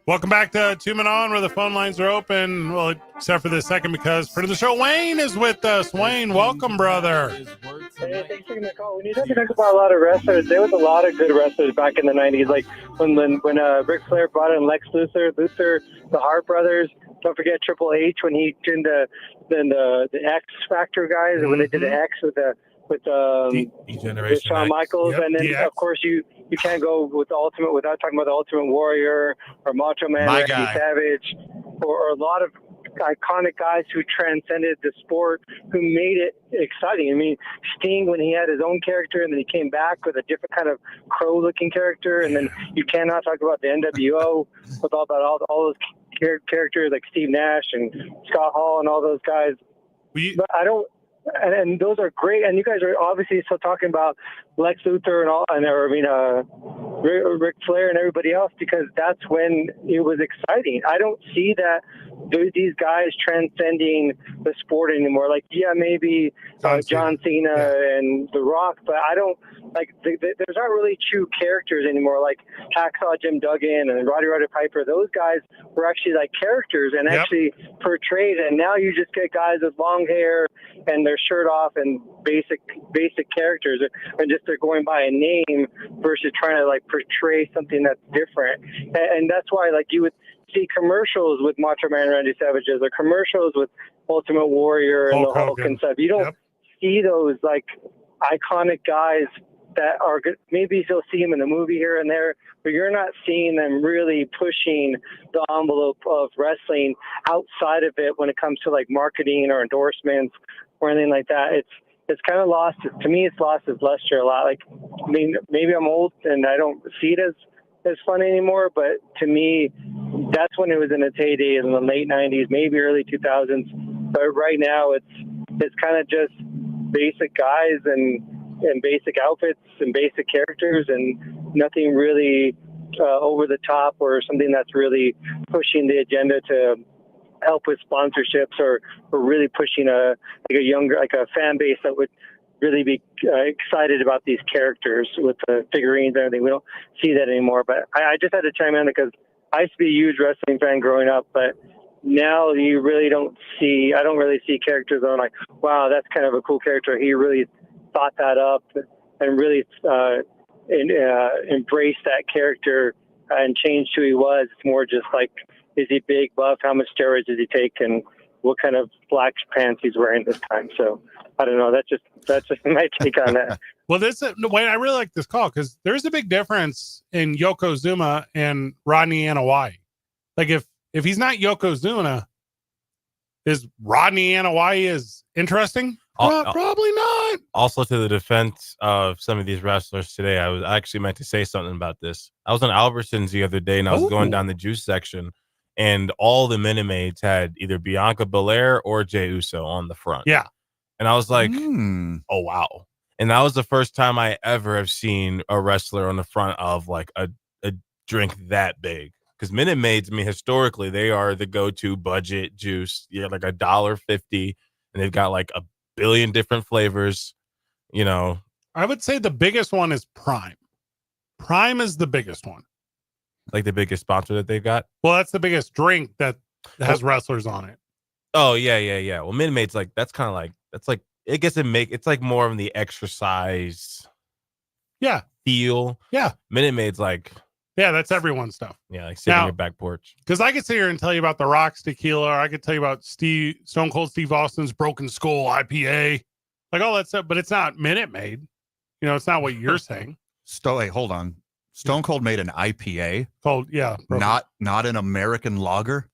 D: Welcome back to Two Men On, where the phone lines are open. Well, except for this second, because friend of the show, Wayne, is with us. Wayne, welcome, brother.
G: Hey, thanks for taking the call. When you talk about a lot of wrestlers, there was a lot of good wrestlers back in the 90s. Like when Ric Flair brought in Lex Luthor, the Hart brothers. Don't forget Triple H when he turned the X Factor guys, when they did the X with Shawn Michaels.
D: Yep,
G: and then, of course, you can't go with the Ultimate without talking about the Ultimate Warrior or Macho Man,
C: My
G: Randy
C: guy.
G: Savage, or a lot of iconic guys who transcended the sport, who made it exciting. I mean, Sting, when he had his own character and then he came back with a different kind of crow-looking character, and then you cannot talk about the NWO with all those characters like Steve Nash and Scott Hall and all those guys. But I don't. And those are great. And you guys are obviously still talking about Lex Luthor Ric Flair and everybody else, because that's when it was exciting. I don't see that these guys transcending the sport anymore. Like, yeah, maybe John Cena and The Rock, but I don't like. There's not really true characters anymore. Like Hacksaw Jim Duggan and Roddy Piper. Those guys were actually like characters and actually portrayed. And now you just get guys with long hair and their shirt off and basic characters, and just they're going by a name versus trying to like portray something that's different. And that's why like you would see commercials with Macho Man Randy Savages or commercials with Ultimate Warrior and the Hulk and stuff. You don't see those like iconic guys that are good. Maybe you'll see them in a movie here and there, but you're not seeing them really pushing the envelope of wrestling outside of it when it comes to like marketing or endorsements or anything like that. It's kind of lost. To me, it's lost its luster a lot. Like, I mean, maybe I'm old and I don't see it as fun anymore, but to me, that's when it was in its heyday in the late 90s, maybe early 2000s. But right now, it's kind of just basic guys and basic outfits and basic characters, and nothing really over the top or something that's really pushing the agenda to help with sponsorships or really pushing a fan base that would really be excited about these characters with the figurines and everything. We don't see that anymore. But I just had to chime in because I used to be a huge wrestling fan growing up, but now you really I don't really see characters that are like, wow, that's kind of a cool character. He really thought that up and really embraced that character and changed who he was. It's more just like, is he big, buff? How much steroids does he take? And what kind of black pants he's wearing this time? So I don't know. That's just my take on that.
D: Well, Wayne, I really like this call because there's a big difference in Yokozuna and Rodney Anawai. Like if he's not Yokozuna, is Rodney Anawai as interesting? Probably not.
E: Also, to the defense of some of these wrestlers today, I actually meant to say something about this. I was on Albertsons the other day and I was going down the juice section, and all the Minimaids had either Bianca Belair or Jey Uso on the front.
D: Yeah.
E: And I was like, oh, wow. And that was the first time I ever have seen a wrestler on the front of like a drink that big. Because Minute Maids, I mean, historically, they are the go-to budget juice. You have like $1.50, and they've got like a billion different flavors. You know,
D: I would say the biggest one is Prime. Prime is the biggest one.
E: Like the biggest sponsor that they've got.
D: Well, that's the biggest drink that has wrestlers on it.
E: Oh yeah. Well, Minute Maids, like that's kind of like I guess it's like more of the exercise.
D: Yeah.
E: Feel.
D: Yeah.
E: Minute Maids like.
D: Yeah, that's everyone's stuff.
E: Yeah, like sitting on your back porch.
D: Because I could sit here and tell you about the Rock's tequila, or I could tell you about Stone Cold Steve Austin's Broken Skull IPA, like all that stuff. But it's not Minute Maid. You know, it's not what you're saying.
C: Wait, hold on. Stone Cold made an IPA. Not an American lager.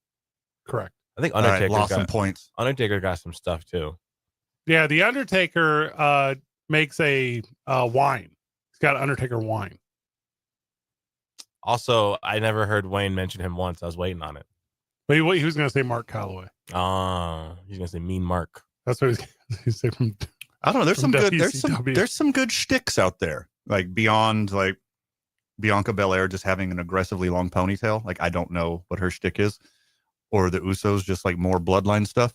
D: Correct.
E: I think Undertaker
C: lost some points.
E: Undertaker got some stuff too.
D: Yeah, the Undertaker makes a wine. He's got Undertaker wine.
E: Also, I never heard Wayne mention him once. I was waiting on it.
D: But he was going to say Mark Calloway.
E: He's going to say Mean Mark.
D: That's what he's saying from.
C: I don't know. There's some
D: WCW.
C: good. There's some good shticks out there. Like beyond like Bianca Belair just having an aggressively long ponytail. Like I don't know what her shtick is, or the Usos just like more bloodline stuff.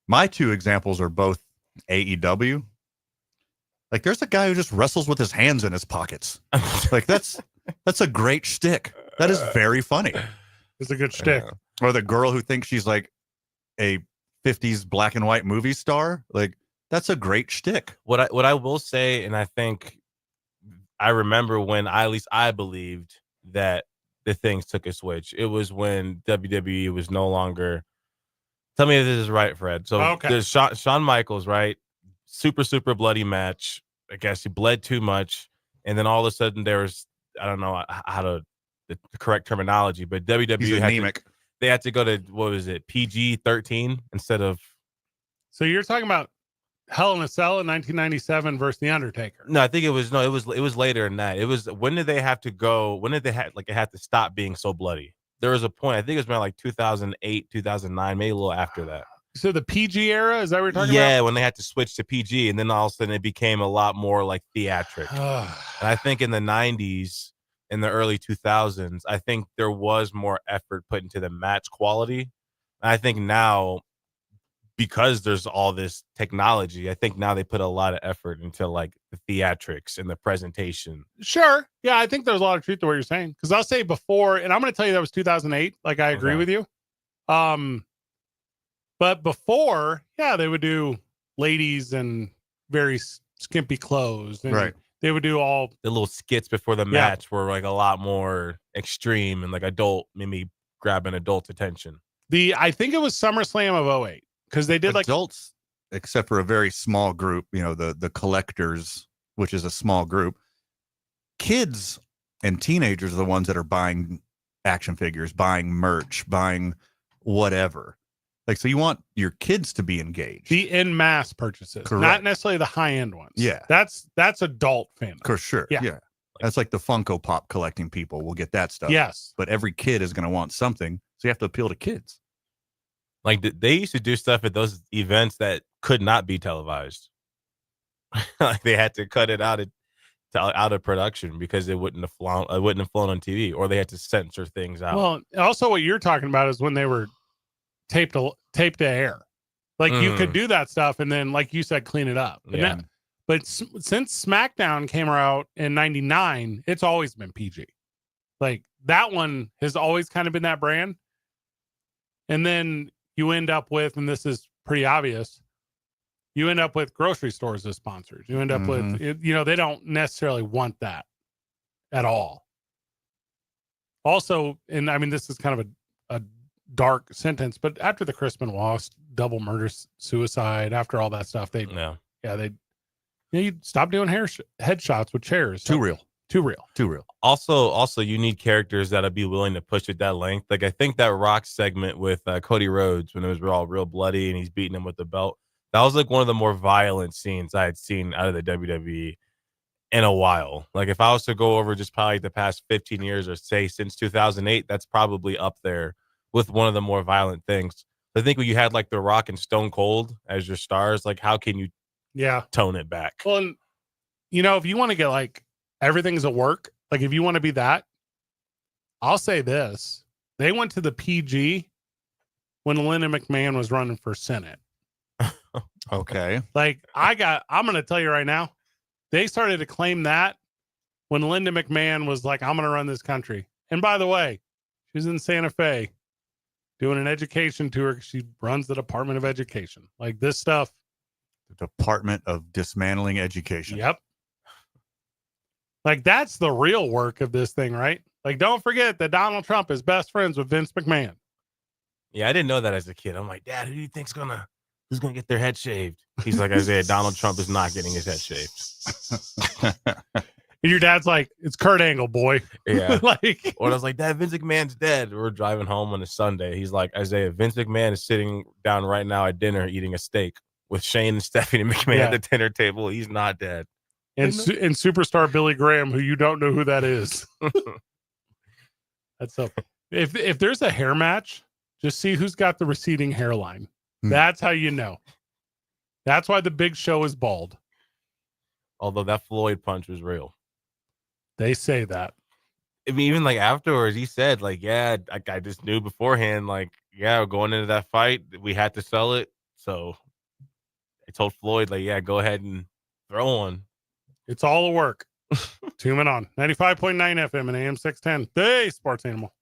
C: My two examples are both AEW. Like there's a guy who just wrestles with his hands in his pockets. Like that's a great shtick. That is very funny.
D: It's a good shtick.
C: Or the girl who thinks she's like a 50s black and white movie star. Like, that's a great shtick.
E: What I will say, and I think I remember when at least I believed that the things took a switch. It was when WWE was no longer. Tell me if this is right, Fred. So there's Shawn Michaels, right? Super bloody match. I guess he bled too much, and then all of a sudden there was, I don't know how to the correct terminology, but WWE they had to go to, what was it, PG-13 instead of.
D: So you're talking about Hell in a Cell in 1997 versus The Undertaker.
E: No, I think it was later than that. It was, when did they have to go? When did they have, like, it had to stop being so bloody? There was a point, I think it was around like 2008, 2009, maybe a little after that.
D: So the PG era, is that what you're talking about?
E: Yeah, when they had to switch to PG, and then all of a sudden it became a lot more like theatric. And I think in the 90s, in the early 2000s, I think there was more effort put into the match quality. And I think now, because there's all this technology, I think now they put a lot of effort into like the theatrics and the presentation.
D: Sure. Yeah, I think there's a lot of truth to what you're saying. Because I'll say before, and I'm going to tell you that was 2008. Like, I agree with you. But before, yeah, they would do ladies and very skimpy clothes. And
C: right.
D: They would do all
E: the little skits before the match were like a lot more extreme and like adult, maybe grabbing adult attention.
D: I think it was SummerSlam of 2008. Because they did
C: adults, except for a very small group, you know, the collectors, which is a small group. Kids and teenagers are the ones that are buying action figures, buying merch, buying whatever. Like, so you want your kids to be engaged.
D: The en masse purchases,
C: correct.
D: Not necessarily the high end ones.
C: Yeah,
D: that's adult fandom.
C: For sure. Yeah. That's like the Funko Pop collecting people will get that stuff.
D: Yes,
C: but every kid is going to want something, so you have to appeal to kids.
E: Like, they used to do stuff at those events that could not be televised. Like, they had to cut it out of production because it wouldn't have flown on TV, or they had to censor things out.
D: Well, also what you're talking about is when they were taped to air. Like, you could do that stuff and then, like you said, clean it up.
E: Yeah.
D: But since SmackDown came out in 99, it's always been PG. Like, that one has always kind of been that brand. And then you end up with, and this is pretty obvious, you end up with grocery stores as sponsors. You end up with, you know, they don't necessarily want that at all. Also, and I mean, this is kind of a dark sentence, but after the Chris Benoit double murder suicide, after all that stuff, you stop doing headshots with chairs.
C: Too real.
E: Also, you need characters that'll be willing to push it that length. Like, I think that Rock segment with Cody Rhodes, when it was all real bloody and he's beating him with the belt, that was like one of the more violent scenes I had seen out of the WWE in a while. Like, if I was to go over just probably the past 15 years, or say since 2008, that's probably up there with one of the more violent things. I think when you had like The Rock and Stone Cold as your stars, like, how can you tone it back?
D: Well, and, you know, if you want to get like everything's a work, like if you want to be that, I'll say this. They went to the PG when Linda McMahon was running for Senate.
C: Okay.
D: Like, I'm going to tell you right now, they started to claim that when Linda McMahon was like, I'm going to run this country. And by the way, she's in Santa Fe doing an education tour. She runs the Department of Education. Like, this stuff.
C: The Department of Dismantling Education.
D: Yep. Like, that's the real work of this thing, right? Like, don't forget that Donald Trump is best friends with Vince McMahon.
E: Yeah, I didn't know that as a kid. I'm like, Dad, who do you think's who's gonna get their head shaved? He's like, Isaiah, Donald Trump is not getting his head shaved.
D: And your dad's like, it's Kurt Angle, boy.
E: Yeah.
D: Like,
E: or I was like, Dad, Vince McMahon's dead. We're driving home on a Sunday. He's like, Isaiah, Vince McMahon is sitting down right now at dinner eating a steak with Shane and Stephanie McMahon at the dinner table. He's not dead.
D: And superstar Billy Graham, who you don't know who that is. That's so. If there's a hair match, just see who's got the receding hairline. That's how you know. That's why the Big Show is bald.
E: Although that Floyd punch was real.
D: They say that.
E: I mean, even like afterwards, he said, like, yeah, I just knew beforehand, like, yeah, going into that fight, we had to sell it. So I told Floyd, like, yeah, go ahead and throw one.
D: It's all a work. Tune in on 95.9 FM and AM 610. The Sports Animal.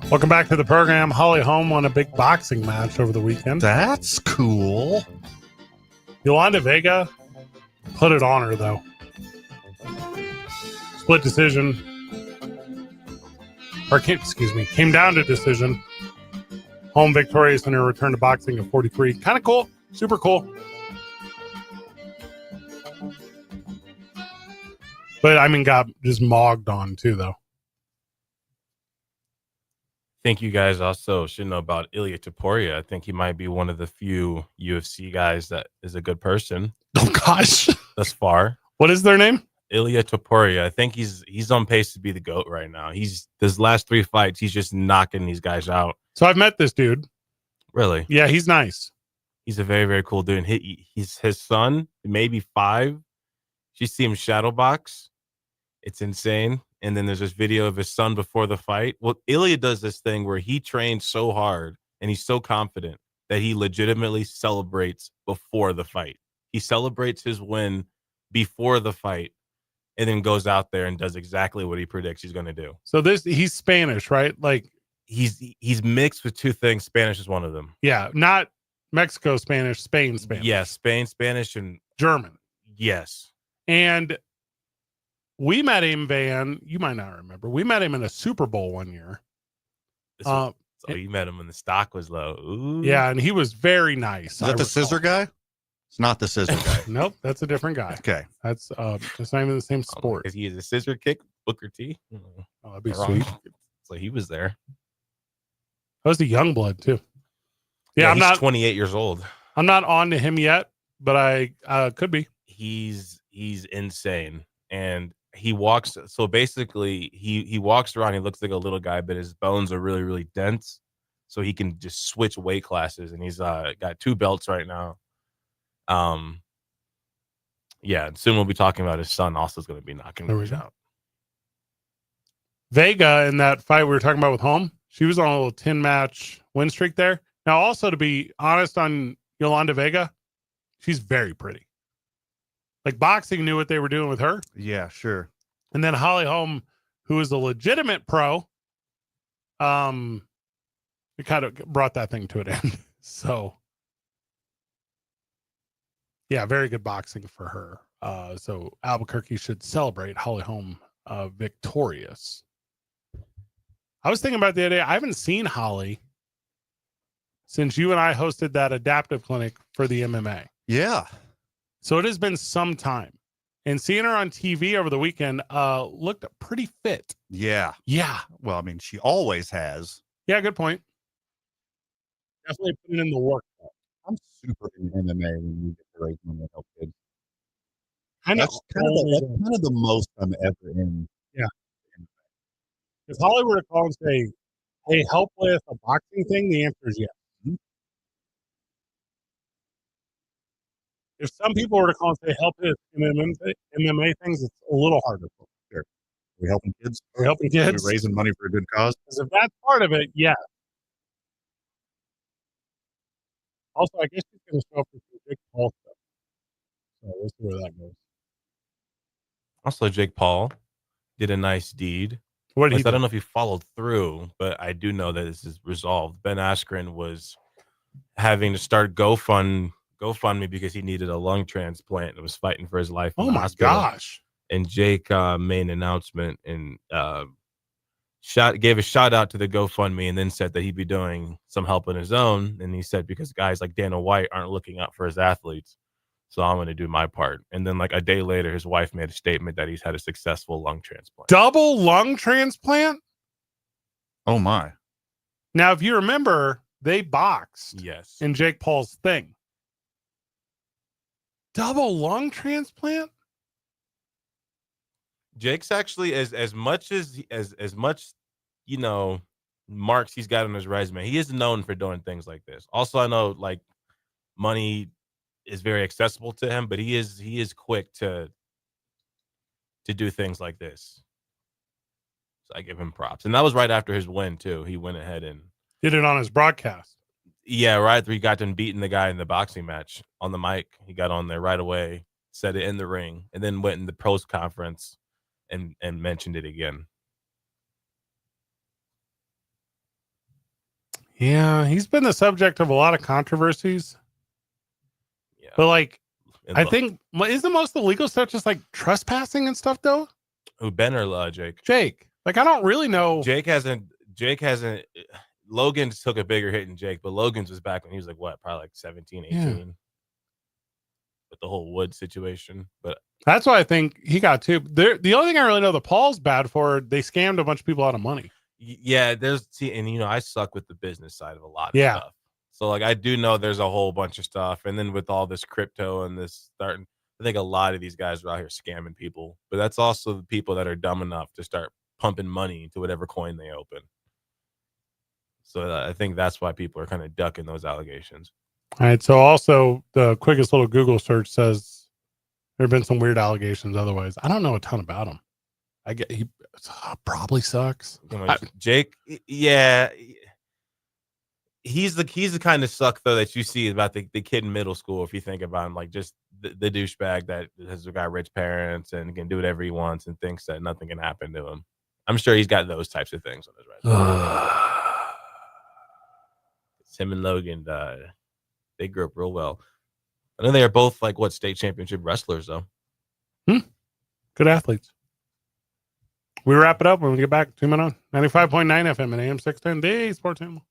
D: Welcome back to the program. Holly Holm won a big boxing match over the weekend.
C: That's cool.
D: Yolanda Vega put it on her, though. Split decision. Came down to decision. Holm victorious in her return to boxing at 43. Kind of cool. Super cool. But, I mean, got just mogged on, too, though.
E: I think you guys also should know about Ilya Taporia. I think he might be one of the few UFC guys that is a good person.
D: Oh, gosh.
E: Thus far.
D: What is their name?
E: Ilya Taporia. I think he's on pace to be the GOAT right now. His last 3 fights, he's just knocking these guys out.
D: So I've met this dude.
E: Really?
D: Yeah, he's nice.
E: He's a very, very cool dude. He's his son, maybe 5. You see him shadow box. It's insane. And then there's this video of his son before the fight. Well, Ilya does this thing where he trains so hard and he's so confident that he legitimately celebrates before the fight. He celebrates his win before the fight and then goes out there and does exactly what he predicts he's going to do.
D: So he's Spanish, right? Like
E: he's mixed with 2 things. Spanish is one of them.
D: Yeah, not Mexico Spanish, Spain Spanish.
E: Yeah, Spain Spanish and
D: German.
E: Yes.
D: And we met him, Van. You might not remember. We met him in a Super Bowl one year.
E: So you met him when the stock was low. Ooh.
D: Yeah, and he was very nice.
C: Is that the scissor guy? It's not the scissor guy.
D: Nope, that's a different guy.
C: Okay.
D: That's just not even the same sport.
E: Because he is a scissor kick, Booker T.
D: Oh, that'd be
E: Wrong.
D: sweet.
E: So he was there.
D: That was the young blood too. Yeah,
E: he's 28 years old.
D: I'm not on to him yet, but I could be.
E: He's insane. And he walks, so basically he walks around, he looks like a little guy, but his bones are really, really dense. So he can just switch weight classes, and he's got 2 belts right now. Yeah, soon we'll be talking about his son also is going to be knocking him out.
D: Vega in that fight we were talking about with Holm, she was on a little 10-match win streak there. Now, also to be honest on Yolanda Vega, she's very pretty. Like boxing knew what they were doing with her.
C: Yeah, sure.
D: And then Holly Holm, who is a legitimate pro, it kind of brought that thing to an end. So, yeah, very good boxing for her. So Albuquerque should celebrate Holly Holm victorious. I was thinking about the other day, I haven't seen Holly since you and I hosted that adaptive clinic for the MMA.
C: Yeah.
D: So it has been some time. And seeing her on TV over the weekend looked pretty fit.
C: Yeah.
D: Yeah.
C: Well, I mean, she always has.
D: Yeah, good point. Definitely putting in the work.
C: I'm super in MMA when we get to raise money to help kids.
D: That's
C: kind of the most I'm ever in.
D: Yeah. If Holly were to call and say, hey, help with a boxing thing, the answer is yes.
C: Mm-hmm.
D: If some people were to call and say, help with MMA things, it's a little harder.
C: Sure. Are we helping kids?
D: Are we helping kids?
C: Are we raising money for a good cause?
D: Because if that's part of it, yeah. Also, I guess she's going to show up for some Jake Paul stuff. So we'll see where that goes.
E: Also, Jake Paul did a nice deed.
D: What did he
E: I don't know if he followed through, but I do know that this is resolved. Ben Askren was having to start GoFundMe because he needed a lung transplant and was fighting for his life.
D: Oh my gosh.
E: And Jake made an announcement and gave a shout out to the GoFundMe and then said that he'd be doing some help on his own. And he said, because guys like Dana White aren't looking out for his athletes, so I'm going to do my part. And then like a day later, his wife made a statement that he's had a successful lung transplant.
D: Double lung transplant?
C: Oh my.
D: Now, if you remember, they boxed
E: Yes.
D: in Jake Paul's thing. Double lung transplant?
E: Jake's actually as much marks he's got on his resume. He is known for doing things like this. Also, I know like money is very accessible to him, but he is quick to do things like this. So I give him props. And that was right after his win too. He went ahead and
D: Did it on his broadcast.
E: yeah, right after he got done beating the guy in the boxing match on the mic. He got on there right away, said it in the ring, and then went in the post conference and mentioned it again.
D: Yeah, he's been the subject of a lot of controversies.
E: Yeah.
D: But like,
E: And
D: I
E: look,
D: think isn't most of the legal stuff just like trespassing and stuff though?
E: who, Ben or Jake?
D: Jake. Like, I don't really know.
E: Jake hasn't. Logan's took a bigger hit than Jake, but Logan's was back when he was like what, probably like 17, 18.
D: Yeah.
E: With the whole wood situation. But
D: That's why I think he got too. The only thing I really know the Paul's bad for, they scammed a bunch of people out of money.
E: yeah, and I suck with the business side of a lot of
D: Yeah.
E: stuff. So like I do know there's a whole bunch of stuff, and then with all this crypto and this starting, I think a lot of these guys are out here scamming people. But that's also the people that are dumb enough to start pumping money into whatever coin they open. So I think that's why people are kind of ducking those allegations.
D: All right. So also the quickest little Google search says there have been some weird allegations. Otherwise, I don't know a ton about him. I get he probably sucks.
E: Jake, yeah, he's the kind of suck though that you see about the kid in middle school. If you think about him, like just the douchebag that has got rich parents and can do whatever he wants and thinks that nothing can happen to him. I'm sure he's got those types of things on his resume. Him and Logan, they grew up real well. I know they are both like state championship wrestlers though.
D: Good athletes. We wrap it up when we get back. 2 minutes on 95.9 FM and AM 610, the Sports Animal.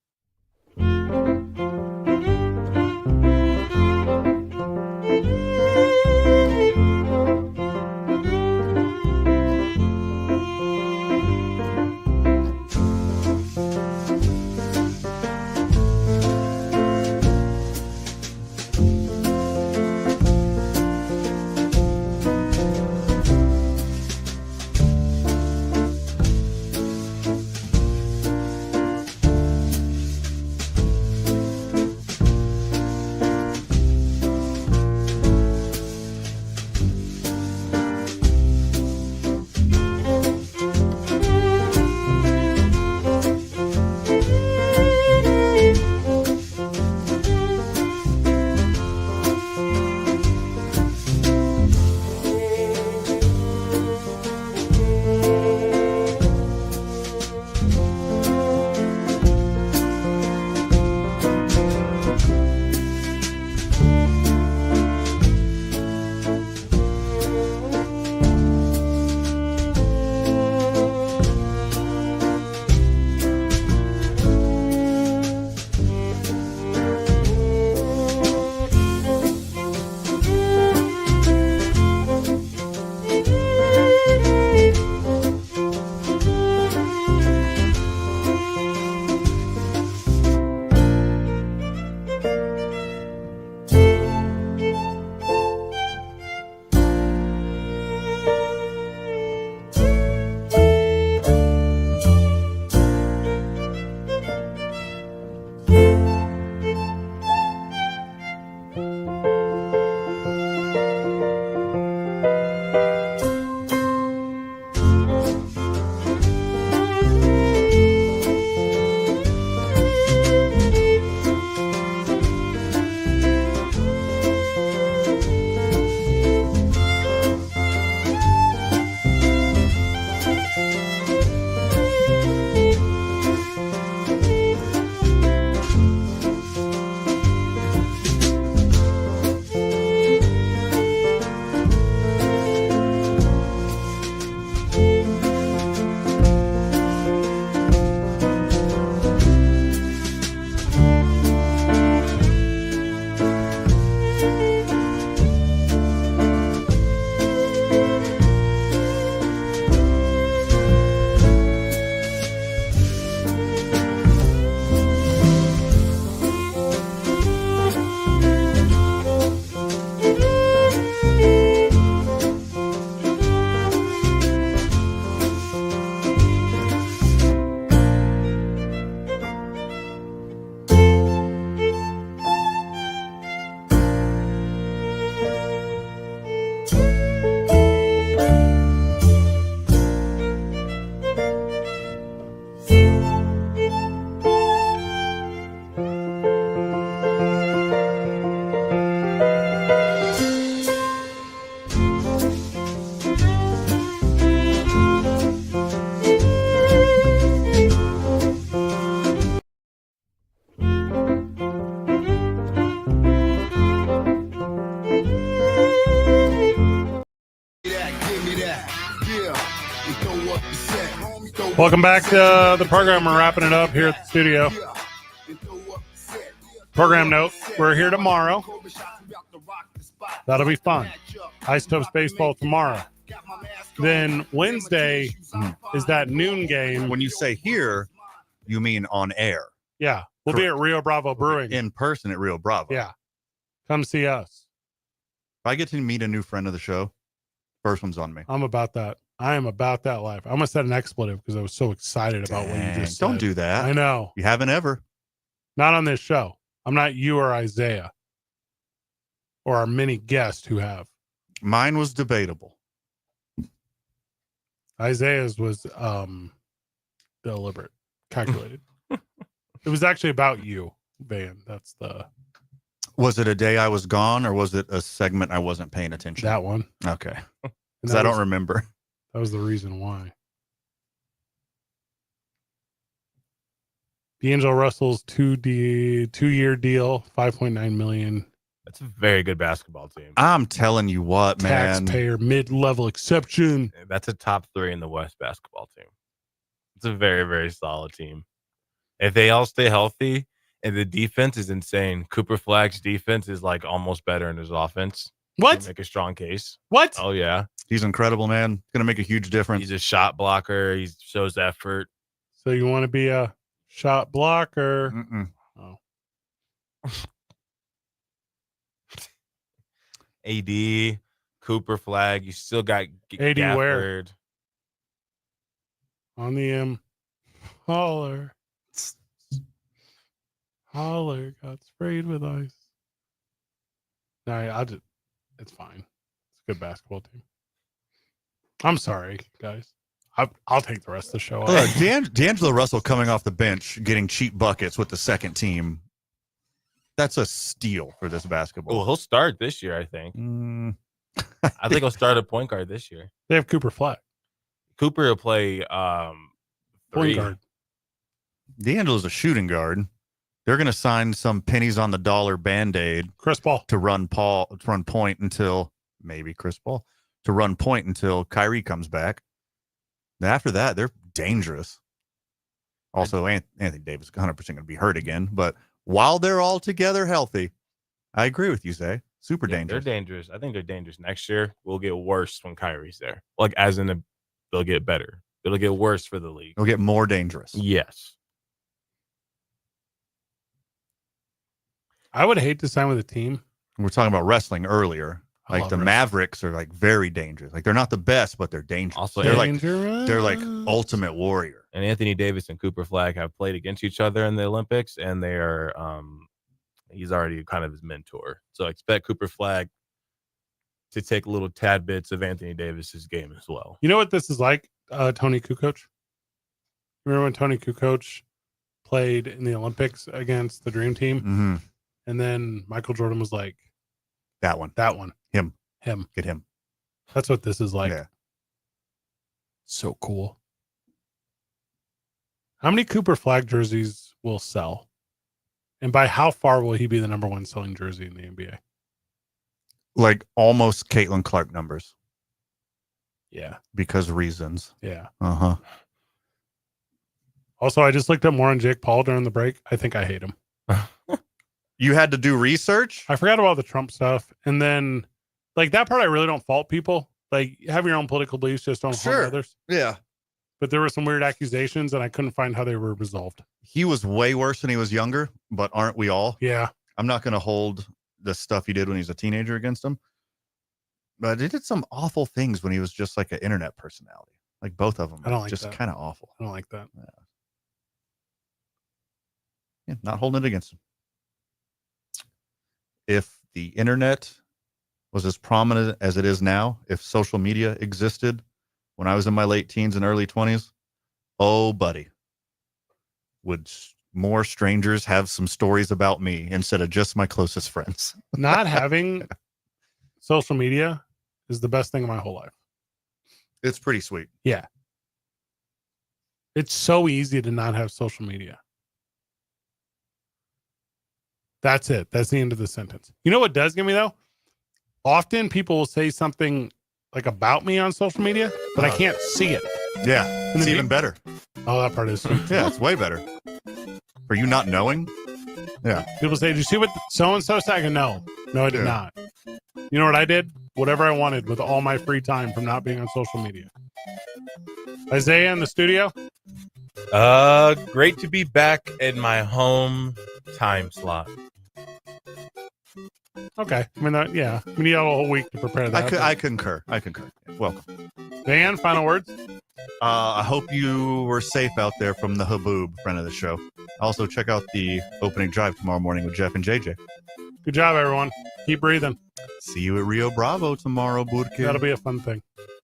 D: Welcome back to the program. We're wrapping it up here at the studio. Program note, we're here tomorrow. That'll be fun. Isotopes baseball tomorrow. Then Wednesday is that noon game.
C: When you say here, you mean on air.
D: Yeah, we'll be at Rio Bravo Brewing.
C: In person at Rio Bravo.
D: Yeah. Come see us.
C: If I get to meet a new friend of the show, first one's on me.
D: I'm about that. I am about that life. I'm going to set an expletive because I was so excited about what you just said.
C: Don't do that.
D: I know.
C: You haven't ever.
D: Not on this show. I'm not you or Isaiah or our many guests who have.
C: Mine was debatable.
D: Isaiah's was deliberate, calculated. It was actually about you, Van. That's the...
C: Was it a day I was gone or was it a segment I wasn't paying attention?
D: That one.
C: Okay. Because I don't remember.
D: That was the reason why. D'Angelo Russell's 2-year deal, $5.9 million.
E: That's a very good basketball team.
C: I'm telling you what, man.
D: Taxpayer mid-level exception.
E: That's a top 3 in the West basketball team. It's a very, very solid team. If they all stay healthy, and the defense is insane. Cooper Flagg's defense is like almost better in his offense.
D: What?
E: Make a strong case.
D: What?
E: Oh, yeah.
C: He's incredible, man. Going to make a huge difference.
E: He's a shot blocker. He shows effort.
D: So you want to be a shot blocker?
C: Mm-mm.
D: Oh.
E: AD, Cooper Flagg. You still got
D: AD
E: Gafford.
D: where? On the M. Holler. Holler got sprayed with ice. No, it's fine. It's a good basketball team. I'm sorry, guys. I'll take the rest of the show.
C: Look, D'Angelo Russell coming off the bench, getting cheap buckets with the second team. That's a steal for this basketball.
E: Oh, he'll start this year, I think. I think he'll start at point guard this year.
D: They have Cooper Flack.
E: Cooper will play
D: Point guard.
C: D'Angelo's a shooting guard. They're going to sign some pennies on the dollar Band-Aid.
D: Chris Paul.
C: To run point until maybe Chris Paul. To run point until Kyrie comes back. And after that, they're dangerous. Also, Anthony Davis is 100% going to be hurt again. But while they're all together healthy, I agree with you, Zay. Super dangerous.
E: They're dangerous. I think they're dangerous. Next year will get worse when Kyrie's there. Like, as in, they'll get better. It'll get worse for the league.
C: They'll get more dangerous.
E: Yes.
D: I would hate to sign with a team.
C: We were talking about wrestling earlier. Like the Mavericks are like very dangerous. Like they're not the best, but they're dangerous.
E: Also,
C: they're like ultimate warrior.
E: And Anthony Davis and Cooper Flagg have played against each other in the Olympics, and they are he's already kind of his mentor. So I expect Cooper Flagg to take a little tad bits of Anthony Davis's game as well.
D: You know what this is like, Tony Kukoc? Remember when Tony Kukoc played in the Olympics against the Dream Team?
C: Mm-hmm.
D: And then Michael Jordan was like,
C: That one. Him. Get him.
D: That's what this is like.
C: Yeah.
D: So cool. How many Cooper Flag jerseys will sell? And by how far will he be the number 1 selling jersey in the NBA?
C: Like almost Caitlin Clark numbers.
D: Yeah.
C: Because reasons.
D: Yeah.
C: Uh-huh.
D: Also, I just looked up more on Jake Paul during the break. I think I hate him.
C: You had to do research?
D: I forgot about the Trump stuff. And then, like, that part, I really don't fault people. Like, have your own political beliefs, just don't harm others.
C: Yeah.
D: But there were some weird accusations, and I couldn't find how they were resolved.
C: He was way worse when he was younger, but aren't we all?
D: Yeah.
C: I'm not going to hold the stuff he did when he was a teenager against him. But he did some awful things when he was just like an internet personality. Like both of them.
D: I don't like
C: just
D: that.
C: kind of awful.
D: I don't like that.
C: Yeah, not holding it against him. If the internet was as prominent as it is now, if social media existed when I was in my late teens and early 20s, oh, buddy, would more strangers have some stories about me instead of just my closest friends?
D: Not having social media is the best thing in my whole life.
C: It's pretty sweet.
D: Yeah. It's so easy to not have social media. That's it. That's the end of the sentence. You know what does get me, though? Often people will say something like about me on social media, but I can't see it.
C: Yeah, it's even better.
D: Oh, that part is sweet.
C: Yeah, it's way better. For you not knowing? Yeah.
D: People say, did you see what so-and-so said? I go, no, I did not. You know what I did? Whatever I wanted with all my free time from not being on social media. Isaiah in the studio?
E: Great to be back in my home time slot.
D: Okay. I mean, yeah. We need a whole week to prepare that.
C: I concur. Welcome.
D: Dan, final words?
C: I hope you were safe out there from the Haboob, friend of the show. Also, check out the opening drive tomorrow morning with Jeff and JJ.
D: Good job, everyone. Keep breathing.
C: See you at Rio Bravo tomorrow, Burke.
D: That'll be a fun thing.